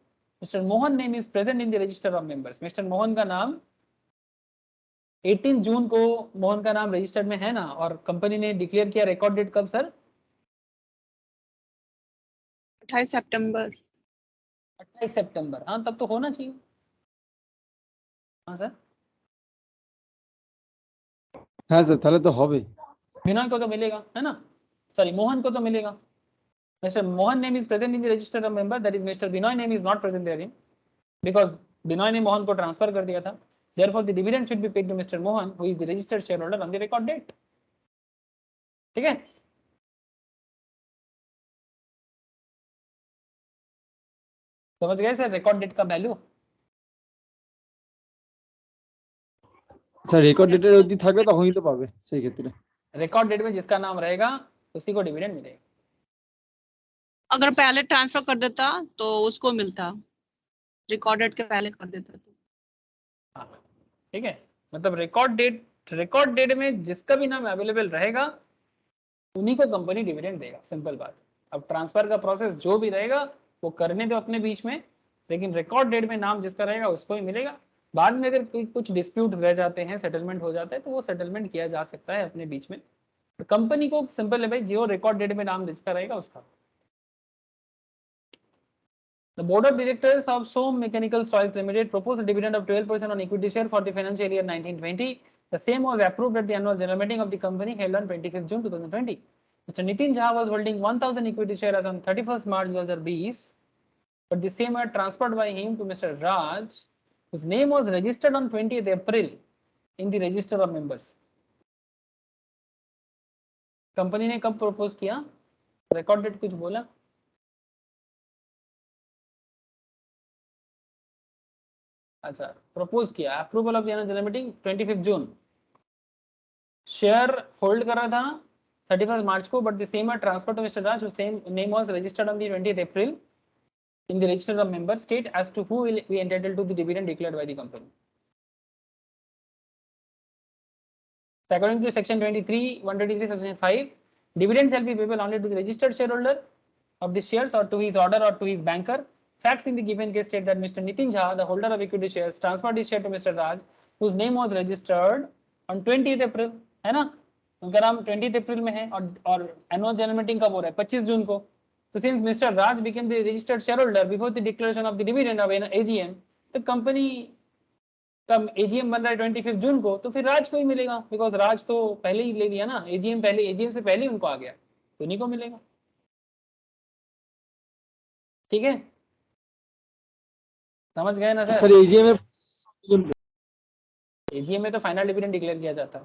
Mr. Mohan name is present in the register of members. Mr. Mohan का नाम 18 जून को मोहन का नाम रजिस्टर्ड में है ना, और कंपनी ने डिक्लेयर किया रिकॉर्ड डेट कब सर? 28 सितंबर. 28 सितंबर. हाँ तब तो होना चाहिए. हाँ सर. हाँ सर তাহলে তো হবে. बिनॉय को तो मिलेगा है ना, सॉरी मोहन को तो मिलेगा. Mr. Mohan name is present in the register of member, that is Mr. Binoy name is not present therein because Binoy ने मोहन को ट्रांसफर कर दिया था. Therefore the dividend should be paid to Mr. Mohan, who is the registered shareholder on the record date. ठीक है. समझ गए sir record date का वैल्यू? স্যার রেকর্ড ডেটের অবধি থাকলে তখনই তো পাবে সেই ক্ষেত্রে. रिकॉर्ड डेट में जिसका नाम रहेगा उसी को डिविडेंड मिलेगा. अगर पहले ट्रांसफर कर देता तो उसको मिलता, रिकॉर्ड डेट के पहले कर देता तो. ठीक है, मतलब रिकॉर्ड डेट में जिसका भी नाम अवेलेबल रहेगा उन्हीं को कंपनी डिविडेंड देगा. सिंपल बात. अब ट्रांसफर का प्रोसेस जो भी रहेगा वो करने दो अपने बीच में, लेकिन रिकॉर्ड डेट में नाम जिसका रहेगा उसको ही मिलेगा. बाद में अगर कोई कुछ डिस्प्यूट रह जाते हैं, सेटलमेंट हो जाता है, तो वो सेटलमेंट किया जा सकता है अपने बीच में. तो कंपनी को सिंपल है भाई, जो रिकॉर्ड डेट में नाम जिसका रहेगा उसका. The board of directors of Som Mechanical Toys Limited proposed a dividend of 12% on equity share for the financial year 1920. The same was approved at the annual general meeting of the company held on 25th June 2020. Mr. Nitin Jha was holding 1,000 equity shares as on 31st March 2020, but the same were transferred by him to Mr. Raj, whose name was registered on 20th April in the register of members. Company ने कब propose किया? Record date कुछ बोला? अच्छा, propose किया. Approval of general meeting 25 June. Share hold कर रहा था 31 मार्च को, but the same are transfer to mister Raj, same name was registered on the 20th April in the register of members. State as to who will be entitled to the dividend declared by the company. So according to section 123 section 5, dividend shall be payable only to the registered shareholder of the shares or to his order or to his banker. Facts in the given case state that Mr. Nitin Jha, the holder of equity shares, transferred his share to Mr. Raj, whose name was registered on 20th April, है ना, उनका नाम 20th अप्रैल में है, और annual general meeting कब हो रहा है? 25 जून को. So since Mr. Raj became the registered shareholder before the declaration of the dividend of AGM, तो कंपनी का AGM बन रहा है 25 जून को, तो फिर राज को ही मिलेगा, बिकॉज राज तो पहले ही ले लिया ना, AGM से पहले ही उनको आ गया, तो उन्हीं को मिलेगा. ठीक है, समझ गए ना सर? सर एजीएम में तो फाइनल डिविडेंड डिक्लेयर किया जाता है.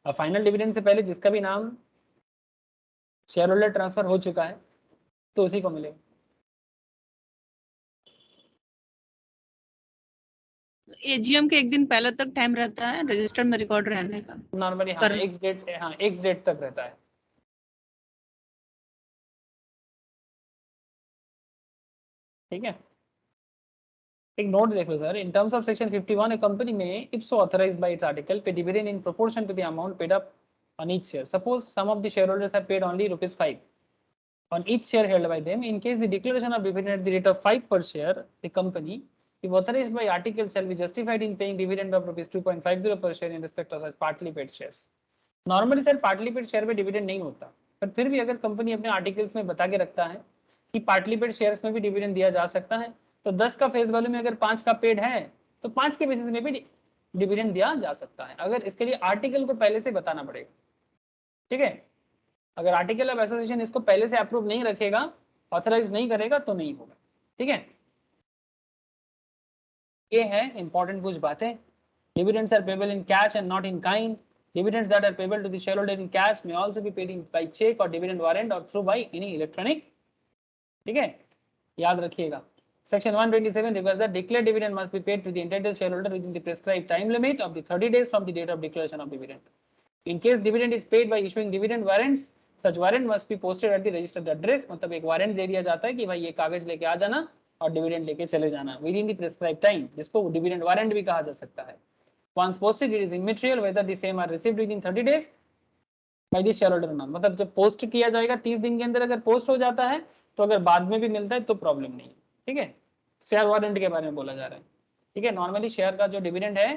अब फाइनल डिविडेंड से पहले जिसका भी नाम शेयर होल्डर ट्रांसफर हो चुका है तो उसी को मिलेगा. एजीएम के एक दिन पहले तक टाइम रहता है रजिस्टर में रिकॉर्ड रहने का नॉर्मली. हाँ, एक्स डेट तक रहता है. ठीक है, एक नोट देखो sir. In terms of section 51, a company may if so authorised by its article pay dividend in proportion to the amount paid up on each share. Suppose some of the shareholders have paid only ₹5 on each share held by them. In case the declaration of dividend at the rate of 5 per share, the company, if authorized by article, shall be justified in paying dividend of ₹2.50 per share in respect of such partly paid shares. Normally sir partly paid share पे dividend नहीं होता, पर फिर भी अगर company अपने articles में बता के रखता है कि पार्टली पेड शेयर्स में भी डिविडेंड दिया जा सकता है, तो 10 का फेस वैल्यू में अगर 5 का पेड है तो 5 के बेसिस में भी डिविडेंड दिया जा सकता है। अगर इसके लिए आर्टिकल को पहले से बताना पड़ेगा, ठीक है। अगर आर्टिकल ऑफ एसोसिएशन इसको पहले से अप्रूव नहीं रखेगा, ऑथराइज नहीं करेगा तो नहीं होगा, ठीक है। ये है इंपॉर्टेंट कुछ बातें। Dividends are payable in cash and not in kind. Dividends that are payable to the shareholder in cash may also be paid in by check or dividend warrant or through by any electronic, ठीक है, याद रखिएगा। Section 127 requires that declared dividend must be paid to the entitled shareholder within the prescribed time limit of the 30 days from the date of declaration of dividend. In case dividend is paid by issuing dividend warrants, such warrant must be posted at the registered address। मतलब एक warrant दे दिया जाता है कि भाई ये कागज लेके आ जाना और डिविडेंड लेके चले जाना within the prescribed time, जिसको डिविडेंड वारंट भी कहा जा सकता है। Once posted, it is immaterial whether the same are received within 30 days by the shareholder or not। मतलब जब पोस्ट किया जाएगा 30 दिन के अंदर अगर पोस्ट हो जाता है तो अगर बाद में भी मिलता है तो प्रॉब्लम नहीं है, ठीक है। शेयर वारंट के बारे में बोला जा रहा है, ठीक है। नॉर्मली शेयर का जो डिविडेंड है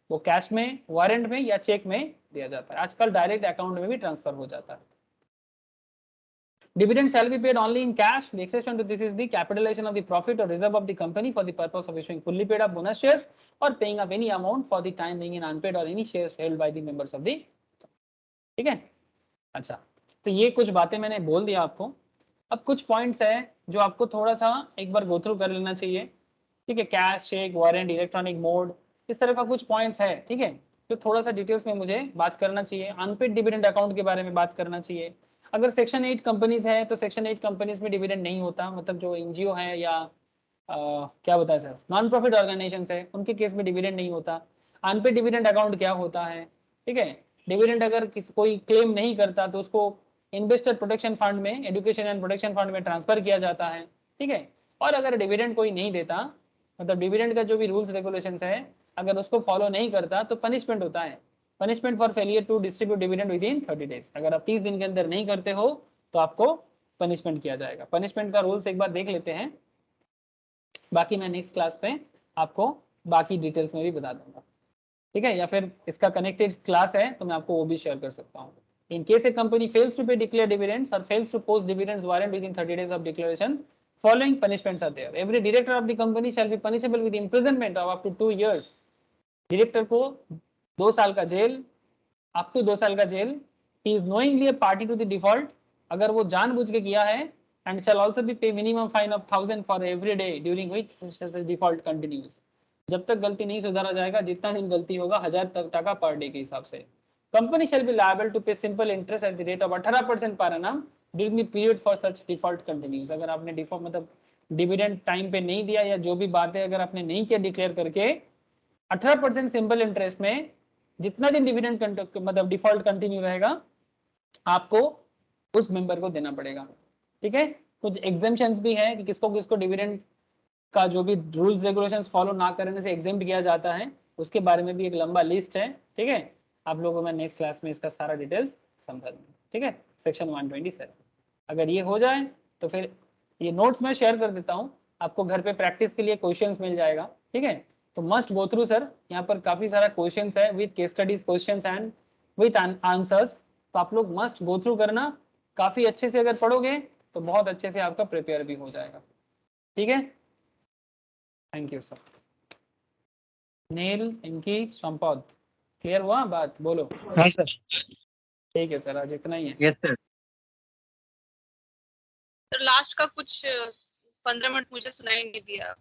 वो कैश में, वारंट में या चेक में दिया जाता है। आजकल डायरेक्ट अकाउंट में भी ट्रांसफर हो जाता है। Dividend shall be paid only in cash. The exception to this is the capitalization of the profit or reserve of the company for the purpose of issuing fully paid up bonus shares or paying up any amount for the time being in unpaid or any shares held by the members of the, ठीक है। अच्छा, तो ये कुछ बातें मैंने बोल दिया आपको। अब कुछ पॉइंट्स है जो आपको थोड़ा सा एक बार गो थ्रू कर लेना चाहिए, ठीक है। Cash, cheque, warrant, electronic mode, इस तरह का कुछ पॉइंट्स है, ठीक है, तो थोड़ा सा डिटेल्स में मुझे बात करना चाहिए। अनपेड डिविडेंड अकाउंट के बारे में बात करना चाहिए। अगर सेक्शन 8 कंपनीज है तो सेक्शन 8 कंपनीज में डिविडेंड नहीं होता, मतलब जो एनजीओ है या क्या बताएं सर, नॉन प्रॉफिट ऑर्गेनाइजेशन है, उनके केस में डिविडेंड नहीं होता। अनपेड डिविडेंड अकाउंट क्या होता है, ठीक है। डिविडेंड अगर कोई क्लेम नहीं करता तो उसको इन्वेस्टर प्रोटेक्शन फंड में, एजुकेशन एंड प्रोटेक्शन फंड में ट्रांसफर किया जाता है, ठीक है। और अगर डिविडेंड कोई नहीं देता, मतलब डिविडेंड का जो भी रूल्स रेगुलेशंस है अगर उसको फॉलो नहीं करता तो पनिशमेंट होता है। Punishment for failure to distribute dividend within 30 days. अगर आप 30 दिन के अंदर नहीं करते हो तो आपको पनिशमेंट किया जाएगा। पनिशमेंट का रूल्स एक बार देख लेते हैं, बाकी मैं नेक्स्ट क्लास पे आपको बाकी डिटेल्स में भी बता दूंगा, ठीक है। या फिर इसका कनेक्टेड क्लास है तो मैं आपको वो भी शेयर कर सकता हूँ। In case a company fails to pay declare dividends और fails to post dividends warrant within 30 days of declaration, following punishments are there. Every director of the company shall be punishable with imprisonment of up to 2 years। Director को 2 साल का jail, up to 2 साल का jail. He is knowingly a party to the default, अगर वो जानबूझ के किया है, and shall also be pay minimum fine of 1000 for every day during which default continues। जब तक गलती नहीं सुधारा जाएगा, जितना दिन गलती होगा 1000 टका पर डे के हिसाब से। Company shall be liable to pay simple interest at the rate of 18% per annum during the period for such default continues। अगर आपने डिफॉल्ट मतलब डिविडेंड टाइम पे नहीं दिया या जो भी बात है अगर आपने नहीं किया डिक्लेयर करके, 18% सिंपल इंटरेस्ट में जितना दिन डिविडेंड मतलब डिफॉल्ट कंटिन्यू रहेगा आपको उस मेंबर को देना पड़ेगा, ठीक है। कुछ एग्जेम्पशंस भी है कि किसको किसको डिविडेंड का जो भी रूल्स रेगुलेशंस फॉलो ना करने से एग्जेम्प्ट किया जाता है, उसके बारे में भी एक लंबा लिस्ट है, ठीक है। आप लोगों को मैं नेक्स्ट क्लास में इसका सारा डिटेल्स समझा दूंगा, ठीक है। सेक्शन 127 अगर ये हो जाए तो फिर ये नोट्स मैं शेयर कर देता हूँ आपको, घर पे प्रैक्टिस के लिए क्वेश्चंस मिल जाएगा, ठीक है। तो मस्ट गो थ्रू सर, यहाँ पर काफी सारा क्वेश्चंस है with case studies questions and with answers, तो आप लोग मस्ट गो थ्रू करना। काफी अच्छे से अगर पढ़ोगे तो बहुत अच्छे से आपका प्रिपेयर भी हो जाएगा, ठीक है। Thank you sir. नील, इनकी, संपद, क्लियर हुआ बात, बोलो। हाँ सर। ठीक है सर, आज इतना ही है। Yes sir. तो लास्ट का कुछ 15 मिनट मुझे सुनाई नहीं दिया।